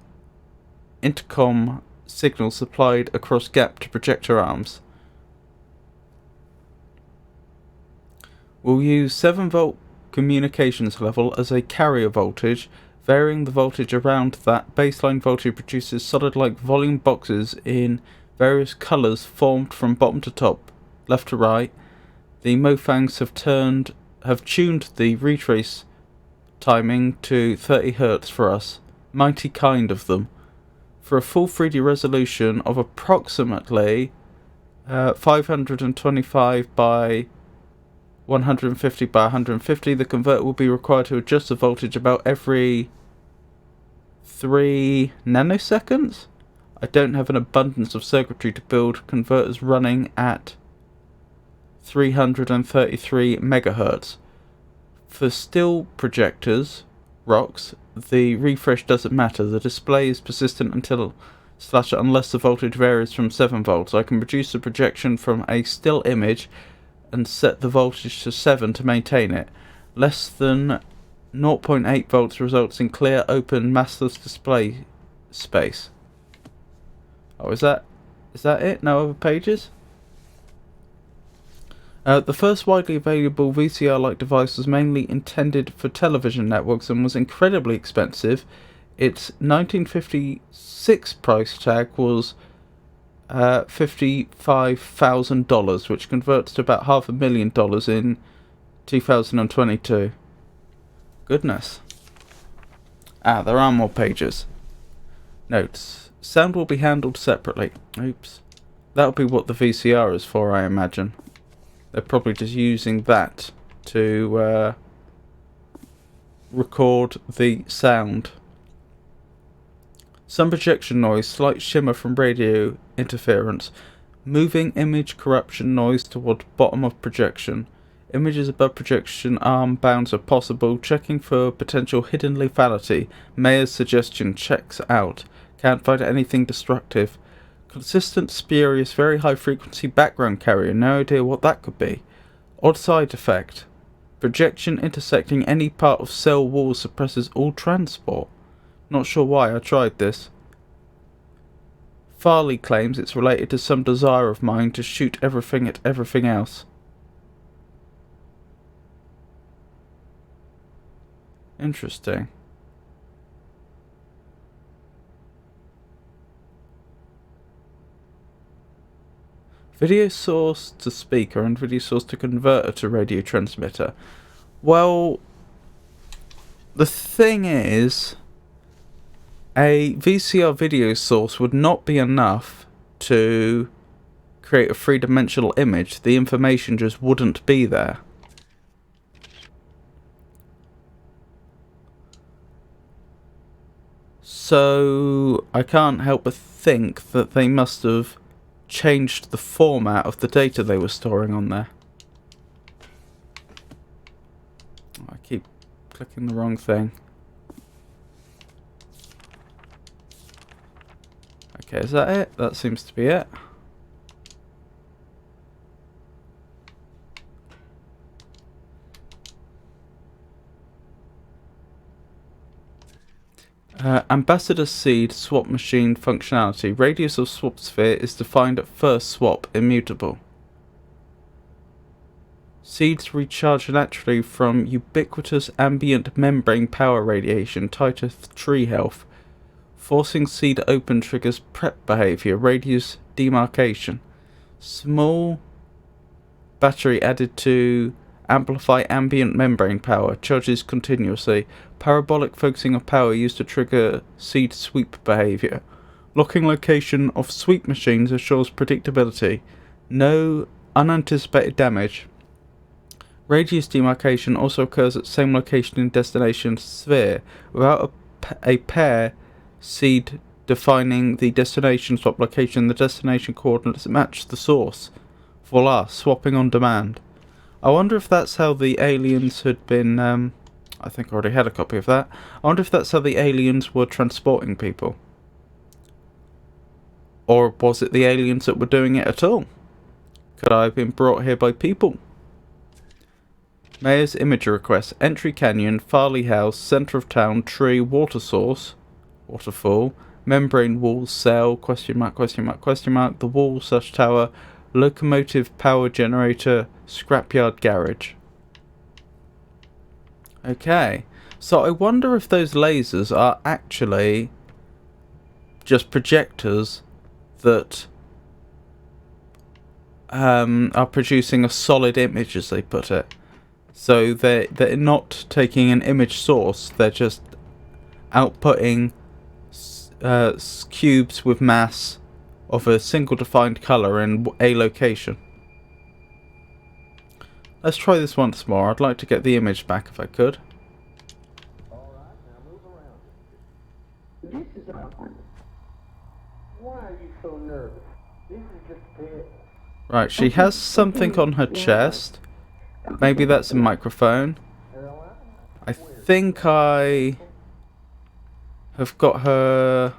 intercom signal supplied across gap to projector arms. We'll use 7 volt communications level as a carrier voltage. Varying the voltage around that baseline voltage produces solid-like volume boxes in various colours formed from bottom to top, left to right. The Mofangs have tuned the retrace timing to 30 Hz for us. Mighty kind of them. For a full 3D resolution of approximately 525 by 150 by 150, the converter will be required to adjust the voltage about every 3 nanoseconds. I don't have an abundance of circuitry to build converters running at 333 megahertz. For still projectors, rocks, the refresh doesn't matter. The display is persistent unless the voltage varies from 7 volts. I can produce a projection from a still image and set the voltage to 7 to maintain it. Less than 0.8 volts results in clear, open, massless display space. Oh, is that it? No other pages? The first widely available VCR-like device was mainly intended for television networks and was incredibly expensive. Its 1956 price tag was $55,000, which converts to about $500,000 in 2022. Goodness. There are more pages. Notes. Sound will be handled separately. Oops. That'll be what the VCR is for, I imagine. They're probably just using that to record the sound. Some projection noise, slight shimmer from radio interference, moving image corruption noise toward bottom of projection. Images above projection arm bounds are possible. Checking for potential hidden lethality. Mayor's suggestion checks out. Can't find anything destructive. Consistent, spurious, very high frequency background carrier. No idea what that could be. Odd side effect. Projection intersecting any part of cell wall suppresses all transport. Not sure why, I tried this. Farley claims it's related to some desire of mine to shoot everything at everything else. Interesting. Video source to speaker and video source to converter to radio transmitter. Well, the thing is, a VCR video source would not be enough to create a three-dimensional image. The information just wouldn't be there. So I can't help but think that they must have changed the format of the data they were storing on there. I keep clicking the wrong thing. Okay, is that it? That seems to be it. Ambassador seed swap machine functionality. Radius of swap sphere is defined at first swap, immutable. Seeds recharge naturally from ubiquitous ambient membrane power radiation tied to tree health. Forcing seed open triggers prep behavior. Radius demarcation. Small battery added to amplify ambient membrane power. Charges continuously. Parabolic focusing of power used to trigger seed sweep behavior. Locking location of sweep machines assures predictability. No unanticipated damage. Radius demarcation also occurs at same location in destination sphere without a pair seed defining the destination swap location. The destination coordinates match the source. Voila, swapping on demand. I wonder if that's how the aliens had been, I think I already had a copy of that. I wonder if that's how the aliens were transporting people. Or was it the aliens that were doing it at all? Could I have been brought here by people? Mayor's imagery request. Entry canyon, Farley house, centre of town, tree, water source, waterfall, membrane wall, cell, question mark, question mark, question mark, the wall, such tower, locomotive power generator, scrapyard garage. Okay, so I wonder if those lasers are actually just projectors that are producing a solid image, as they put it. So they're not taking an image source, they're just outputting cubes with mass of a single defined colour in a location. Let's try this once more. I'd like to get the image back if I could. Alright, now move around. This is a one. Why are you so nervous? This is just it. Right, she has something on her chest. Maybe that's a microphone. I think I have got her...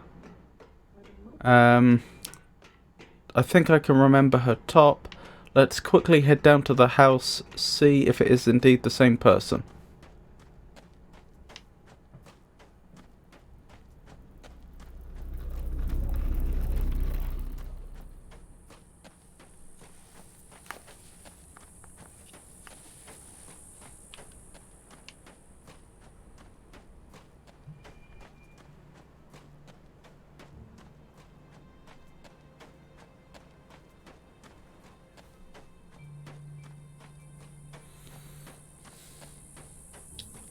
I think I can remember her top. Let's quickly head down to the house, see if it is indeed the same person.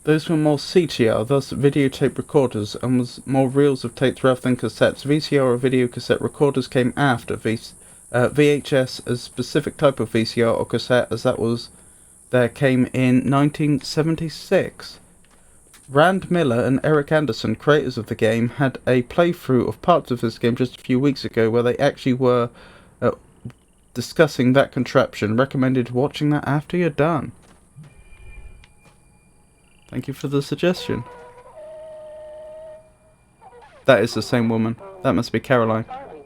Those were more CTR, thus videotape recorders, and was more reels of tapes rather than cassettes. VCR or video cassette recorders came after VHS, a specific type of VCR or cassette, as that was there came in 1976. Rand Miller and Eric Anderson, creators of the game, had a playthrough of parts of this game just a few weeks ago where they actually were discussing that contraption. Recommended watching that after you're done. Thank you for the suggestion. That is the same woman. That must be Caroline. Harvey,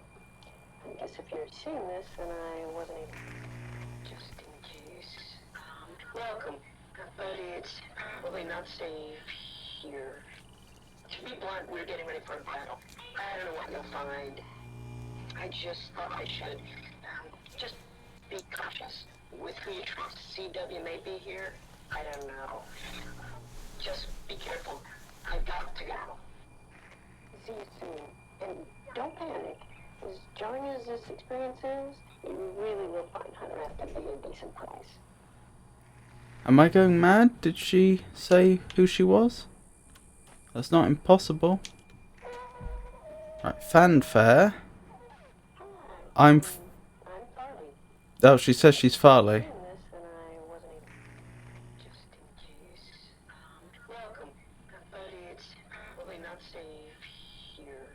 I guess if you're seeing this, then I wasn't able. Just in case. Welcome. But it's probably not safe here. To be blunt, we're getting ready for a battle. I don't know what you'll find. I just thought I should. Just be cautious with who you trust. CW may be here. I don't know. Just be careful. I've got to go. See you soon. And don't panic. As jarring as this experience is, you really will find Hunter at to be a decent price. Am I going mad? Did she say who she was? That's not impossible. Right, fanfare. I'm Farley. Oh, she says she's Farley. This, and I wasn't able. Just in case. Welcome. But it's probably not safe here.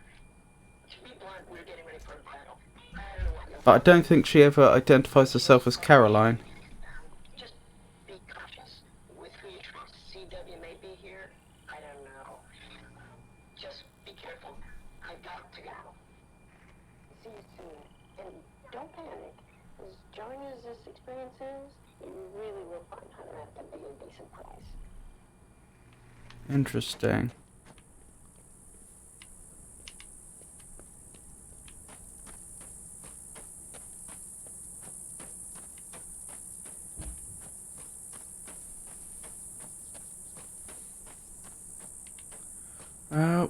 To be blunt, we're getting ready for a battle. I don't know what you'll But I don't think she ever identifies herself as Caroline. Just be cautious with who you trust. CW may be here. I don't know. Just be careful. I've got to go. See you soon. And don't panic. As jarring as this experience is, you really will find Hunter at to be a decent price. Interesting.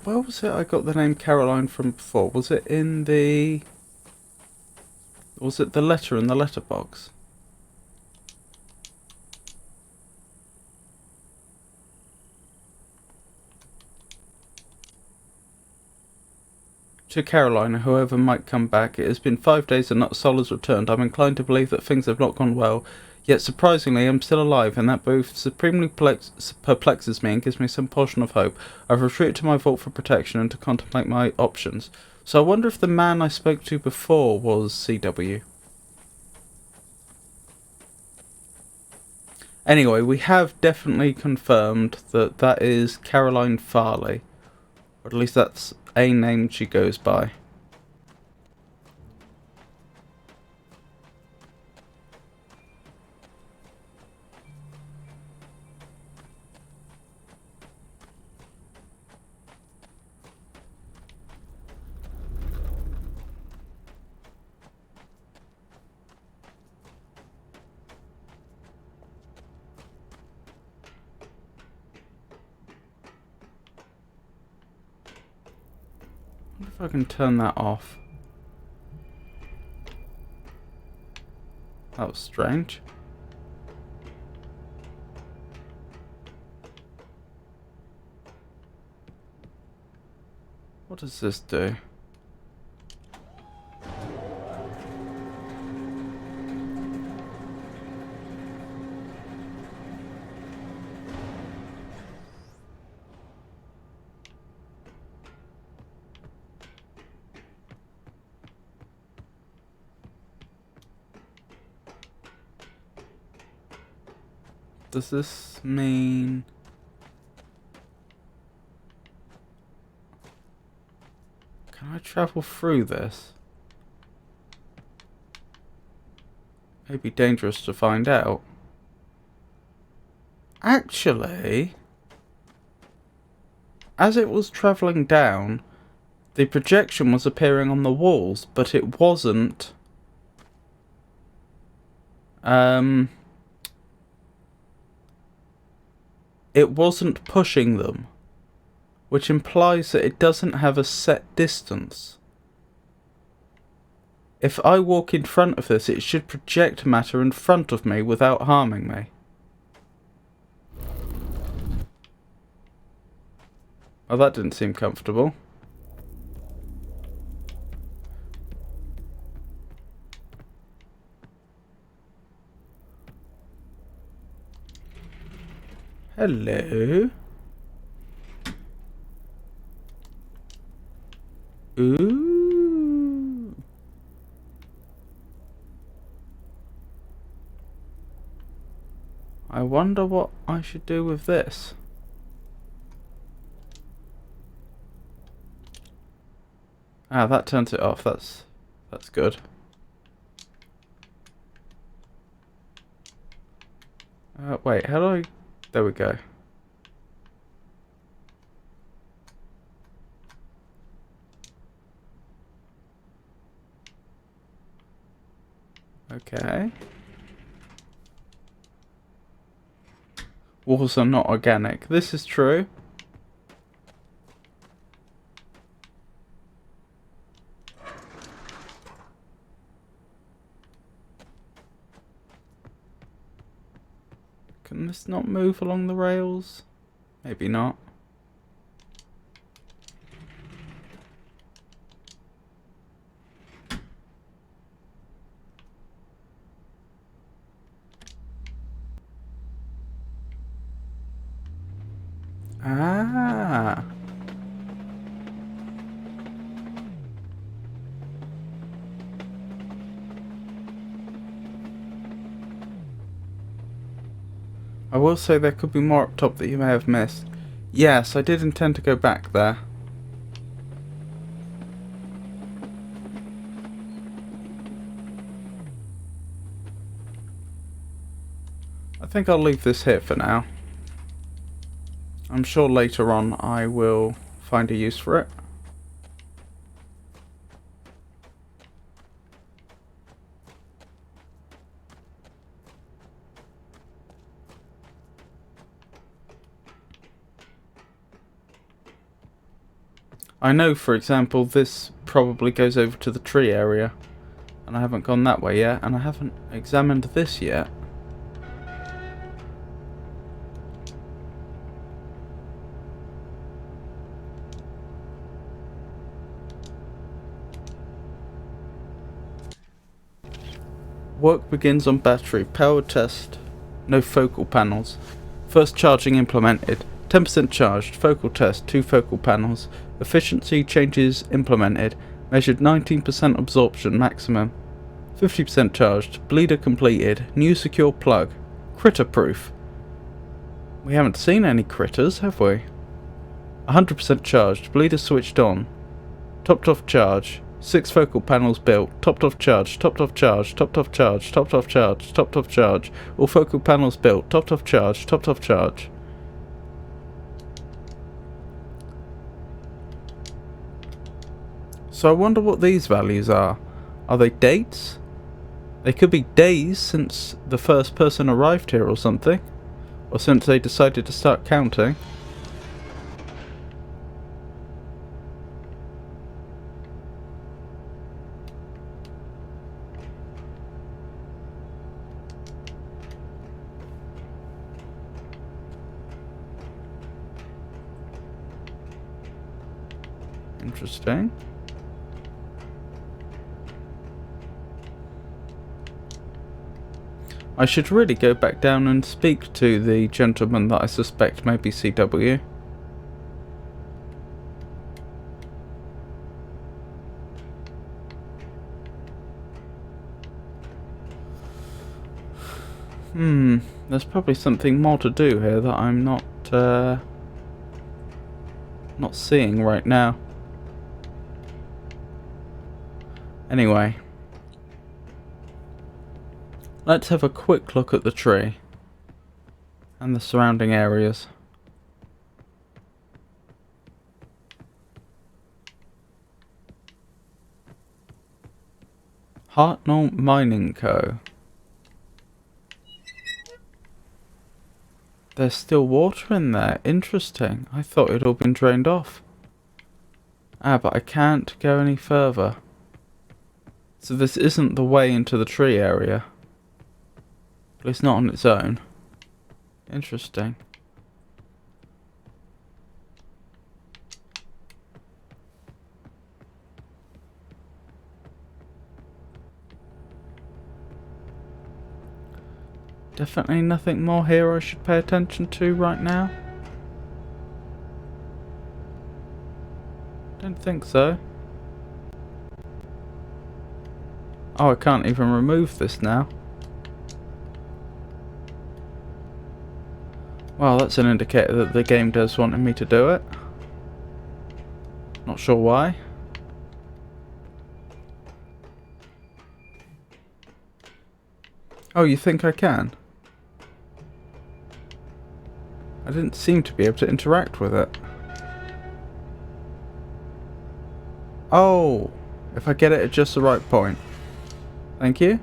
Where was it I got the name Caroline from before? Was it in the... Was it the letter in the letterbox? To Caroline, whoever might come back, it has been 5 days and not a soul has returned. I'm inclined to believe that things have not gone well. Yet surprisingly, I'm still alive, and that both supremely perplexes me and gives me some portion of hope. I've retreated to my vault for protection and to contemplate my options. So I wonder if the man I spoke to before was CW. Anyway, we have definitely confirmed that that is Caroline Farley. Or at least that's a name she goes by. I wonder if I can turn that off. That was strange. What does this do? Does this mean... Can I travel through this? May be dangerous to find out. Actually, as it was travelling down, the projection was appearing on the walls, but it wasn't... It wasn't pushing them, which implies that it doesn't have a set distance. If I walk in front of this, it should project matter in front of me without harming me. Oh, that didn't seem comfortable. Hello. Ooh. I wonder what I should do with this. Ah, that turns it off. That's good. Wait, how do I... There we go. Okay. Walls are not organic. This is true. Can this not move along the rails? Maybe not. Ah. I will say there could be more up top that you may have missed. Yes, I did intend to go back there. I think I'll leave this here for now. I'm sure later on I will find a use for it. I know, for example, this probably goes over to the tree area. And I haven't gone that way yet, and I haven't examined this yet. Work begins on battery. Power test. No focal panels. First charging implemented. 10% charged. Focal test. 2 focal panels. Efficiency changes implemented. Measured 19% absorption maximum. 50% charged. Bleeder completed. New secure plug. Critter proof. We haven't seen any critters, have we? 100% charged. Bleeder switched on. Topped off charge. 6 focal panels built. Topped off charge. Topped off charge. Topped off charge. Topped off charge. Topped off charge. All focal panels built. Topped off charge. Topped off charge. So I wonder what these values are. Are they dates? They could be days since the first person arrived here or something. Or since they decided to start counting. Interesting. I should really go back down and speak to the gentleman that I suspect may be CW. There's probably something more to do here that I'm not seeing right now. Anyway. Let's have a quick look at the tree and the surrounding areas. Hartnell Mining Co. There's still water in there. Interesting. I thought it had all been drained off. Ah, but I can't go any further. So this isn't the way into the tree area. At least not on its own. Interesting. Definitely nothing more here I should pay attention to right now. Don't think so. Oh, I can't even remove this now. Well, that's an indicator that the game does want me to do it. Not sure why. Oh, you think I can? I didn't seem to be able to interact with it. Oh, if I get it at just the right point. Thank you.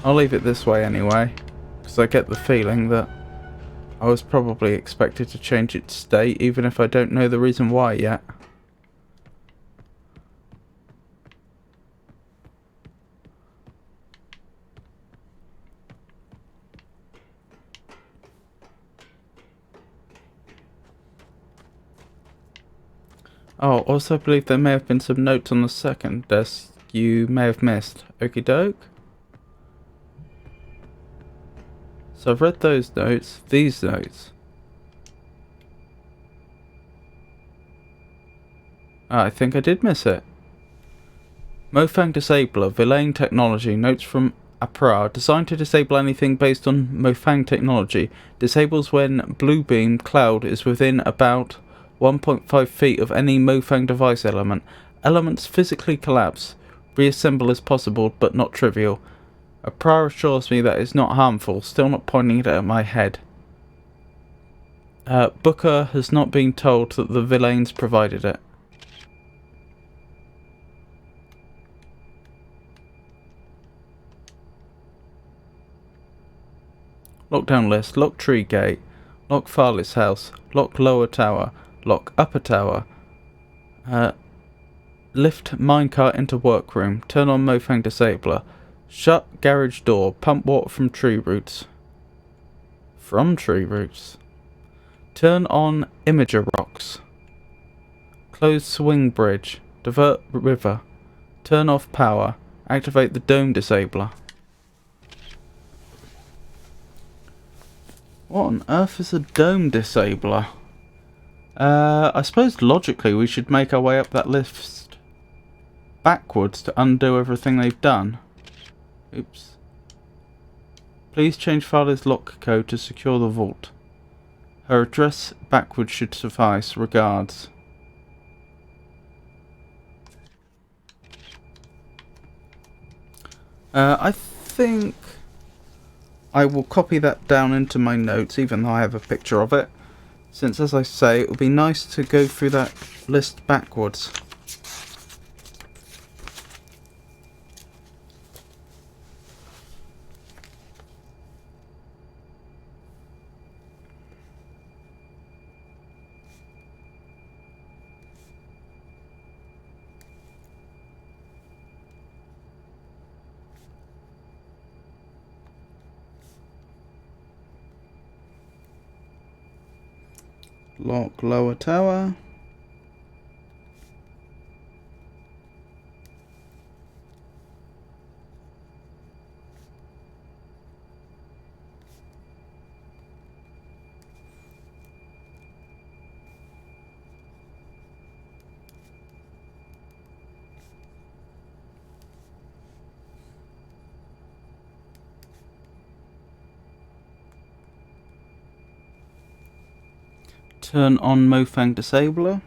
I'll leave it this way anyway, because I get the feeling that I was probably expected to change its state, even if I don't know the reason why yet. Oh, also I believe there may have been some notes on the second desk you may have missed. Okie doke. So I've read those notes, these notes. I think I did miss it. Mofang Disabler, Villain Technology, notes from APRA, designed to disable anything based on Mofang technology. Disables when Bluebeam Cloud is within about 1.5 feet of any Mofang device element. Elements physically collapse. Reassemble is possible, but not trivial. APRA assures me that it's not harmful, still not pointing it at my head. Booker has not been told that the villains provided it. Lockdown list. Lock tree gate. Lock Farley's house. Lock lower tower. Lock upper tower. Lift minecart into workroom. Turn on Mofang disabler. Shut garage door. Pump water from tree roots. From tree roots. Turn on imager rocks. Close swing bridge. Divert river. Turn off power. Activate the dome disabler. What on earth is a dome disabler? I suppose logically we should make our way up that list backwards to undo everything they've done. Oops. Please change Farley's lock code to secure the vault. Her address backwards should suffice. Regards. I think I will copy that down into my notes, even though I have a picture of it. Since, as I say, it would be nice to go through that list backwards. Lock lower tower. Turn on Mofang disabler.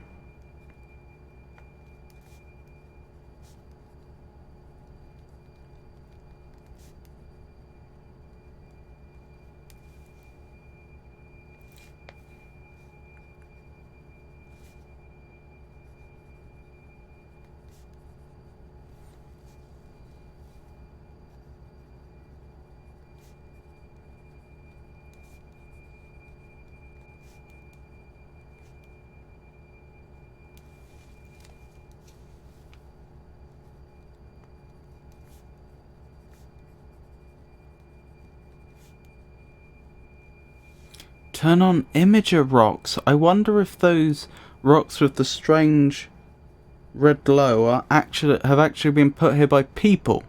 Turn on imager rocks. I wonder if those rocks with the strange red glow are have actually been put here by people.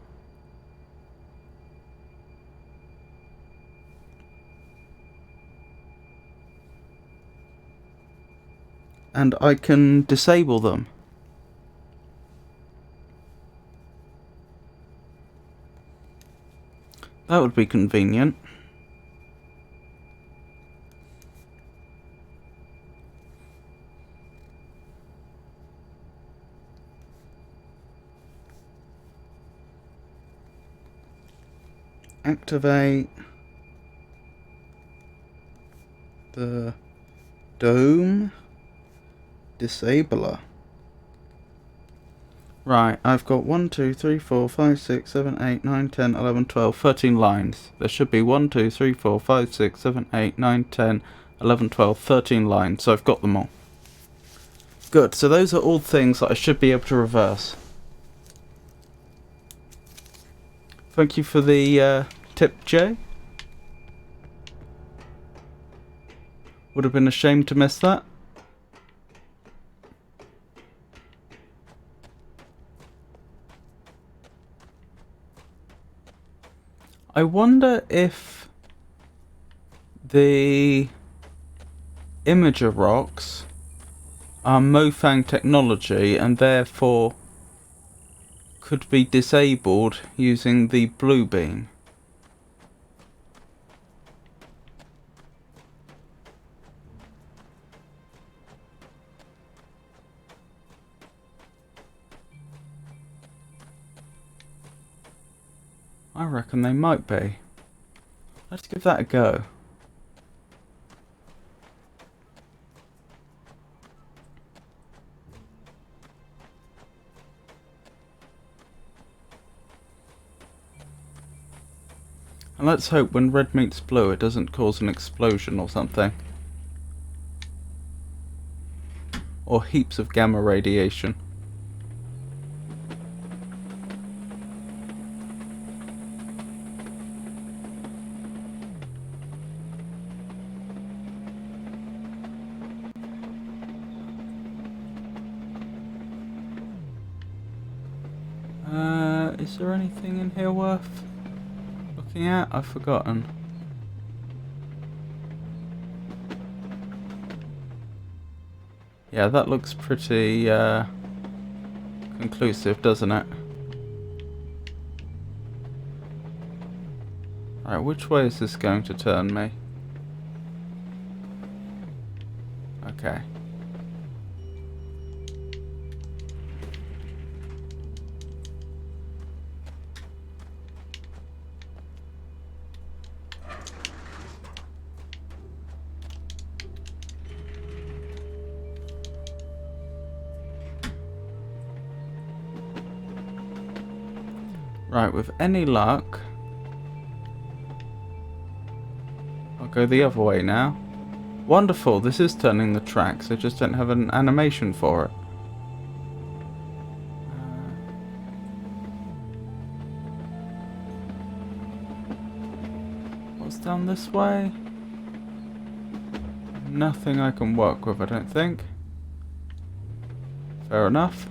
And I can disable them. That would be convenient. Activate the dome disabler. Right, I've got 1, 2, 3, 4, 5, 6, 7, 8, 9, 10, 11, 12, 13 lines. There should be 1, 2, 3, 4, 5, 6, 7, 8, 9, 10, 11, 12, 13 lines, so I've got them all. Good, so those are all things that I should be able to reverse. Thank you for the tip, Jay. Would have been a shame to miss that. I wonder if the imager rocks are Mofang technology and therefore could be disabled using the blue beam. I reckon they might be. Let's give that a go. And let's hope when red meets blue it doesn't cause an explosion or something. Or heaps of gamma radiation. Is there anything in here worth looking at? I've forgotten. Yeah, that looks pretty conclusive, doesn't it? Alright, which way is this going to turn me? Okay. Right, with any luck, I'll go the other way now. Wonderful, this is turning the tracks, I just don't have an animation for it. What's down this way? Nothing I can work with, I don't think. Fair enough.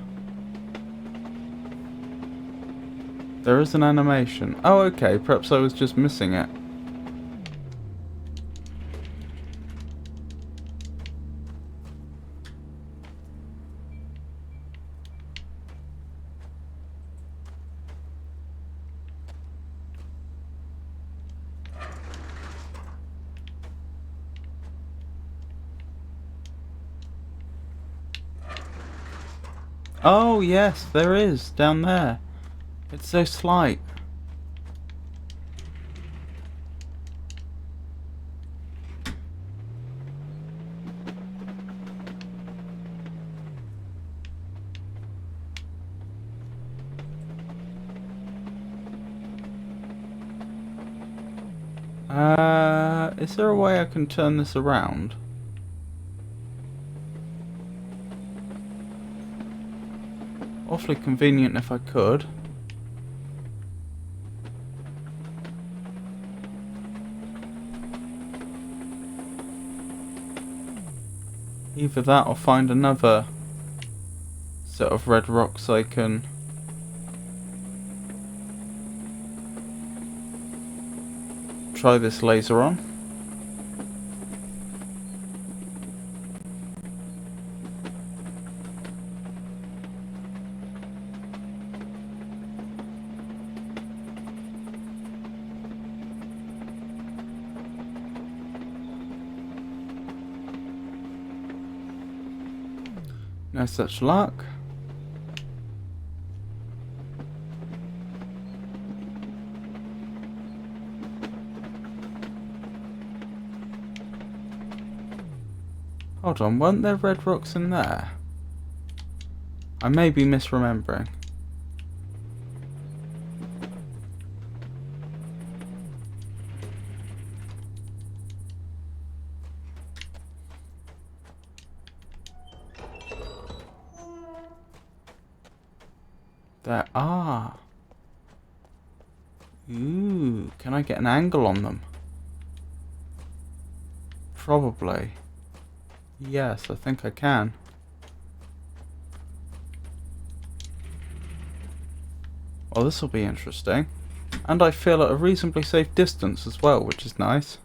There is an animation. Oh, okay, perhaps I was just missing it. Oh, yes, there is, down there. It's so slight. Is there a way I can turn this around? Awfully convenient if I could. Either that or find another set of red rocks I can try this laser on. No such luck. Hold on, weren't there red rocks in there? I may be misremembering. There are. Ooh, can I get an angle on them? Probably. Yes, I think I can. Well, this will be interesting. And I feel at a reasonably safe distance as well, which is nice.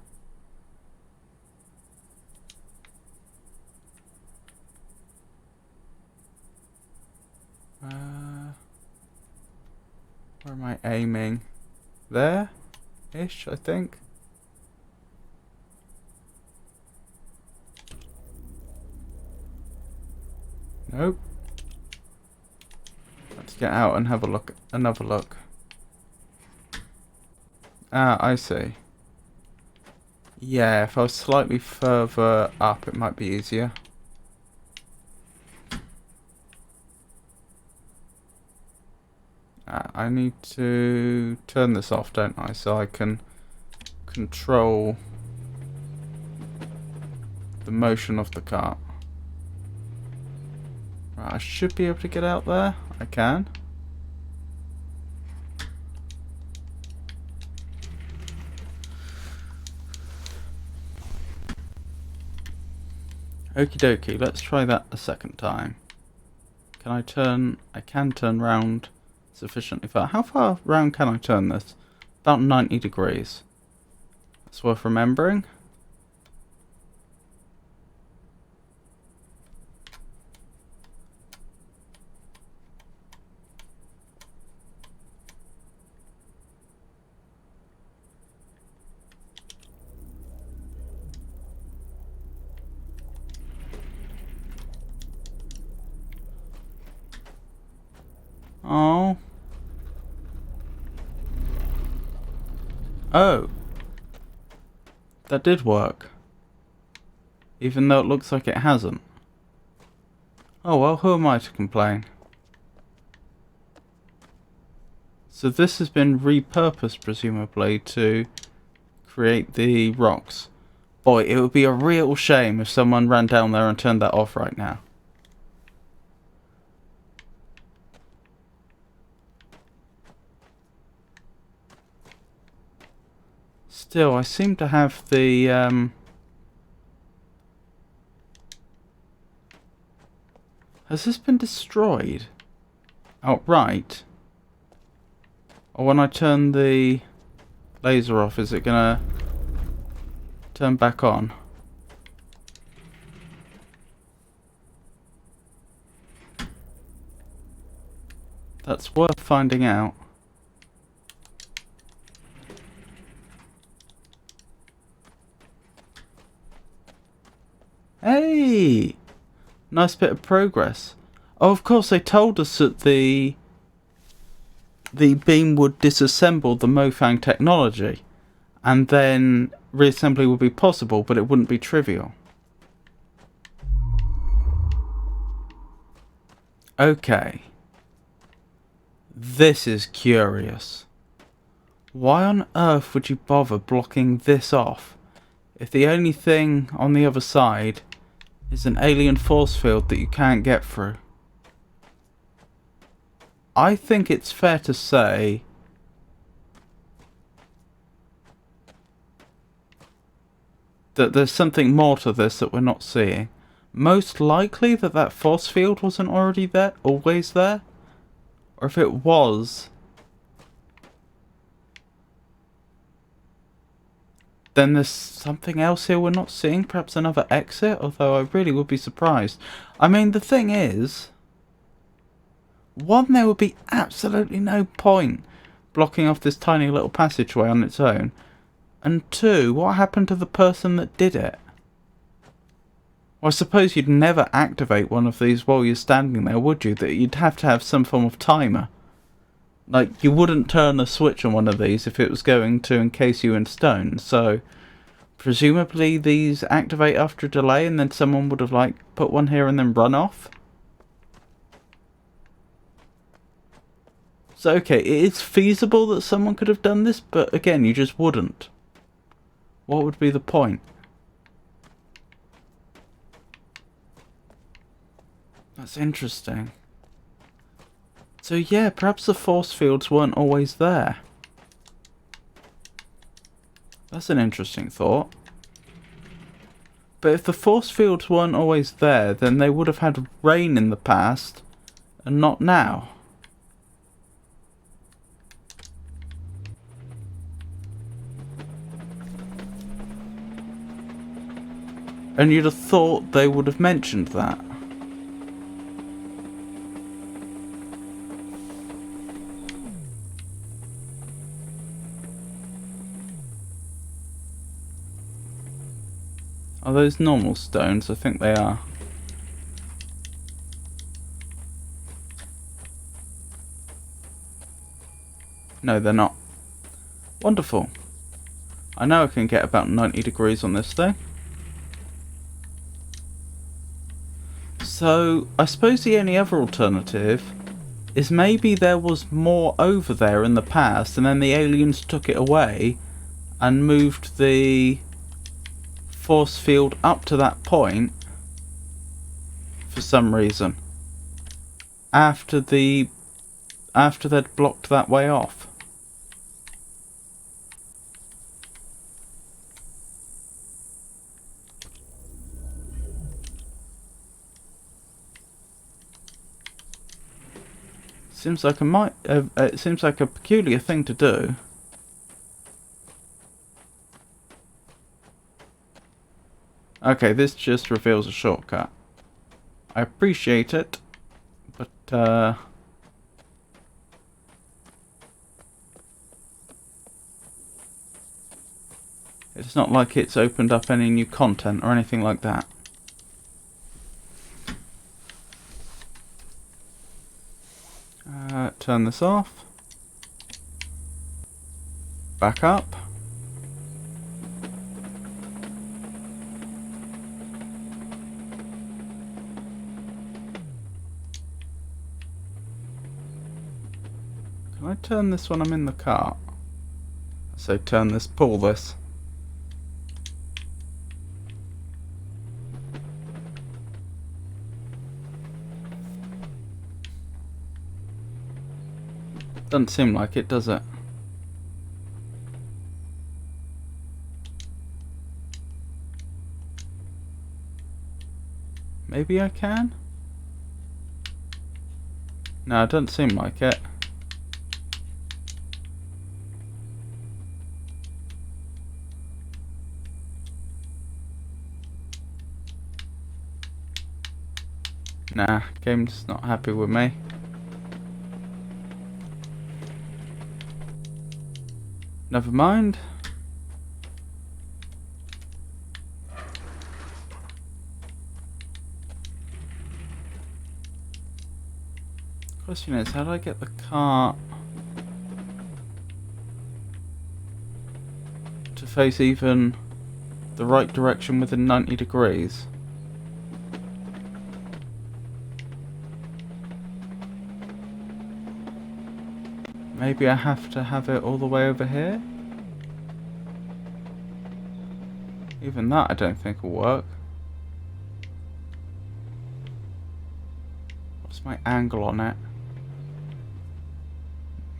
Where am I aiming? There-ish, I think. Nope. Let's get out and have a look. Another look. Ah, I see. Yeah, if I was slightly further up, it might be easier. I need to turn this off, don't I? So I can control the motion of the cart. Right, I should be able to get out there. I can. Okie dokie, let's try that a second time. Can I turn? I can turn round sufficiently far. How far round can I turn this? About 90 degrees. That's worth remembering. Oh. Oh. That did work. Even though it looks like it hasn't. Oh well, who am I to complain? So this has been repurposed, presumably, to create the rocks. Boy, it would be a real shame if someone ran down there and turned that off right now. Still, I seem to have the, has this been destroyed outright? Or when I turn the laser off, is it gonna turn back on? That's worth finding out. Hey! Nice bit of progress. Oh, of course, they told us that the beam would disassemble the Mofang technology, and then reassembly would be possible, but it wouldn't be trivial. Okay. This is curious. Why on earth would you bother blocking this off if the only thing on the other side is an alien force field that you can't get through? I think it's fair to say that there's something more to this that we're not seeing. Most likely that force field wasn't already there, always there. Or if it was, then there's something else here we're not seeing. Perhaps another exit, although I really would be surprised. I mean, the thing is, one, there would be absolutely no point blocking off this tiny little passageway on its own. And two, what happened to the person that did it? Well, I suppose you'd never activate one of these while you're standing there, would you? That you'd have to have some form of timer. Like, you wouldn't turn a switch on one of these if it was going to encase you in stone, so presumably these activate after a delay and then someone would have, like, put one here and then run off? So, okay, it is feasible that someone could have done this, but again, you just wouldn't. What would be the point? That's interesting. So yeah, perhaps the force fields weren't always there. That's an interesting thought. But if the force fields weren't always there, then they would have had rain in the past, and not now. And you'd have thought they would have mentioned that. Are those normal stones? I think they are. No, they're not. Wonderful. I know I can get about 90 degrees on this thing. So, I suppose the only other alternative is maybe there was more over there in the past and then the aliens took it away and moved the force field up to that point for some reason after they'd blocked that way off. Seems like it seems like a peculiar thing to do. Okay, this just reveals a shortcut. I appreciate it, but it's not like it's opened up any new content or anything like that. Turn this off. Back up. Can I turn this when I'm in the car? So turn this, pull this. Doesn't seem like it, does it? Maybe I can? No, it doesn't seem like it. Nah, game's not happy with me. Never mind. Question is, how do I get the car to face even the right direction within 90 degrees? Maybe I have to have it all the way over here? Even that I don't think will work. What's my angle on it?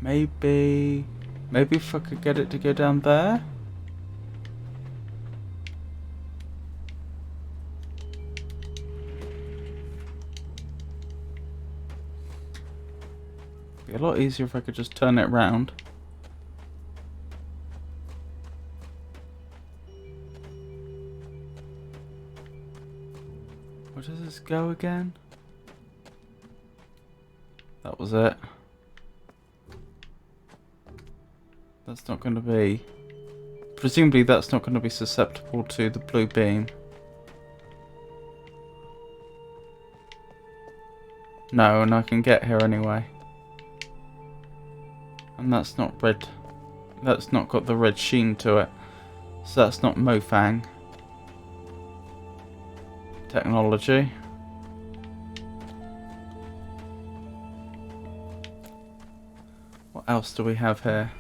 Maybe if I could get it to go down there? Be a lot easier if I could just turn it round. Where does this go again? That was it. That's not going to be... Presumably that's not going to be susceptible to the blue beam. No, and I can get here anyway. And that's not red. That's not got the red sheen to it. So that's not Mofang technology. What else do we have here?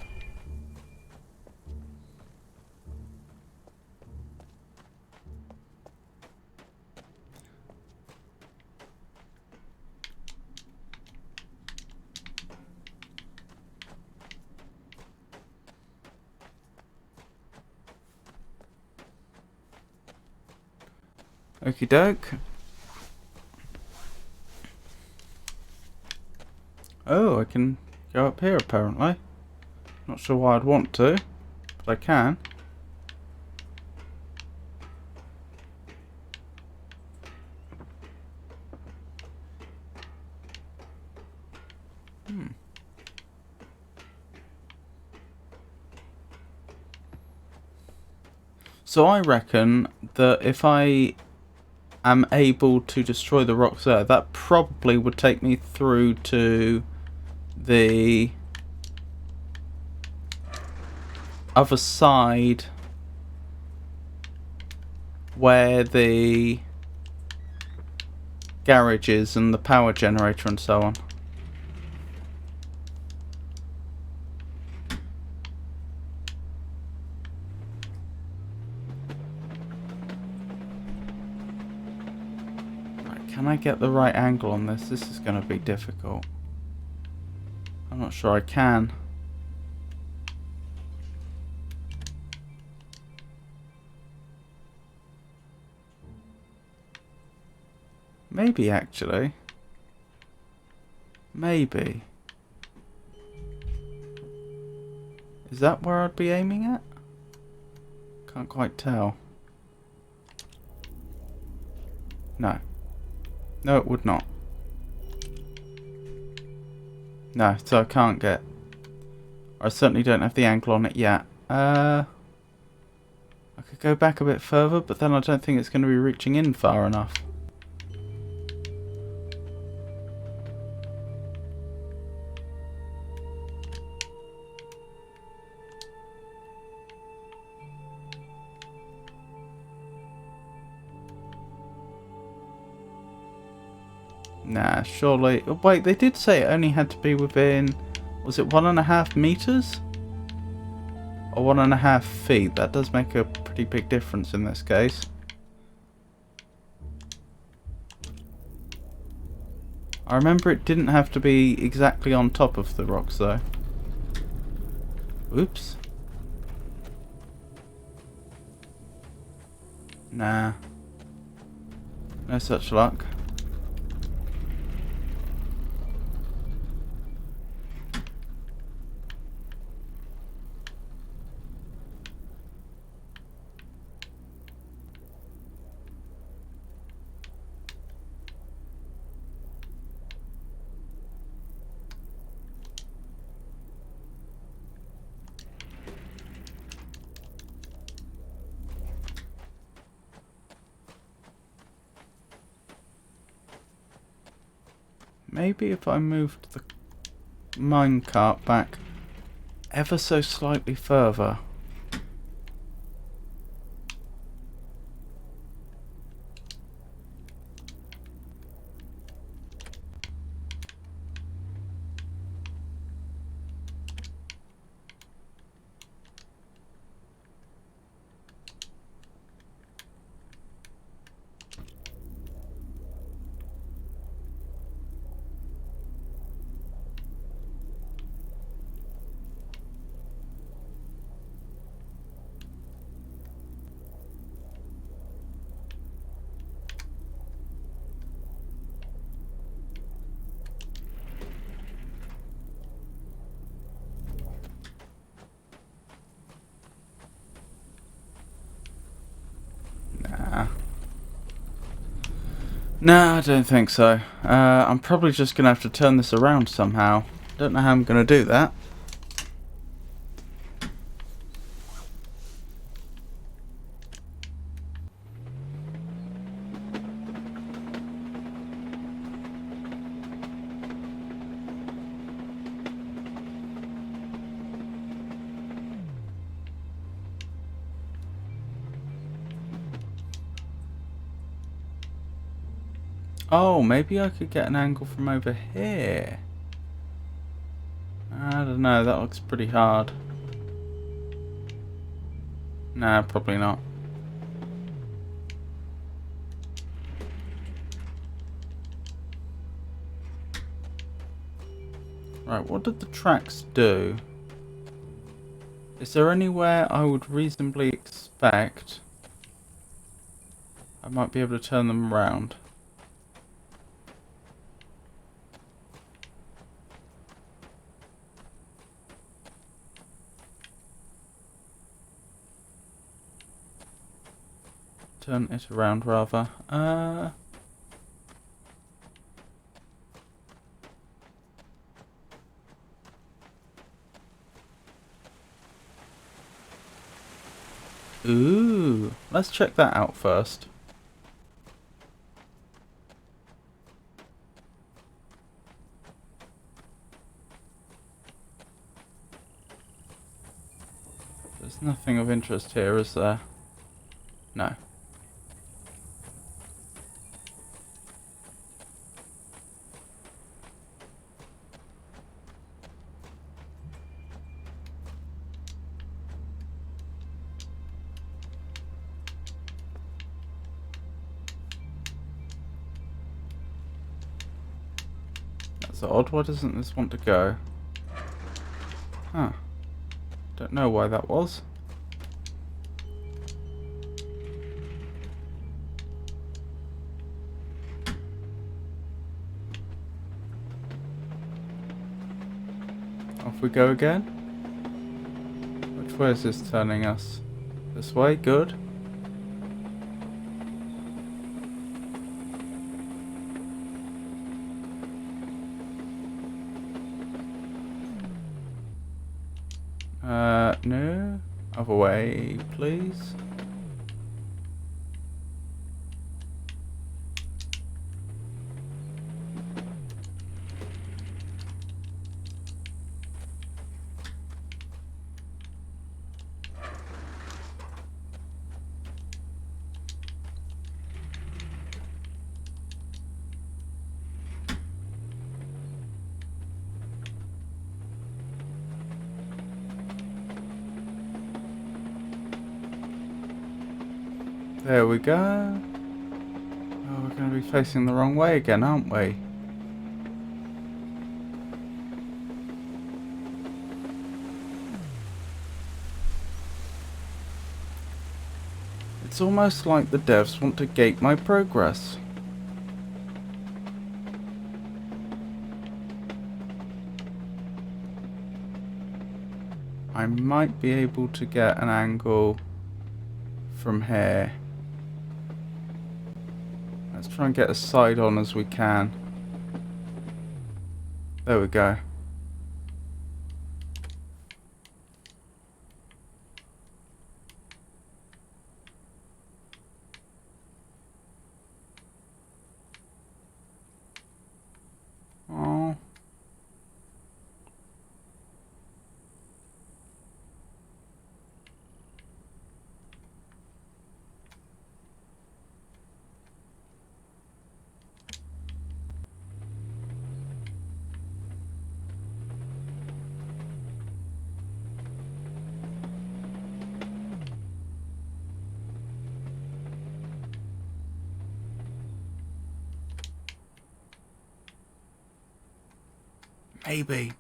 Okie doke. Oh, I can go up here apparently. Not sure why I'd want to, but I can. So I reckon that if I am able to destroy the rocks there, that probably would take me through to the other side where the garage is and the power generator and so on. Right, can I get the right angle on this? This is going to be difficult. I'm not sure I can. Maybe actually. Maybe. Is that where I'd be aiming at? Can't quite tell. No. No, it would not. No, so I can't get... I certainly don't have the angle on it yet. I could go back a bit further, but then I don't think it's going to be reaching in far enough. Nah, surely... Oh, wait, they did say it only had to be within... Was it 1.5 meters? Or 1.5 feet? That does make a pretty big difference in this case. I remember it didn't have to be exactly on top of the rocks though. Oops. Nah. No such luck. Maybe if I moved the minecart back ever so slightly further. Nah, I don't think so. I'm probably just going to have to turn this around somehow. Don't know how I'm going to do that. Oh, maybe I could get an angle from over here. I don't know, that looks pretty hard. Nah, probably not. Right, what did the tracks do? Is there anywhere I would reasonably expect I might be able to turn them around? Turn it around, rather. Ooh, let's check that out first. There's nothing of interest here, is there? No. That's odd. Why doesn't this want to go? Huh. Don't know why that was. Off we go again. Which way is this turning us? This way? Good. No. Other way, please. There we go. Oh, we're going to be facing the wrong way again, aren't we? It's almost like the devs want to gate my progress. I might be able to get an angle from here. Let's try and get as side on as we can. There we go. Oh.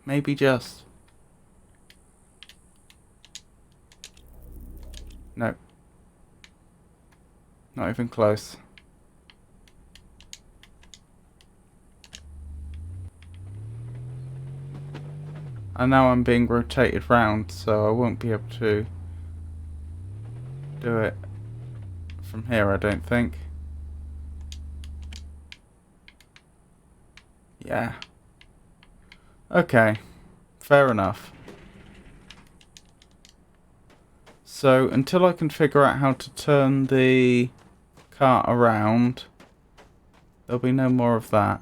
Maybe just. No. Not even close. And now I'm being rotated round, so I won't be able to do it from here, I don't think. Yeah. Okay. Fair enough. So, until I can figure out how to turn the cart around, there'll be no more of that.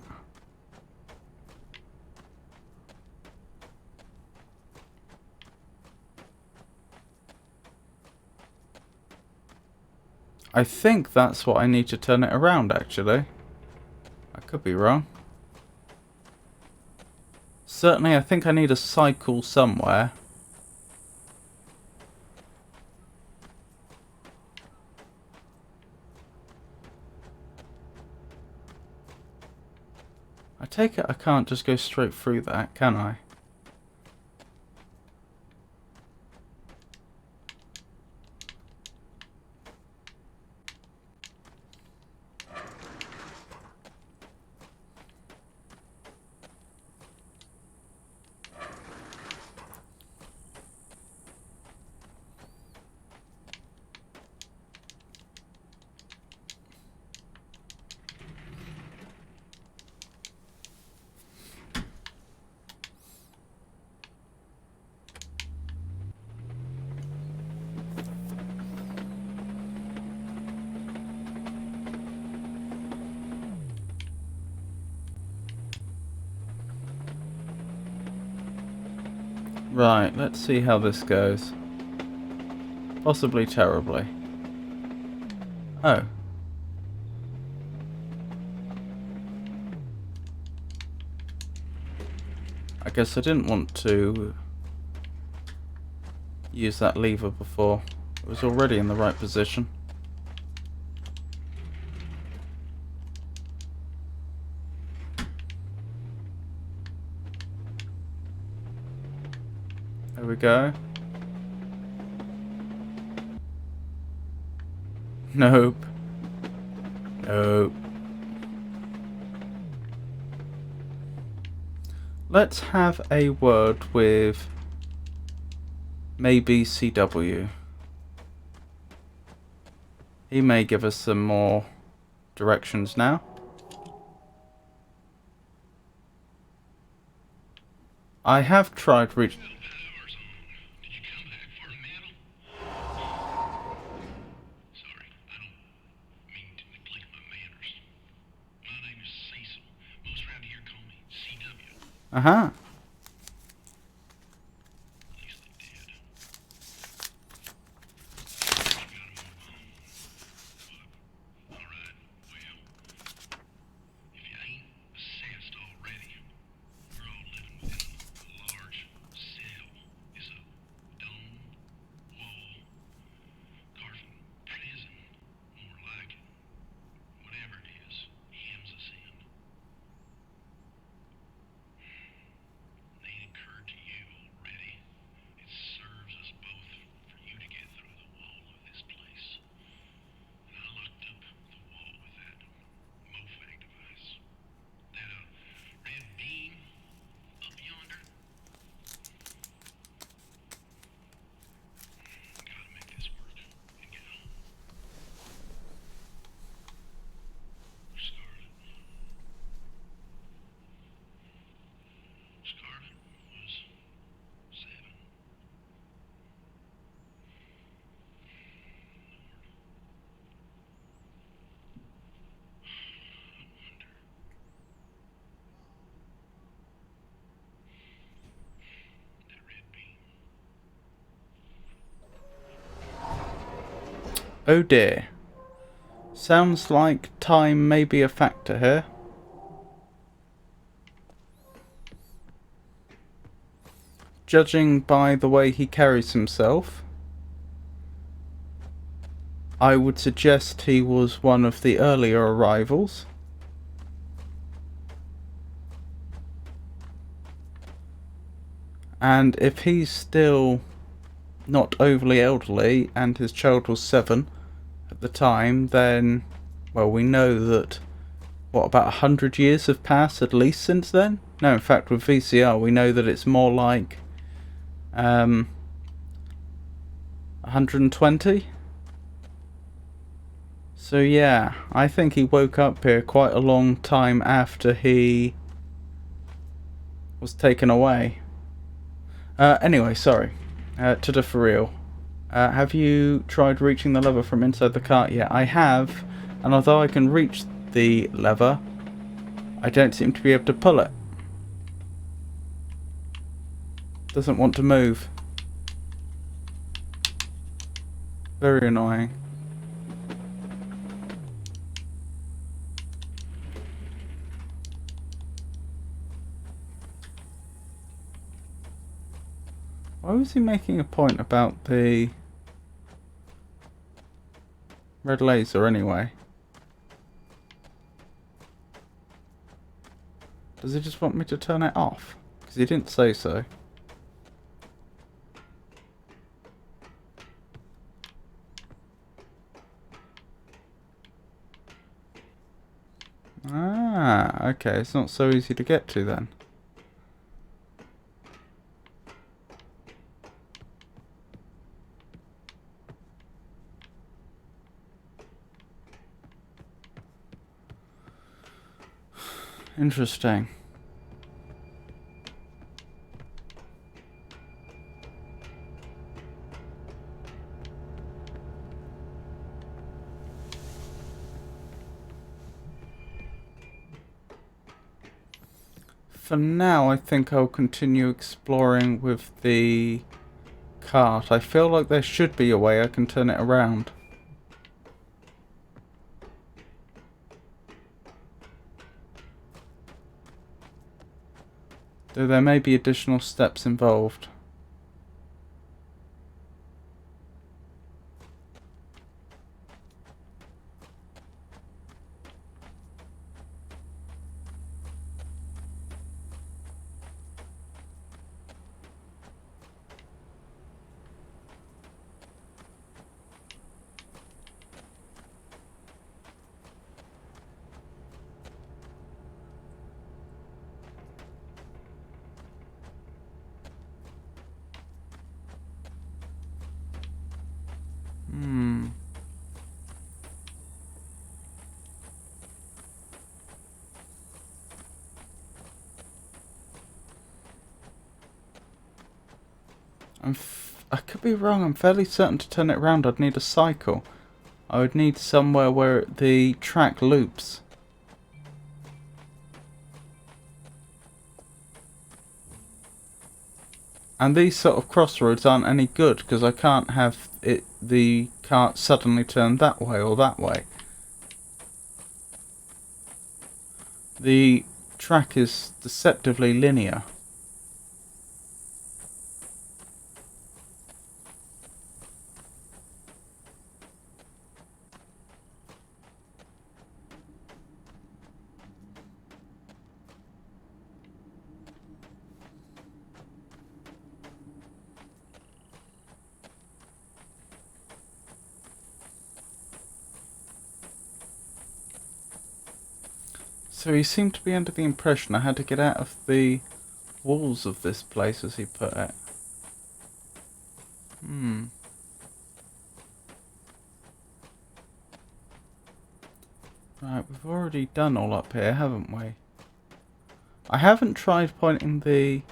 I think that's what I need to turn it around, actually. I could be wrong. Certainly, I think I need a cycle somewhere. I take it I can't just go straight through that, can I? Right, let's see how this goes. Possibly terribly. Oh. I guess I didn't want to use that lever before. It was already in the right position. There we go. Nope. Nope. Let's have a word with maybe CW. He may give us some more directions now. I have tried reaching... Power's on. Did you come back for a medal? Sorry, I don't mean to neglect my manners. My name is Cecil. Most around here call me CW. Uh-huh. At least they did. I gotta move on. But, alright, well, if you ain't assessed already, we're all living within a large cell. It's a dome, wall, carving prison, more like it. Whatever it is, hems us in. They ain't occurred to you already. It serves us both for you to get through the wall of this place. And I locked up the wall with that MOFAG device. That red beam up yonder. Gotta make this work and get home. Scarlet. Scarlet was 7. That red beam. Oh dear. Sounds like time may be a factor here. Judging by the way he carries himself, I would suggest he was one of the earlier arrivals. And if he's still not overly elderly and his child was 7 at the time, then, well, we know that, what, about 100 years have passed at least since then? No, in fact, with VCR, we know that it's more like 120. So yeah, I think he woke up here quite a long time after he was taken away. Anyway, sorry. To the for real. Have you tried reaching the lever from inside the cart yet? I have, and although I can reach the lever, I don't seem to be able to pull it. Doesn't want to move. Very annoying. Why was he making a point about the red laser anyway? Does he just want me to turn it off? Because he didn't say so. Ah, okay, it's not so easy to get to then. Interesting. For now, I think I'll continue exploring with the cart. I feel like there should be a way I can turn it around. Though there may be additional steps involved. I could be wrong, I'm fairly certain to turn it around I'd need a cycle. I would need somewhere where the track loops. And these sort of crossroads aren't any good because I can't have the cart suddenly turn that way or that way. The track is deceptively linear. So he seemed to be under the impression I had to get out of the walls of this place, as he put it. Right, we've already done all up here, haven't we? I haven't tried pointing the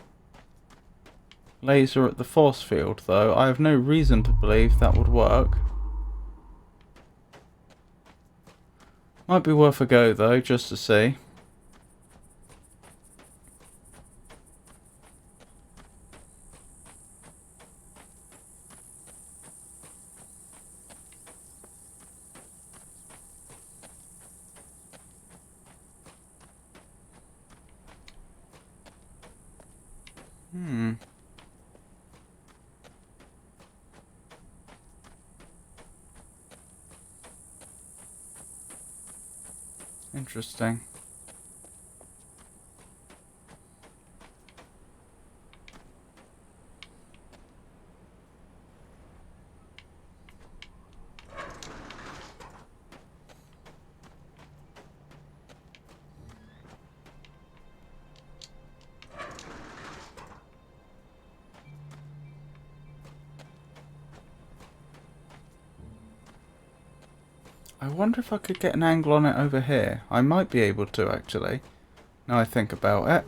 laser at the force field, though. I have no reason to believe that would work. Might be worth a go, though, just to see. Interesting. I wonder if I could get an angle on it over here. I might be able to, actually. Now I think about it.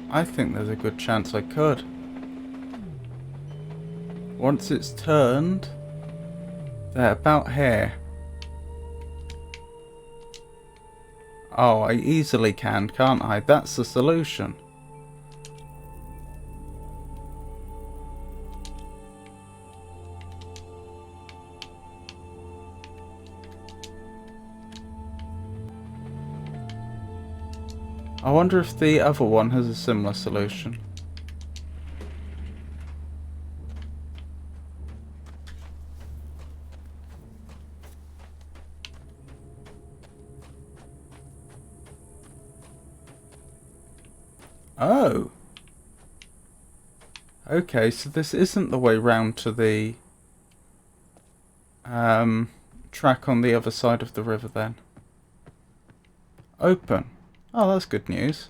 I think there's a good chance I could. Once it's turned, they're about here. Oh, I easily can, can't I? That's the solution. I wonder if the other one has a similar solution. Oh! Okay, so this isn't the way round to the track on the other side of the river then. Open. Oh, that's good news.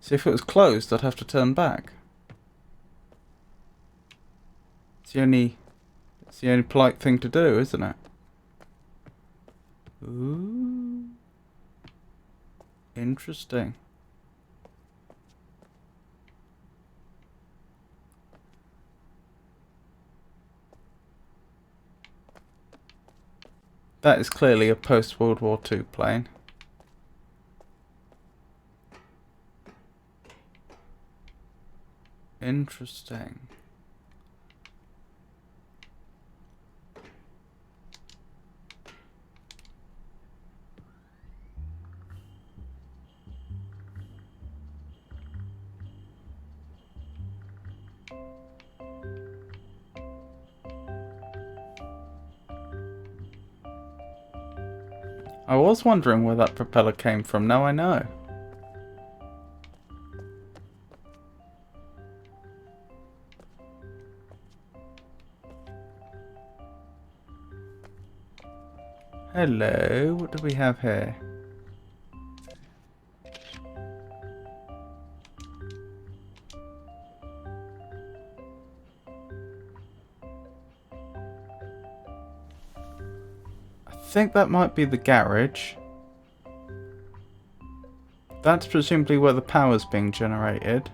See, if it was closed, I'd have to turn back. It's the only polite thing to do, isn't it? Ooh. Interesting. That is clearly a post-World War II plane. Interesting. I was wondering where that propeller came from, now I know. Hello, what do we have here? I think that might be the garage. That's presumably where the power's being generated.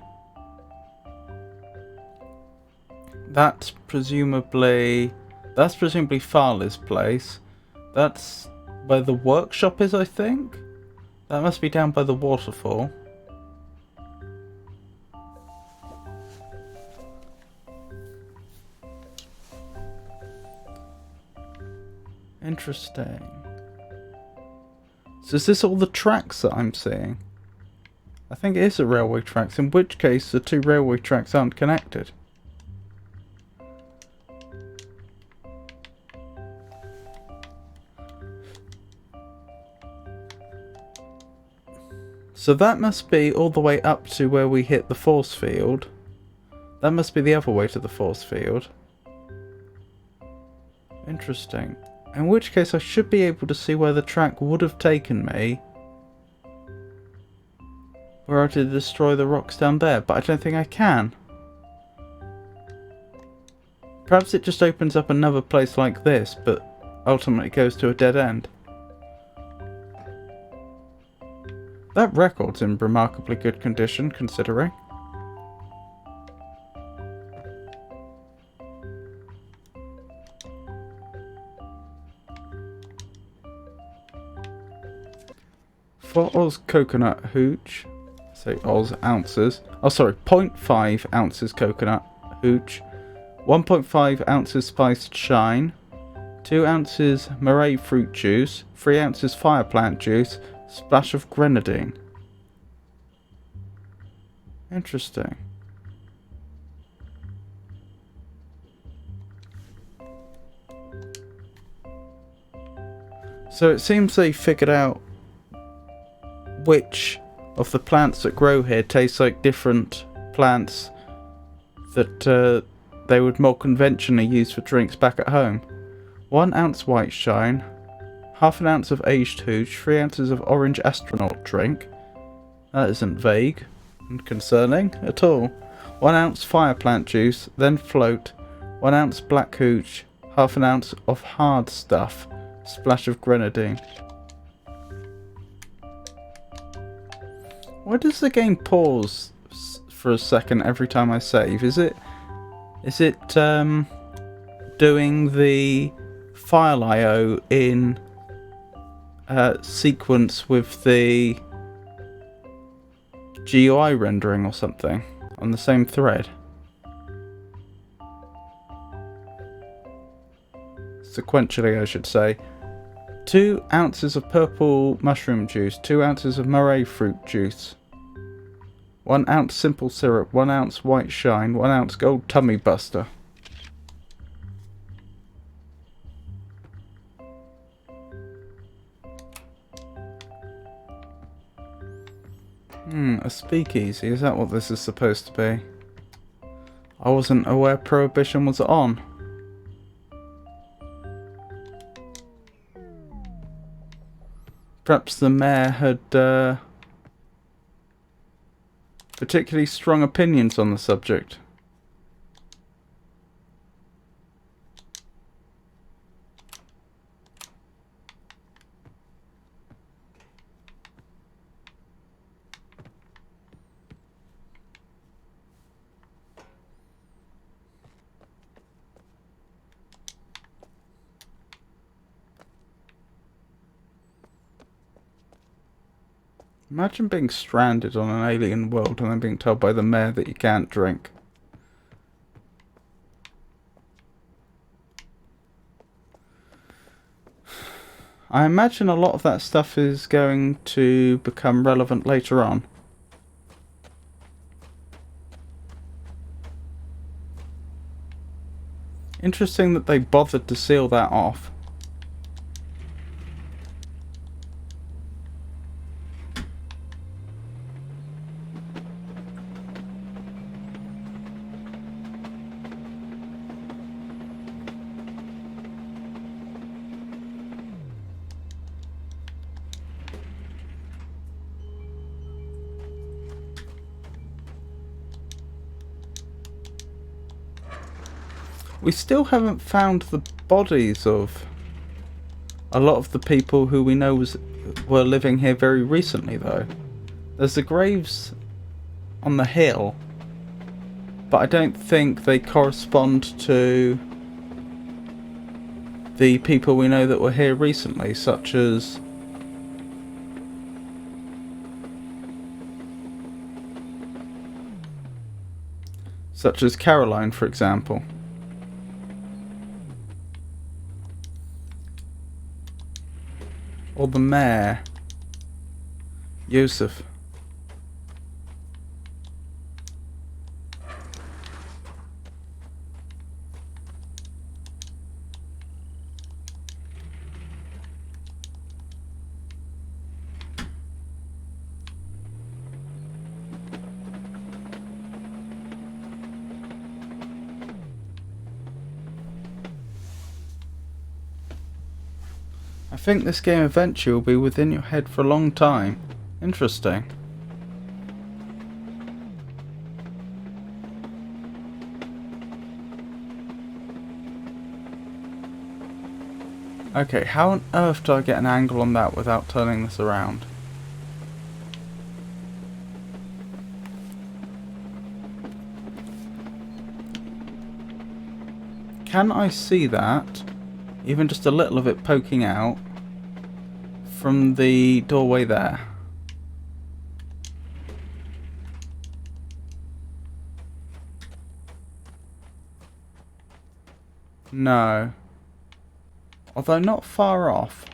That's presumably Farley's place. That's where the workshop is, I think. That must be down by the waterfall. Interesting. So is this all the tracks that I'm seeing? I think it is a railway tracks, in which case the two railway tracks aren't connected. So that must be all the way up to where we hit the force field. That must be the other way to the force field. Interesting. In which case I should be able to see where the track would have taken me were I to destroy the rocks down there, but I don't think I can. Perhaps it just opens up another place like this, but ultimately goes to a dead end. That record's in remarkably good condition, considering. For Oz coconut hooch, say Oz ounces, oh sorry, 0.5 ounces coconut hooch, 1.5 ounces spiced shine, 2 ounces Murray fruit juice, 3 ounces fire plant juice, splash of grenadine. Interesting. So it seems they figured out which of the plants that grow here taste like different plants that they would more conventionally use for drinks back at home. 1 ounce white shine, half an ounce of aged hooch, 3 ounces of orange astronaut drink. That isn't vague and concerning at all. 1 ounce fire plant juice, then float, 1 ounce black hooch, half an ounce of hard stuff, splash of grenadine. Why does the game pause for a second every time I save. Is it doing the file IO in sequence with the GUI rendering or something on the same thread? Sequentially, I should say. 2 ounces of purple mushroom juice, 2 ounces of Murray fruit juice, 1 ounce simple syrup, 1 ounce white shine, 1 ounce gold tummy buster. A speakeasy, is that what this is supposed to be? I wasn't aware Prohibition was on. Perhaps the mayor had particularly strong opinions on the subject. Imagine being stranded on an alien world and then being told by the mayor that you can't drink. I imagine a lot of that stuff is going to become relevant later on. Interesting that they bothered to seal that off. We still haven't found the bodies of a lot of the people who we know were living here very recently, though. There's the graves on the hill, but I don't think they correspond to the people we know that were here recently, such as Caroline, for example. Or the mayor, Yusuf. I think this game eventually will be within your head for a long time. Interesting. Okay, how on earth do I get an angle on that without turning this around? Can I see that? Even just a little of it poking out from the doorway there. No. Although not far off.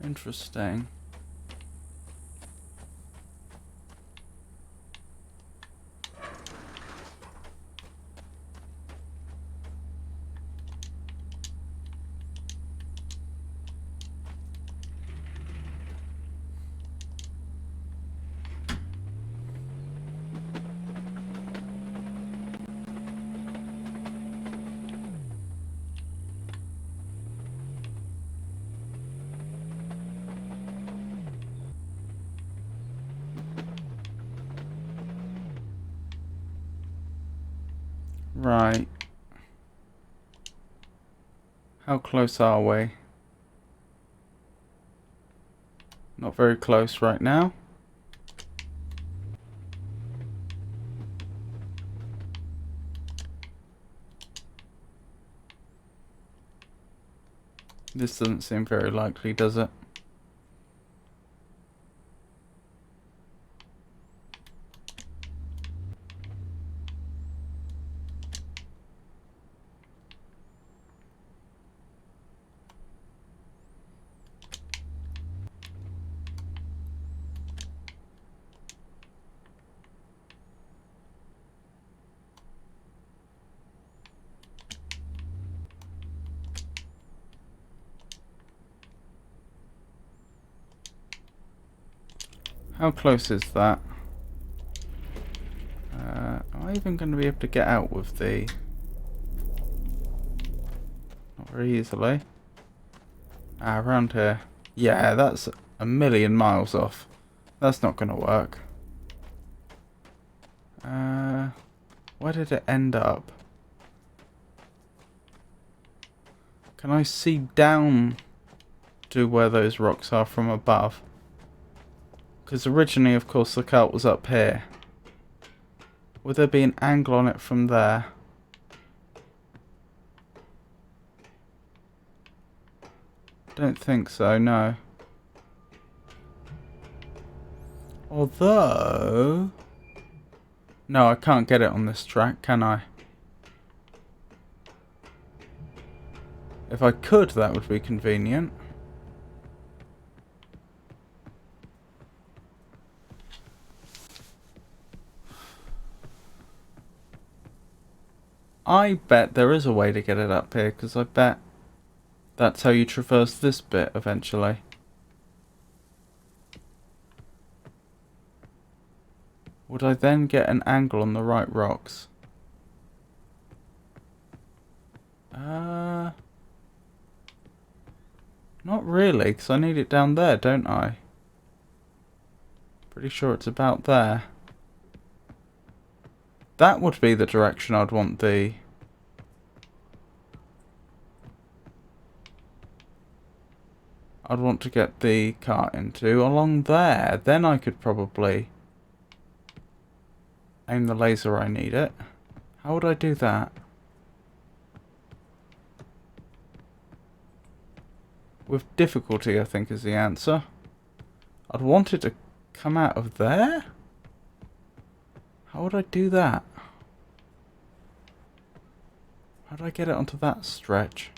Interesting. Right. How close are we? Not very close right now. This doesn't seem very likely, does it? How close is that? Am I even going to be able to get out with the... Not very easily. Around here. Yeah, that's a million miles off. That's not going to work. Where did it end up? Can I see down to where those rocks are from above? Because originally, of course, the cart was up here. Would there be an angle on it from there? Don't think so, no. Although... No, I can't get it on this track, can I? If I could, that would be convenient. I bet there is a way to get it up here, because I bet that's how you traverse this bit eventually. Would I then get an angle on the right rocks? Not really, because I need it down there, don't I? Pretty sure it's about there. That would be the direction I'd want the... I'd want to get the cart into along there. Then I could probably aim the laser where I need it. How would I do that? With difficulty, I think, is the answer. I'd want it to come out of there? How would I do that? How do I get it onto that stretch?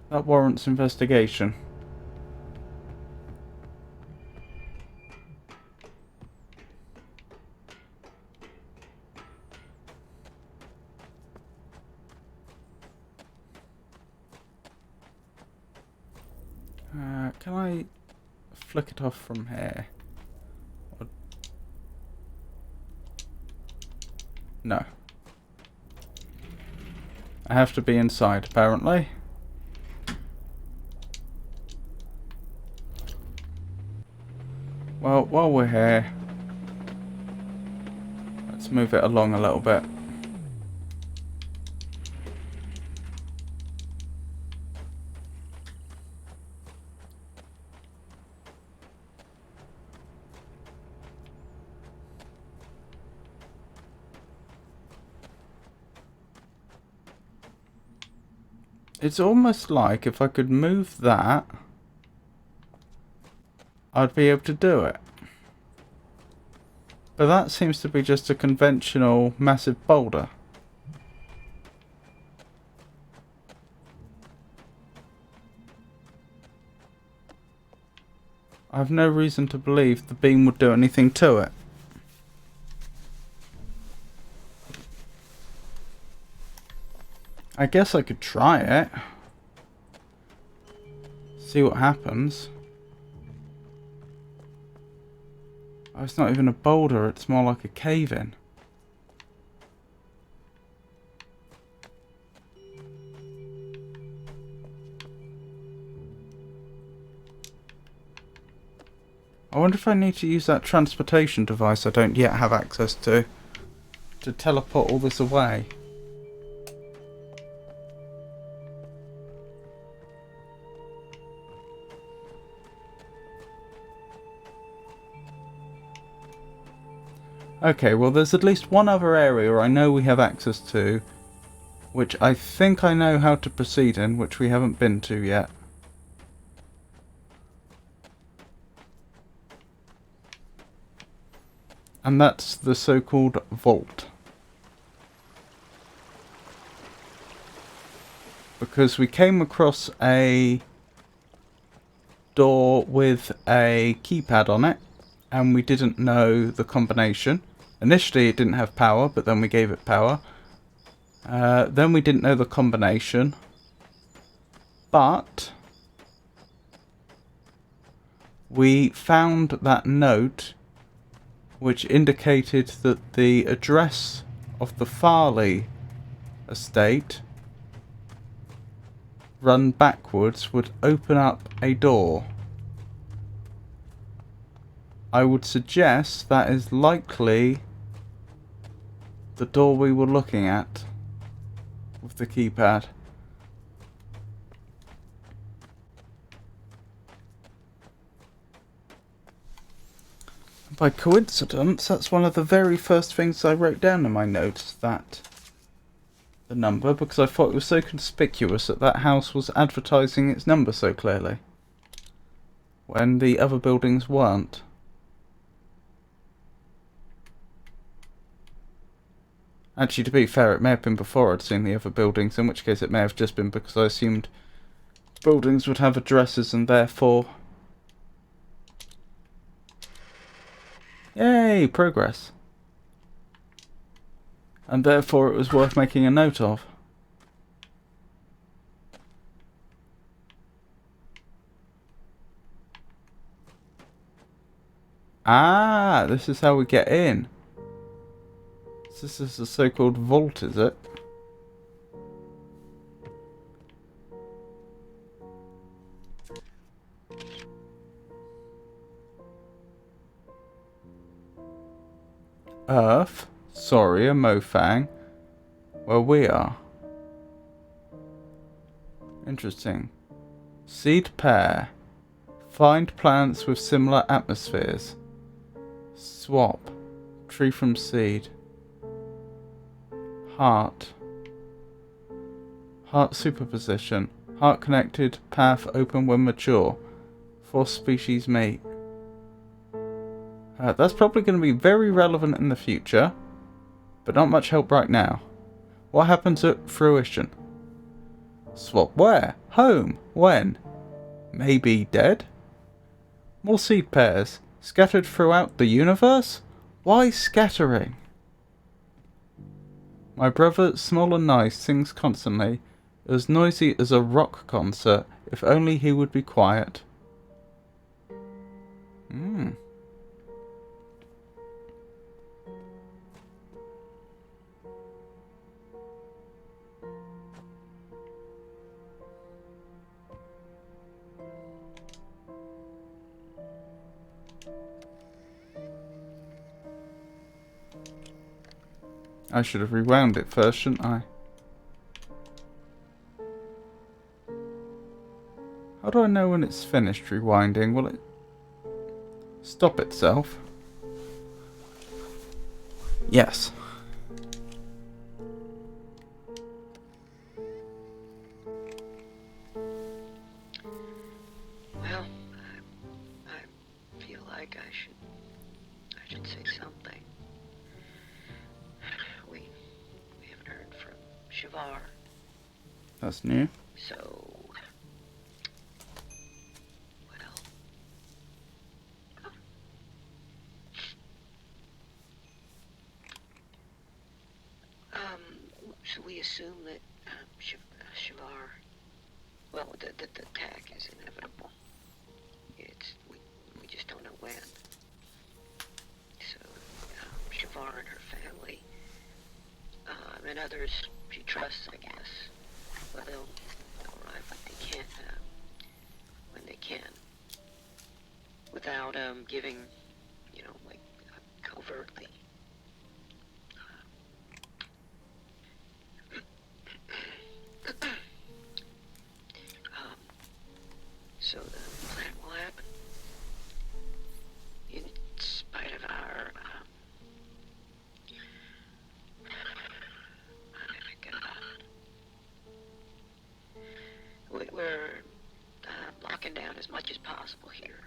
That warrants investigation. Can I flick it off from here? Or... No. I have to be inside, apparently. Well, while we're here, let's move it along a little bit. It's almost like if I could move that, I'd be able to do it. But that seems to be just a conventional massive boulder. I have no reason to believe the beam would do anything to it. I guess I could try it. See what happens. Oh, it's not even a boulder, it's more like a cave-in. I wonder if I need to use that transportation device I don't yet have access to teleport all this away. Okay, well there's at least one other area I know we have access to, which I think I know how to proceed in, which we haven't been to yet. And that's the so-called vault. Because we came across a door with a keypad on it, and we didn't know the combination. Initially it didn't have power, but then we gave it power. Then we didn't know the combination, but we found that note which indicated that the address of the Farley estate run backwards would open up a door. I would suggest that is likely the door we were looking at with the keypad. By coincidence, that's one of the very first things I wrote down in my notes, that the number, because I thought it was so conspicuous that that house was advertising its number so clearly, when the other buildings weren't. Actually, to be fair, it may have been before I'd seen the other buildings, in which case it may have just been because I assumed buildings would have addresses and therefore... Yay, progress. And therefore it was worth making a note of. Ah, this is how we get in. This is the so-called vault, is it? Earth, sorry, a Mofang, where we are. Interesting. Seed pair. Find planets with similar atmospheres. Swap. Tree from seed. Heart. Heart superposition. Heart connected. Path open when mature. 4 species meet. That's probably going to be very relevant in the future, but not much help right now. What happens at fruition? Swap where? Home. When? Maybe dead? More seed pairs. Scattered throughout the universe? Why scattering? My brother, small and nice, sings constantly. As noisy as a rock concert. If only he would be quiet. I should have rewound it first, shouldn't I? How do I know when it's finished rewinding? Will it stop itself? Yes. Well, I feel like I should say something. We haven't heard from Shavar, That's new. so well. So we assume that Shavar, well, the attack is inevitable. We just don't know when. So Shavar and her family, and others she trusts, I guess, well, they'll arrive when they can, without giving, like covertly. So the plan will happen in spite of our as much as possible here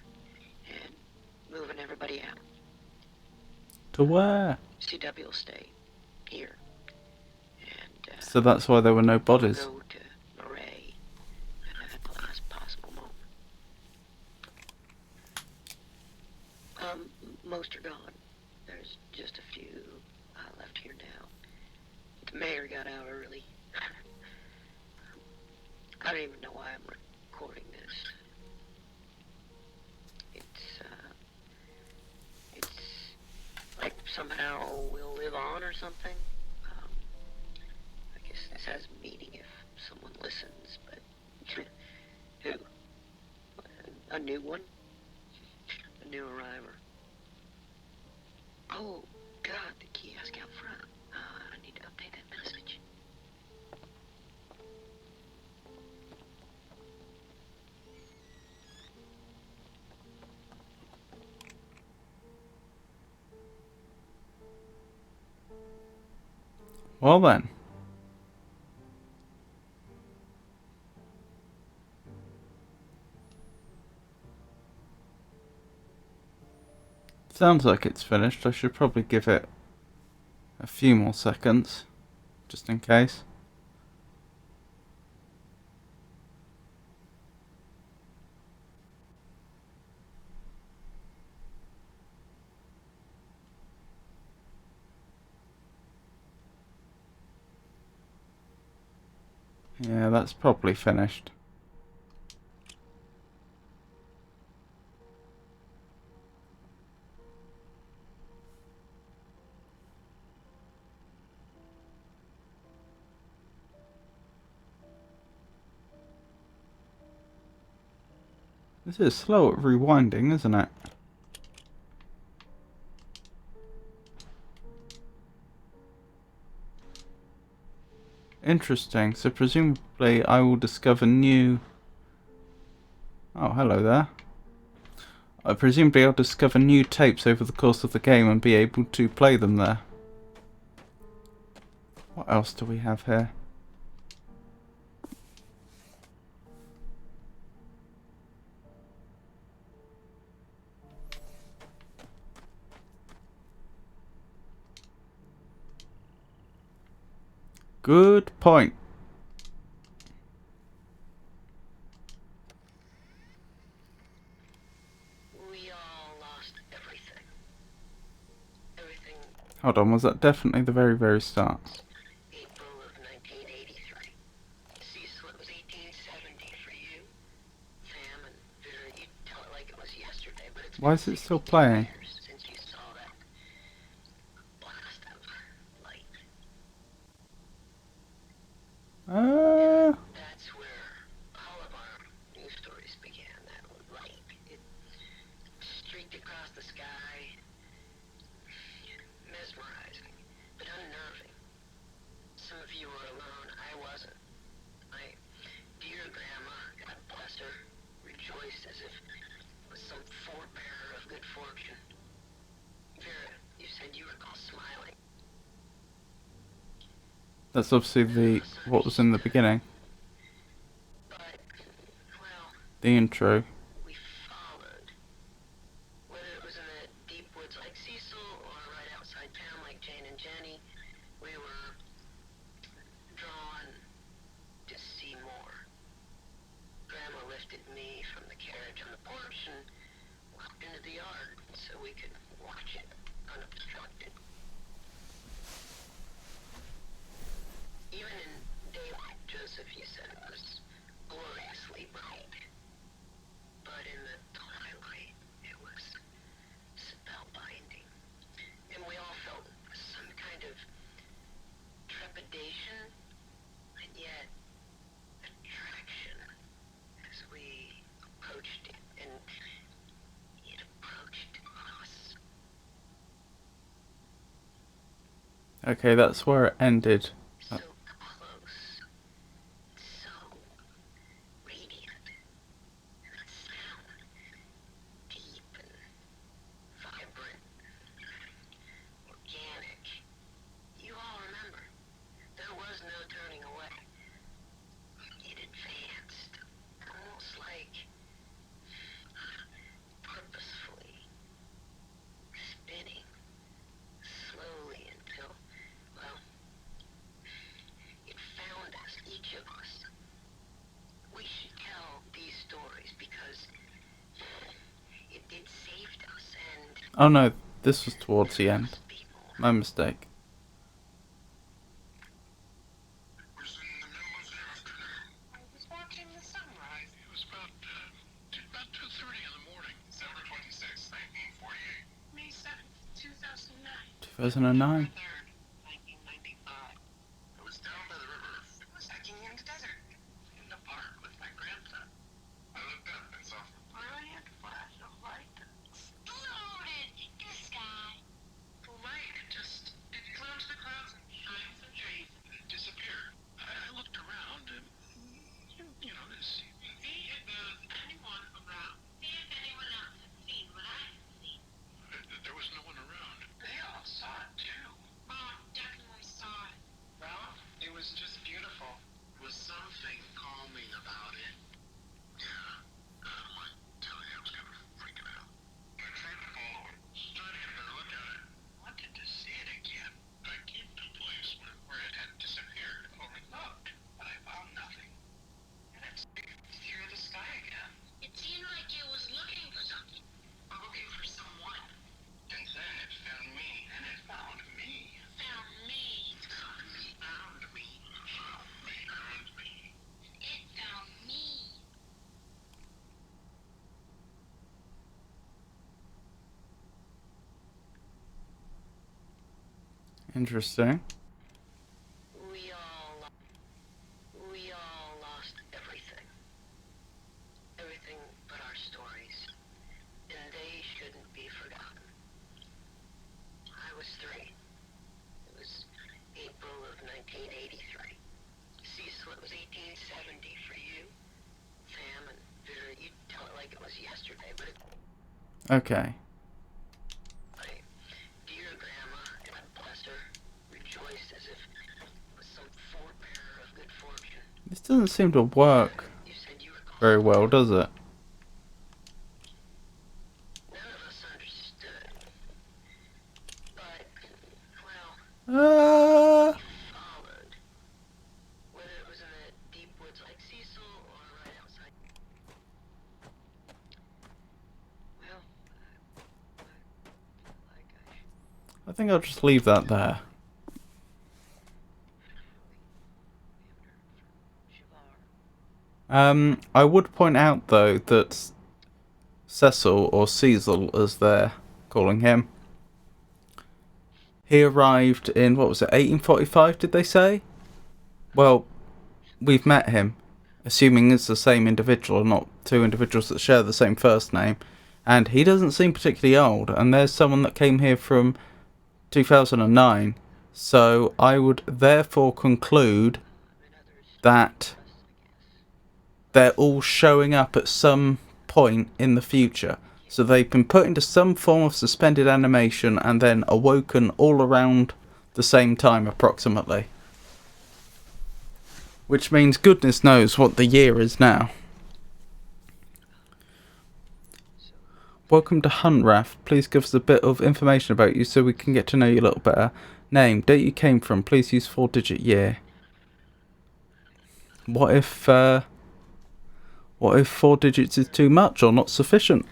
and moving everybody out. To where? CW will stay here. And So that's why there were no bodies. go to Murray at the last possible moment. Most are gone. There's just a few left here now. The mayor got out early. I don't even know why I'm recording this. It's like somehow we'll live on or something. I guess this has meaning if someone listens, but who? A new one? A new arriver. Oh, God, the kiosk out front. I need to update that message. Well then. Sounds like it's finished. I should probably give it a few more seconds, just in case. Yeah, that's probably finished. This is slow at rewinding, isn't it? Interesting. So presumably I will discover new... Oh, hello there. Presumably I'll discover new tapes over the course of the game and be able to play them there. What else do we have here? Good point. We all lost everything. Everything. Hold on, was that definitely the very, very start? April of 1983. Cecil, it was 1870 for you. Sam and Vera, you tell it like it was yesterday, but it's Why been is it still 62 playing? years since you saw that blast of light. That's where all of our news stories began, that light. It streaked across the sky, mesmerizing, but unnerving. Some of you were alone, I wasn't. My dear grandma, God bless her, rejoiced as if it was some forebearer of good fortune. Vera, you said you recall smiling. That's obviously what was in the beginning. But, well, The intro. we followed. Whether it was in the deep woods like Cecil or right outside town like Jane and Jenny, we were drawn to see more. Grandma lifted me from the carriage on the porch and walked into the yard so we could watch it unobstructed. Even in daylight, Joseph, you said it was gloriously bright. But in the twilight, it was spellbinding. And we all felt some kind of trepidation, and yet attraction as we approached it, and it approached us. Okay, that's where it ended. So close, so radiant, and that sound deep and vibrant, organic. You all remember, there was no turning away. It advanced, almost like Oh no, this was towards the end. My mistake. It was in the middle of the afternoon. I was watching the sunrise. It was about 2:30 in the morning. December 26th, 1948. May 7th, 2009. 2009. 3rd, 1995. I was down by the river. I was hiking in the desert. In the park with my grandson. I looked up and saw a brilliant flash of light. Exploded in the sky. The light, it glimpsed the clouds and shined the trees. It disappeared. I looked around and, to see if there was anyone around. See if anyone else had seen what I had seen. There was no one around. They all saw it too. Mom definitely saw it. Well, it was just beautiful. There was something calming about it. Yeah, I tell you, I was kind of freaking out. I tried to follow it, tried to get a better look at it. Wanted to see it again. I came to a place where it had disappeared. Overlooked, but I found nothing. And it's here in the sky again. It seemed like it was looking for something. Or looking for someone. And then it found me. And it found me. Found me. Found me. Found me. Found me. Found me. It found me. Interesting. We all lost everything. Everything but our stories. And they shouldn't be forgotten. I was 3. It was April of 1983. Cecil, it was 1870 for you. Sam and Vera, you tell it like it was yesterday, but it... Okay. My dear grandma, God bless her, rejoiced as if it was some forebearer of good fortune. This doesn't seem to work You said you were very well, does it? None of us understood. But, well, Uh, we followed. Whether it was in the deep woods like Cecil or right outside. Well, I think I'll just leave that there. I would point out though that Cecil, or Cecil as they're calling him, he arrived in, what was it, 1845 did they say? Well, we've met him, assuming it's the same individual, not two individuals that share the same first name, and he doesn't seem particularly old, and there's someone that came here from 2009, so I would therefore conclude that they're all showing up at some point in the future. So they've been put into some form of suspended animation and then awoken all around the same time approximately. Which means goodness knows what the year is now. Welcome to Huntrath. Please give us a bit of information about you so we can get to know you a little better. Name, date you came from, please use 4-digit year. What if 4 digits is too much or not sufficient?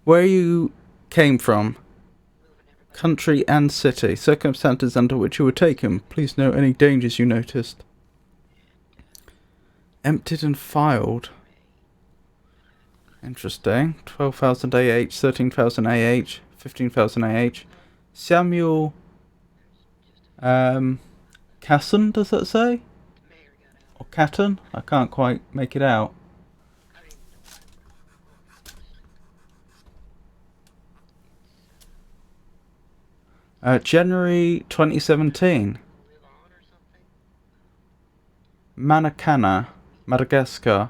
Where you came from, country and city, circumstances under which you were taken. Please note any dangers you noticed. Emptied and filed. Interesting. 12,000 AH, 13,000 AH, 15,000 AH. Samuel Casson, does that say? Or Catton? I can't quite make it out. January 2017. Manakana, Madagascar.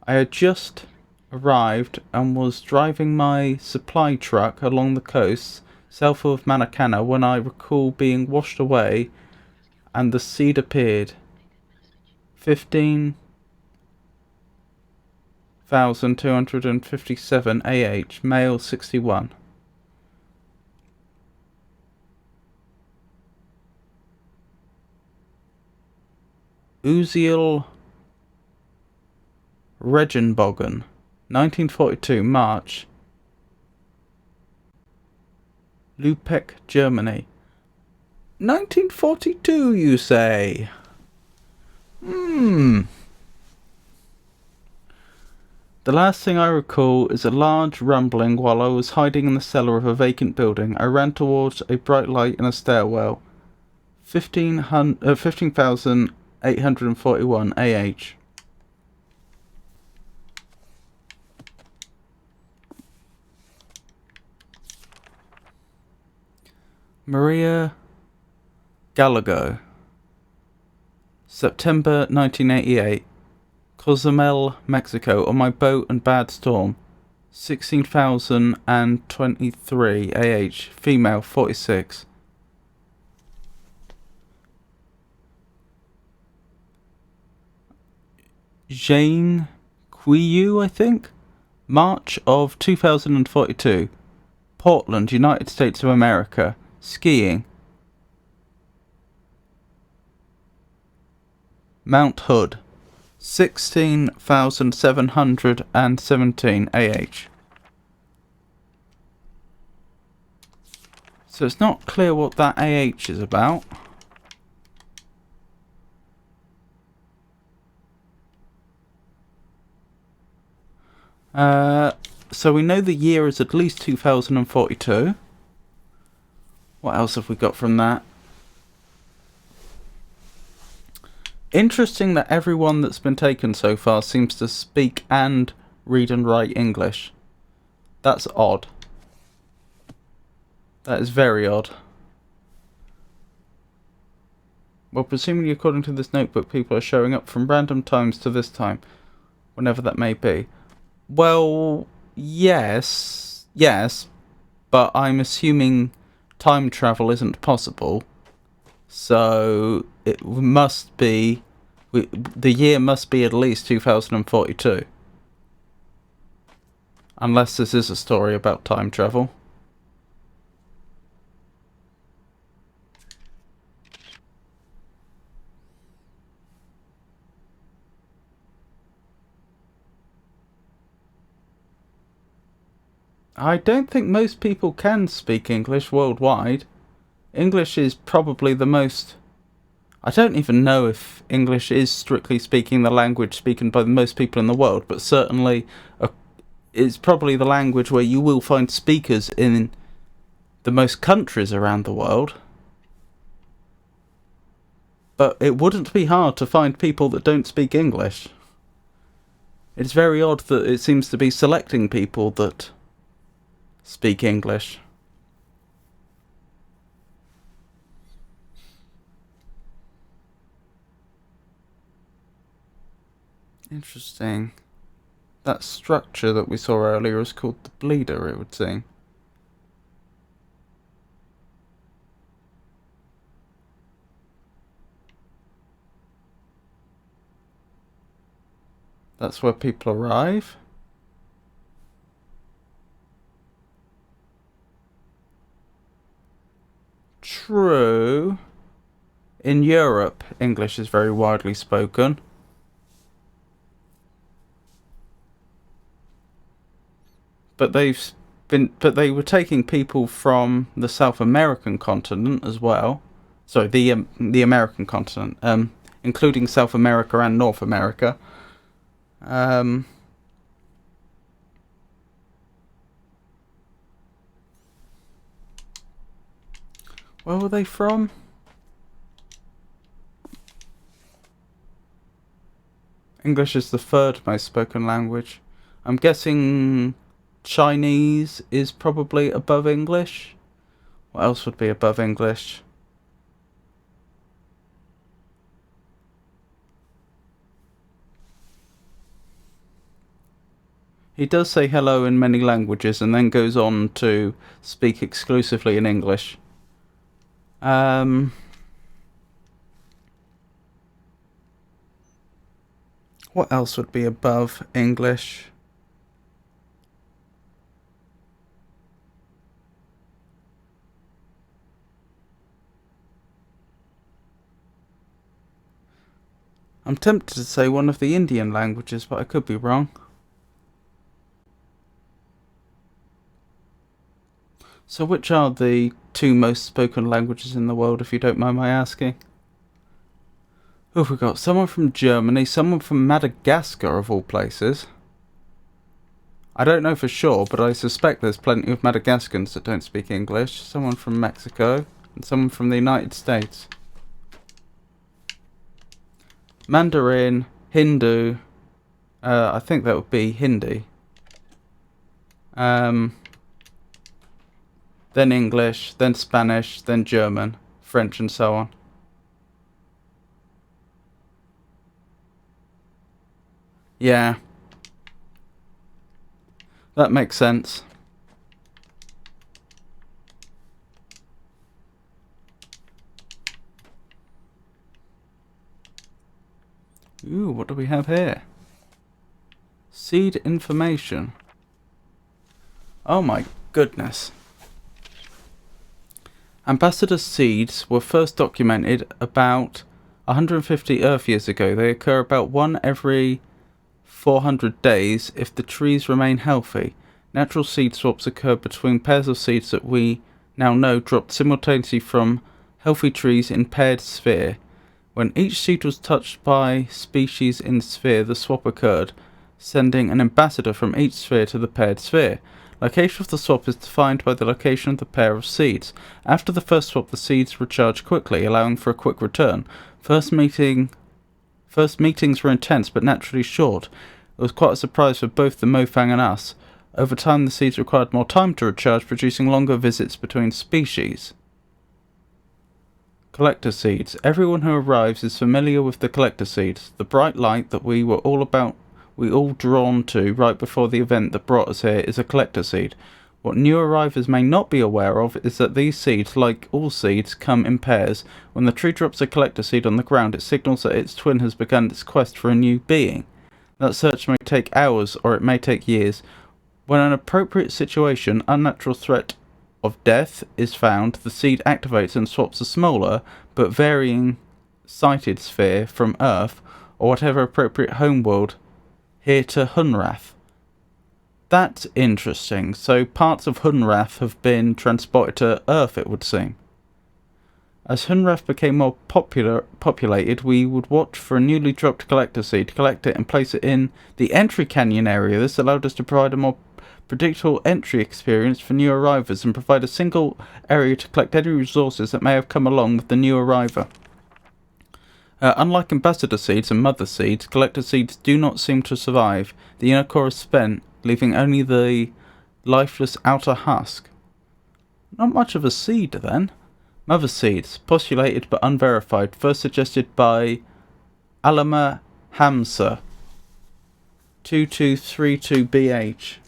I had just arrived and was driving my supply truck along the coast south of Manakana when I recall being washed away and the seed appeared. 15,257 AH, male 61. Uziel Regenbogen, 1942, March. Lübeck, Germany. 1942, you say? The last thing I recall is a large rumbling while I was hiding in the cellar of a vacant building. I ran towards a bright light in a stairwell. 15,841 AH. Maria Gallego. September 1988. Cozumel, Mexico, on my boat and bad storm. 16,023 AH. Female, 46. Jane Quiyu, I think? March of 2042. Portland, United States of America. Skiing. Mount Hood. 16,717 AH. So it's not clear what that AH is about. So we know the year is at least 2042. What else have we got from that? Interesting that everyone that's been taken so far seems to speak and read and write English. That's odd. That is very odd. Well, presumably according to this notebook, people are showing up from random times to this time, whenever that may be. Well, yes, but I'm assuming time travel isn't possible. So it must be, the year must be at least 2042. Unless this is a story about time travel. I don't think most people can speak English worldwide. English is probably the most... I don't even know if English is, strictly speaking, the language spoken by most people in the world, but certainly it's probably the language where you will find speakers in the most countries around the world. But it wouldn't be hard to find people that don't speak English. It's very odd that it seems to be selecting people that speak English. Interesting. That structure that we saw earlier is called the bleeder, it would seem. That's where people arrive. True. In Europe, English is very widely spoken. But they were taking people from the South American continent as well. Sorry, the American continent, including South America and North America. Where were they from? English is the third most spoken language. I'm guessing Chinese is probably above English. What else would be above English? He does say hello in many languages and then goes on to speak exclusively in English. What else would be above English? I'm tempted to say one of the Indian languages, but I could be wrong. So which are the two most spoken languages in the world, if you don't mind my asking? Who have we got? Someone from Germany, someone from Madagascar of all places. I don't know for sure, but I suspect there's plenty of Madagascans that don't speak English. Someone from Mexico, and someone from the United States. Mandarin, Hindu, I think that would be Hindi. Then English, then Spanish, then German, French and so on. Yeah. That makes sense. Ooh, what do we have here? Seed information. Oh my goodness. Ambassador seeds were first documented about 150 Earth years ago. They occur about one every 400 days if the trees remain healthy. Natural seed swaps occur between pairs of seeds that we now know dropped simultaneously from healthy trees in paired sphere. When each seed was touched by species in the sphere, the swap occurred, sending an ambassador from each sphere to the paired sphere. Location of the swap is defined by the location of the pair of seeds. After the first swap, the seeds recharge quickly, allowing for a quick return. First meetings were intense, but naturally short. It was quite a surprise for both the Mofang and us. Over time, the seeds required more time to recharge, producing longer visits between species. Collector seeds. Everyone who arrives is familiar with the collector seeds, the bright light that we all drawn to right before the event that brought us here is a collector seed. What new arrivers may not be aware of is that these seeds, like all seeds, come in pairs. When the tree drops a collector seed on the ground, it signals that its twin has begun its quest for a new being. That search may take hours or it may take years. When an appropriate situation, unnatural threat of death is found, the seed activates and swaps a smaller but varying sighted sphere from Earth or whatever appropriate homeworld here to Hunrath. That's interesting. So parts of Hunrath have been transported to Earth, it would seem. As Hunrath became more populated, we would watch for a newly dropped collector seed, collect it and place it in the entry canyon area. This allowed us to provide a more predictable entry experience for new arrivers and provide a single area to collect any resources that may have come along with the new arriver. Unlike ambassador seeds and mother seeds, collector seeds do not seem to survive. The inner core is spent, leaving only the lifeless outer husk. Not much of a seed then. Mother seeds, postulated but unverified, first suggested by Alama Hamza, 2232BH.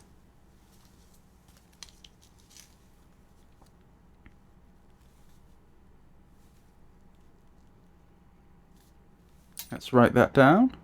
Let's write that down.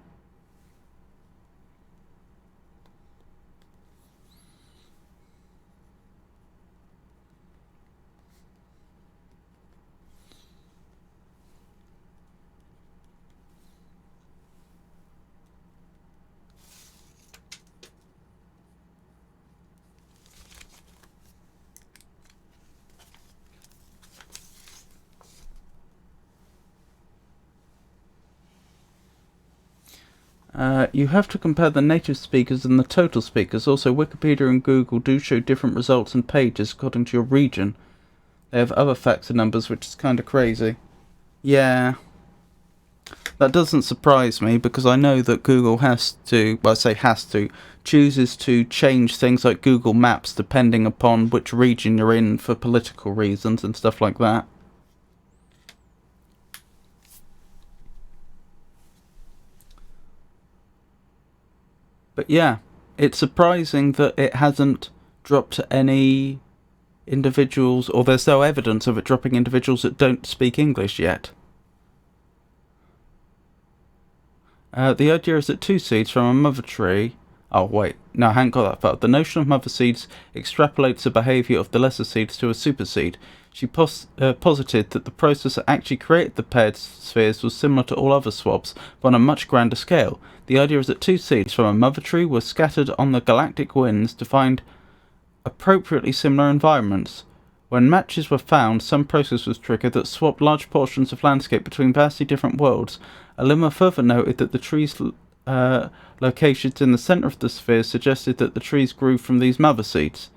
You have to compare the native speakers and the total speakers. Also, Wikipedia and Google do show different results and pages according to your region. They have other facts and numbers, which is kind of crazy. Yeah. That doesn't surprise me, because I know that Google chooses to change things like Google Maps depending upon which region you're in for political reasons and stuff like that. But yeah, it's surprising that it hasn't dropped any individuals, or there's no evidence of it dropping individuals that don't speak English yet. The idea is that two seeds from a mother tree... Oh wait, no, I haven't got that far. The notion of mother seeds extrapolates the behaviour of the lesser seeds to a superseed. She posited that the process that actually created the paired spheres was similar to all other swaps, but on a much grander scale. The idea is that two seeds from a mother tree were scattered on the galactic winds to find appropriately similar environments. When matches were found, some process was triggered that swapped large portions of landscape between vastly different worlds. Alima further noted that the trees' locations in the centre of the sphere suggested that the trees grew from these mother seeds.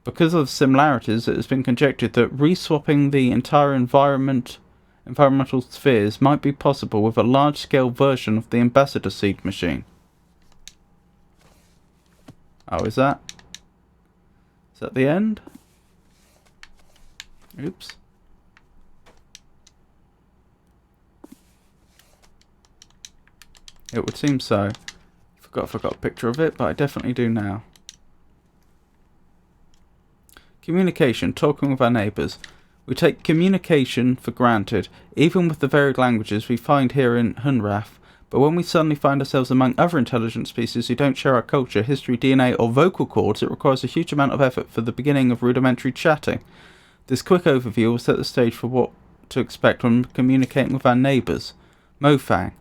Because of the similarities, it has been conjectured that reswapping the entire environmental spheres might be possible with a large-scale version of the ambassador seed machine. Oh, is that the end? Oops. It would seem so. Forgot a picture of it, but I definitely do now. Communication, talking with our neighbours. We take communication for granted, even with the varied languages we find here in Hunrath, but when we suddenly find ourselves among other intelligent species who don't share our culture, history, DNA or vocal cords, it requires a huge amount of effort for the beginning of rudimentary chatting. This quick overview will set the stage for what to expect when communicating with our neighbours. Mofang.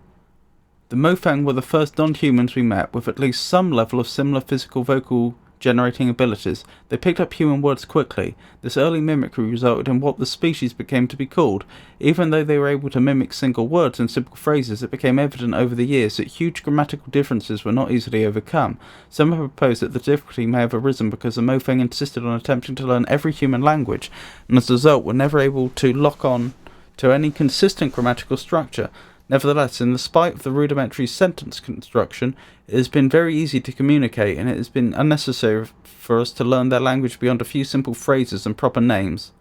The Mofang were the first non-humans we met with at least some level of similar physical vocal generating abilities. They picked up human words quickly. This early mimicry resulted in what the species became to be called. Even though they were able to mimic single words and simple phrases, it became evident over the years that huge grammatical differences were not easily overcome. Some have proposed that the difficulty may have arisen because the Mofang insisted on attempting to learn every human language, and as a result were never able to lock on to any consistent grammatical structure. Nevertheless, in spite of the rudimentary sentence construction, it has been very easy to communicate, and it has been unnecessary for us to learn their language beyond a few simple phrases and proper names.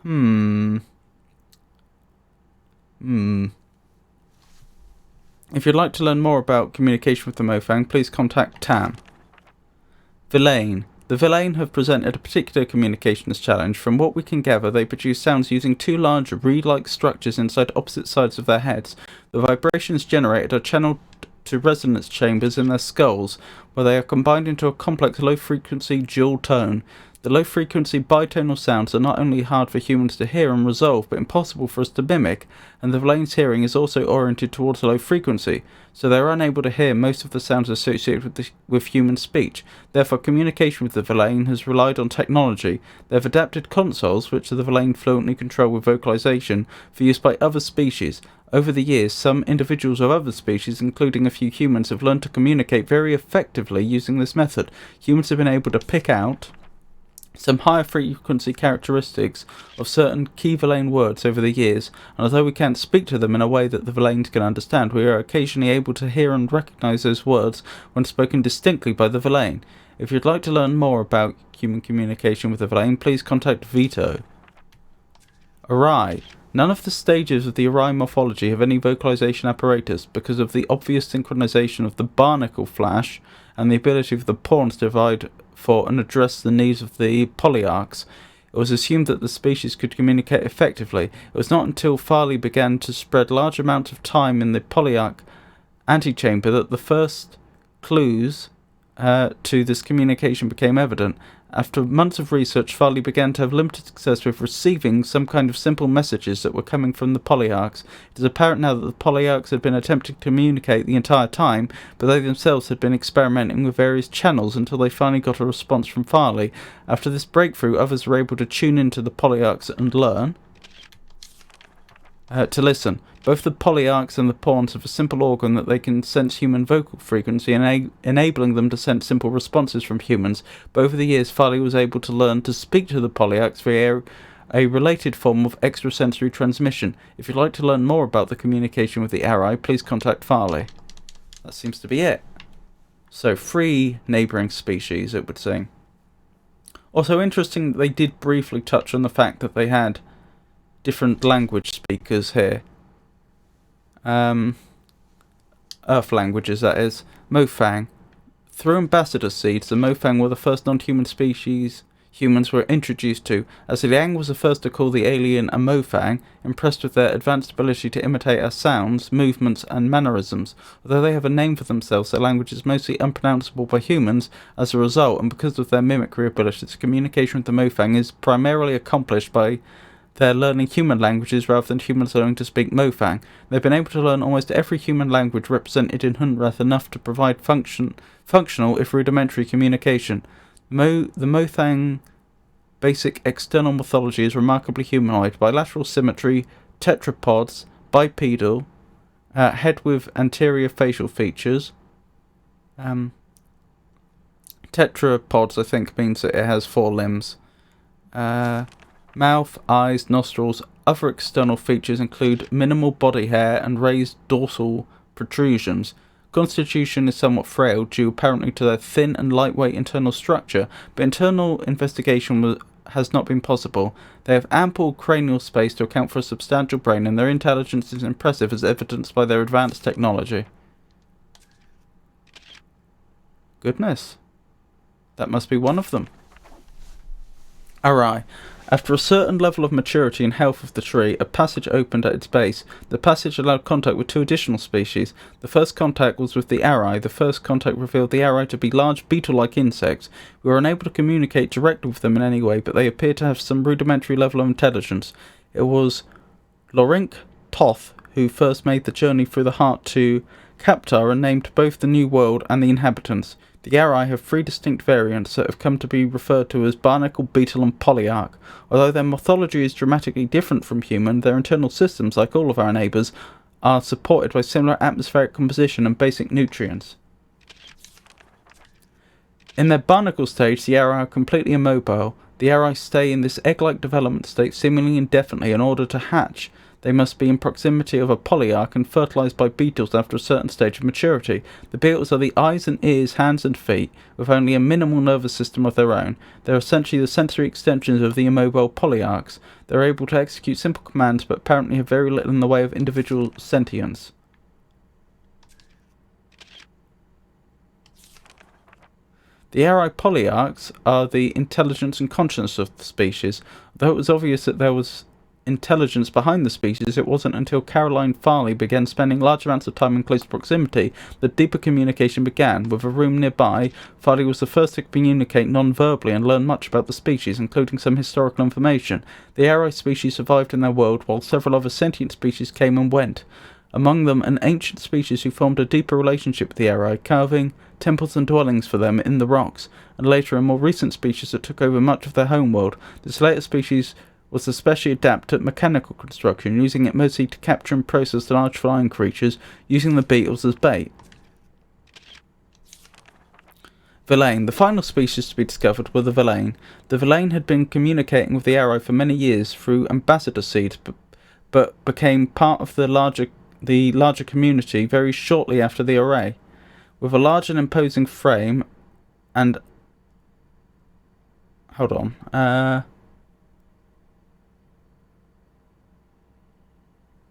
If you'd like to learn more about communication with the Mofang, please contact Tam. Villain. The Villain have presented a particular communications challenge. From what we can gather, they produce sounds using two large reed-like structures inside opposite sides of their heads. The vibrations generated are channeled to resonance chambers in their skulls, where they are combined into a complex low-frequency dual tone. The low-frequency bitonal sounds are not only hard for humans to hear and resolve, but impossible for us to mimic, and the Villain's hearing is also oriented towards low frequency, so they are unable to hear most of the sounds associated with human speech. Therefore, communication with the Villain has relied on technology. They have adapted consoles, which the Villain fluently control with vocalization, for use by other species. Over the years, some individuals of other species, including a few humans, have learned to communicate very effectively using this method. Humans have been able to pick out some higher frequency characteristics of certain key Villain words over the years, and although we can't speak to them in a way that the Villains can understand, we are occasionally able to hear and recognize those words when spoken distinctly by the Villain. If you'd like to learn more about human communication with the Villain, please contact Vito. Arai. None of the stages of the Arai morphology have any vocalization apparatus because of the obvious synchronization of the barnacle flash and the ability of the pawns to divide for and address the needs of the polyarchs. It was assumed that the species could communicate effectively. It was not until Farley began to spread large amounts of time in the polyarch antechamber that the first clues to this communication became evident. After months of research, Farley began to have limited success with receiving some kind of simple messages that were coming from the polyarchs. It is apparent now that the polyarchs had been attempting to communicate the entire time, but they themselves had been experimenting with various channels until they finally got a response from Farley. After this breakthrough, others were able to tune into the polyarchs and learn to listen. Both the polyarchs and the pawns have a simple organ that they can sense human vocal frequency, enabling them to sense simple responses from humans. But over the years, Farley was able to learn to speak to the polyarchs via a related form of extrasensory transmission. If you'd like to learn more about the communication with the Arai, please contact Farley. That seems to be it. So, 3 neighbouring species, it would seem. Also interesting, they did briefly touch on the fact that they had different language speakers here. Earth languages, that is. Mofang. Through ambassador seeds, the Mofang were the first non-human species humans were introduced to, as Liang was the first to call the alien a Mofang, impressed with their advanced ability to imitate our sounds, movements, and mannerisms. Although they have a name for themselves, their language is mostly unpronounceable by humans. As a result, and because of their mimicry abilities, communication with the Mofang is primarily accomplished by they're learning human languages rather than humans learning to speak Mofang. They've been able to learn almost every human language represented in Hunrath, enough to provide functional, if rudimentary, communication. The Mofang basic external morphology is remarkably humanoid, bilateral symmetry, tetrapods, bipedal, head with anterior facial features. Tetrapods, I think, means that it has 4 limbs. Mouth, eyes, nostrils. Other external features include minimal body hair and raised dorsal protrusions. Constitution is somewhat frail, due apparently to their thin and lightweight internal structure, but internal investigation has not been possible. They have ample cranial space to account for a substantial brain, and their intelligence is impressive as evidenced by their advanced technology. Goodness. That must be one of them. Arai. After a certain level of maturity and health of the tree, a passage opened at its base. The passage allowed contact with 2 additional species. The first contact was with the Arai. The first contact revealed the Arai to be large beetle-like insects. We were unable to communicate directly with them in any way, but they appeared to have some rudimentary level of intelligence. It was Lorink Toth who first made the journey through the heart to Kaptar and named both the New World and the inhabitants. The Arai have 3 distinct variants that have come to be referred to as Barnacle, Beetle and Polyarch. Although their morphology is dramatically different from human, their internal systems, like all of our neighbours, are supported by similar atmospheric composition and basic nutrients. In their barnacle stage, the Arai are completely immobile. The Arai stay in this egg-like development state seemingly indefinitely. In order to hatch, they must be in proximity of a polyarch and fertilized by beetles after a certain stage of maturity. The beetles are the eyes and ears, hands and feet, with only a minimal nervous system of their own. They are essentially the sensory extensions of the immobile polyarchs. They are able to execute simple commands, but apparently have very little in the way of individual sentience. The Arai polyarchs are the intelligence and consciousness of the species. Though it was obvious that there was intelligence behind the species, it wasn't until Caroline Farley began spending large amounts of time in close proximity that deeper communication began. With a room nearby, Farley was the first to communicate non-verbally and learn much about the species, including some historical information. The Arai species survived in their world, while several other sentient species came and went. Among them, an ancient species who formed a deeper relationship with the Arai, carving temples and dwellings for them in the rocks, and later a more recent species that took over much of their homeworld. This later species was especially adept at mechanical construction, using it mostly to capture and process large flying creatures, using the beetles as bait. Villain. The final species to be discovered were the Villain. The Villain had been communicating with the Arai for many years through ambassador seeds, but became part of the larger community very shortly after the array. With a large and imposing frame and... Hold on.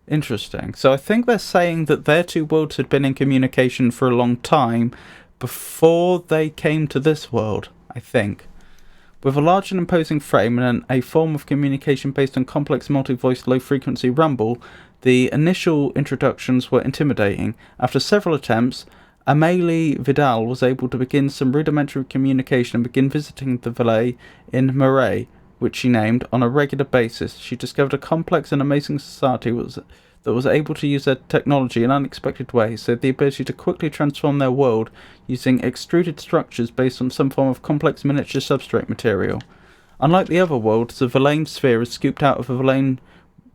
Interesting. So I think they're saying that their 2 worlds had been in communication for a long time before they came to this world, I think. With a large and imposing frame and a form of communication based on complex multi-voice low-frequency rumble, the initial introductions were intimidating. After several attempts, Amélie Vidal was able to begin some rudimentary communication and begin visiting the Vallée in Marais, which she named, on a regular basis. She discovered a complex and amazing society that was able to use their technology in unexpected ways. They had the ability to quickly transform their world using extruded structures based on some form of complex miniature substrate material. Unlike the other worlds, the Villain sphere is scooped out of a Villain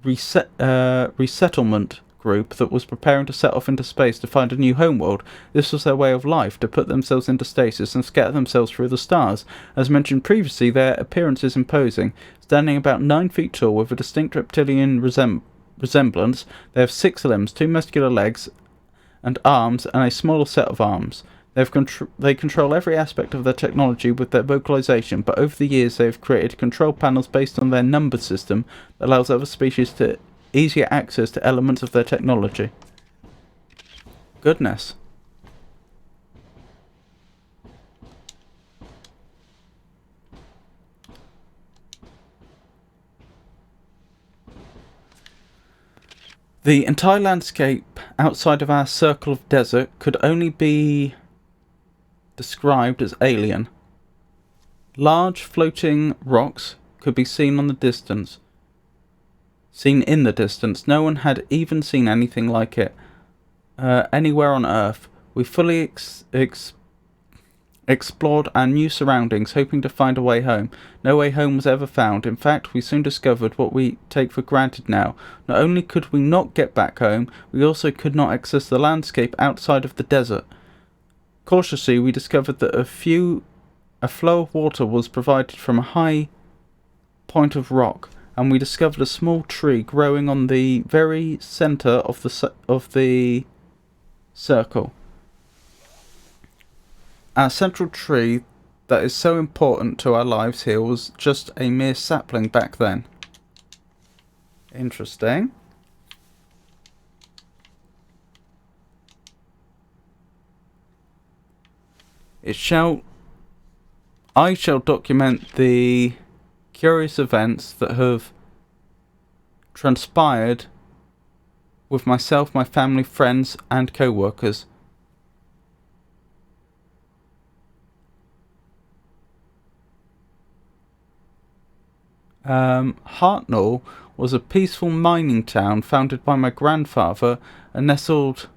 resettlement group that was preparing to set off into space to find a new homeworld. This was their way of life, to put themselves into stasis and scatter themselves through the stars. As mentioned previously, their appearance is imposing. Standing about 9 feet tall with a distinct reptilian resemblance, they have 6 limbs, 2 muscular legs and arms, and a smaller set of arms. They control every aspect of their technology with their vocalization, but over the years they have created control panels based on their number system that allows other species to easier access to elements of their technology. Goodness. The entire landscape outside of our circle of desert could only be described as alien. Large floating rocks could be seen in the distance. No one had even seen anything like it anywhere on Earth. We fully explored our new surroundings, hoping to find a way home. No way home was ever found. In fact, we soon discovered what we take for granted now. Not only could we not get back home, we also could not access the landscape outside of the desert. Cautiously, we discovered that a flow of water was provided from a high point of rock, and we discovered a small tree growing on the very center of the circle. Our central tree that is so important to our lives here was just a mere sapling back then. Interesting. I shall document the curious events that have transpired with myself, my family, friends, and co-workers. Hartnell was a peaceful mining town founded by my grandfather and nestled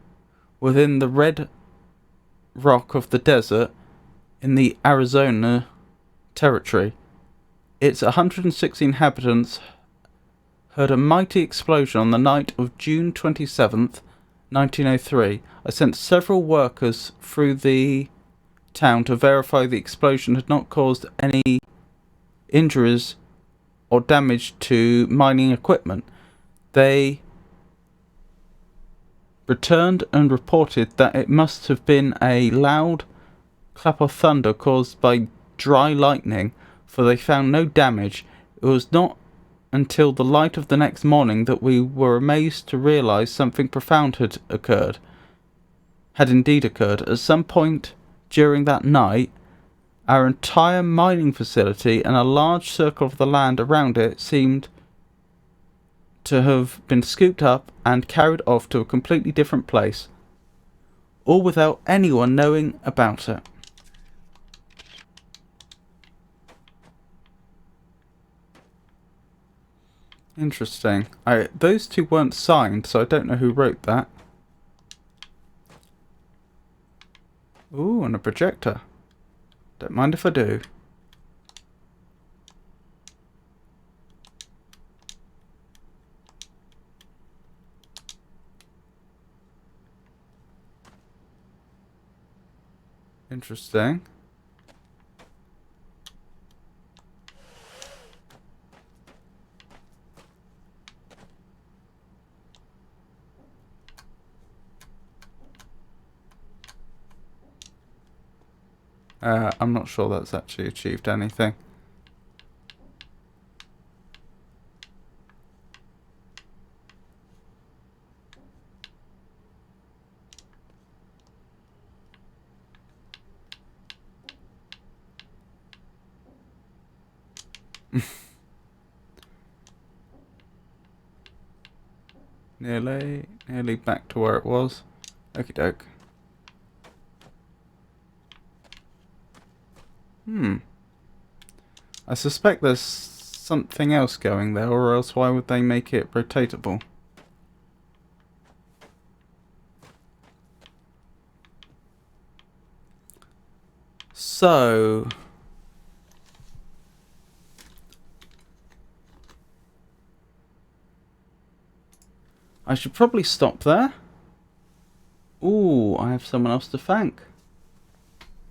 within the red rock of the desert in the Arizona territory. Its 160 inhabitants heard a mighty explosion on the night of June 27th, 1903. I sent several workers through the town to verify the explosion had not caused any injuries or damage to mining equipment. They returned and reported that it must have been a loud clap of thunder caused by dry lightning, for they found no damage. It was not until the light of the next morning that we were amazed to realize something profound had indeed occurred. At some point during that night, our entire mining facility and a large circle of the land around it seemed to have been scooped up and carried off to a completely different place, all without anyone knowing about it. Interesting. Those two weren't signed, so I don't know who wrote that. Ooh, and a projector. Don't mind if I do. Interesting. I'm not sure that's actually achieved anything. Nearly back to where it was. Okie doke. I suspect there's something else going there, or else why would they make it rotatable? So I should probably stop there. Ooh, I have someone else to thank.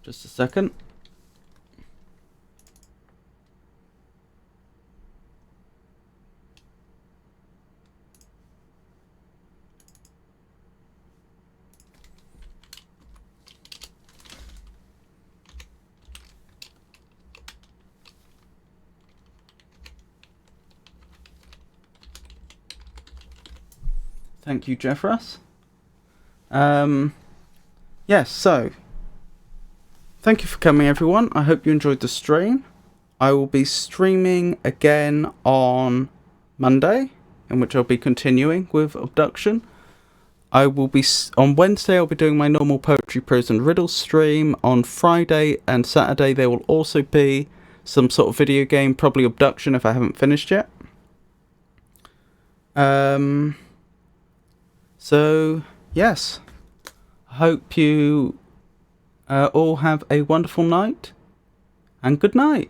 Just a second. Thank you, Jeffress. Yes, so thank you for coming, everyone. I hope you enjoyed the stream. I will be streaming again on Monday, in which I'll be continuing with Obduction. I will be on Wednesday. I'll be doing my normal poetry, prose, and riddles stream. On Friday and Saturday, there will also be some sort of video game, probably Obduction if I haven't finished yet. So yes, I hope you all have a wonderful night, and good night.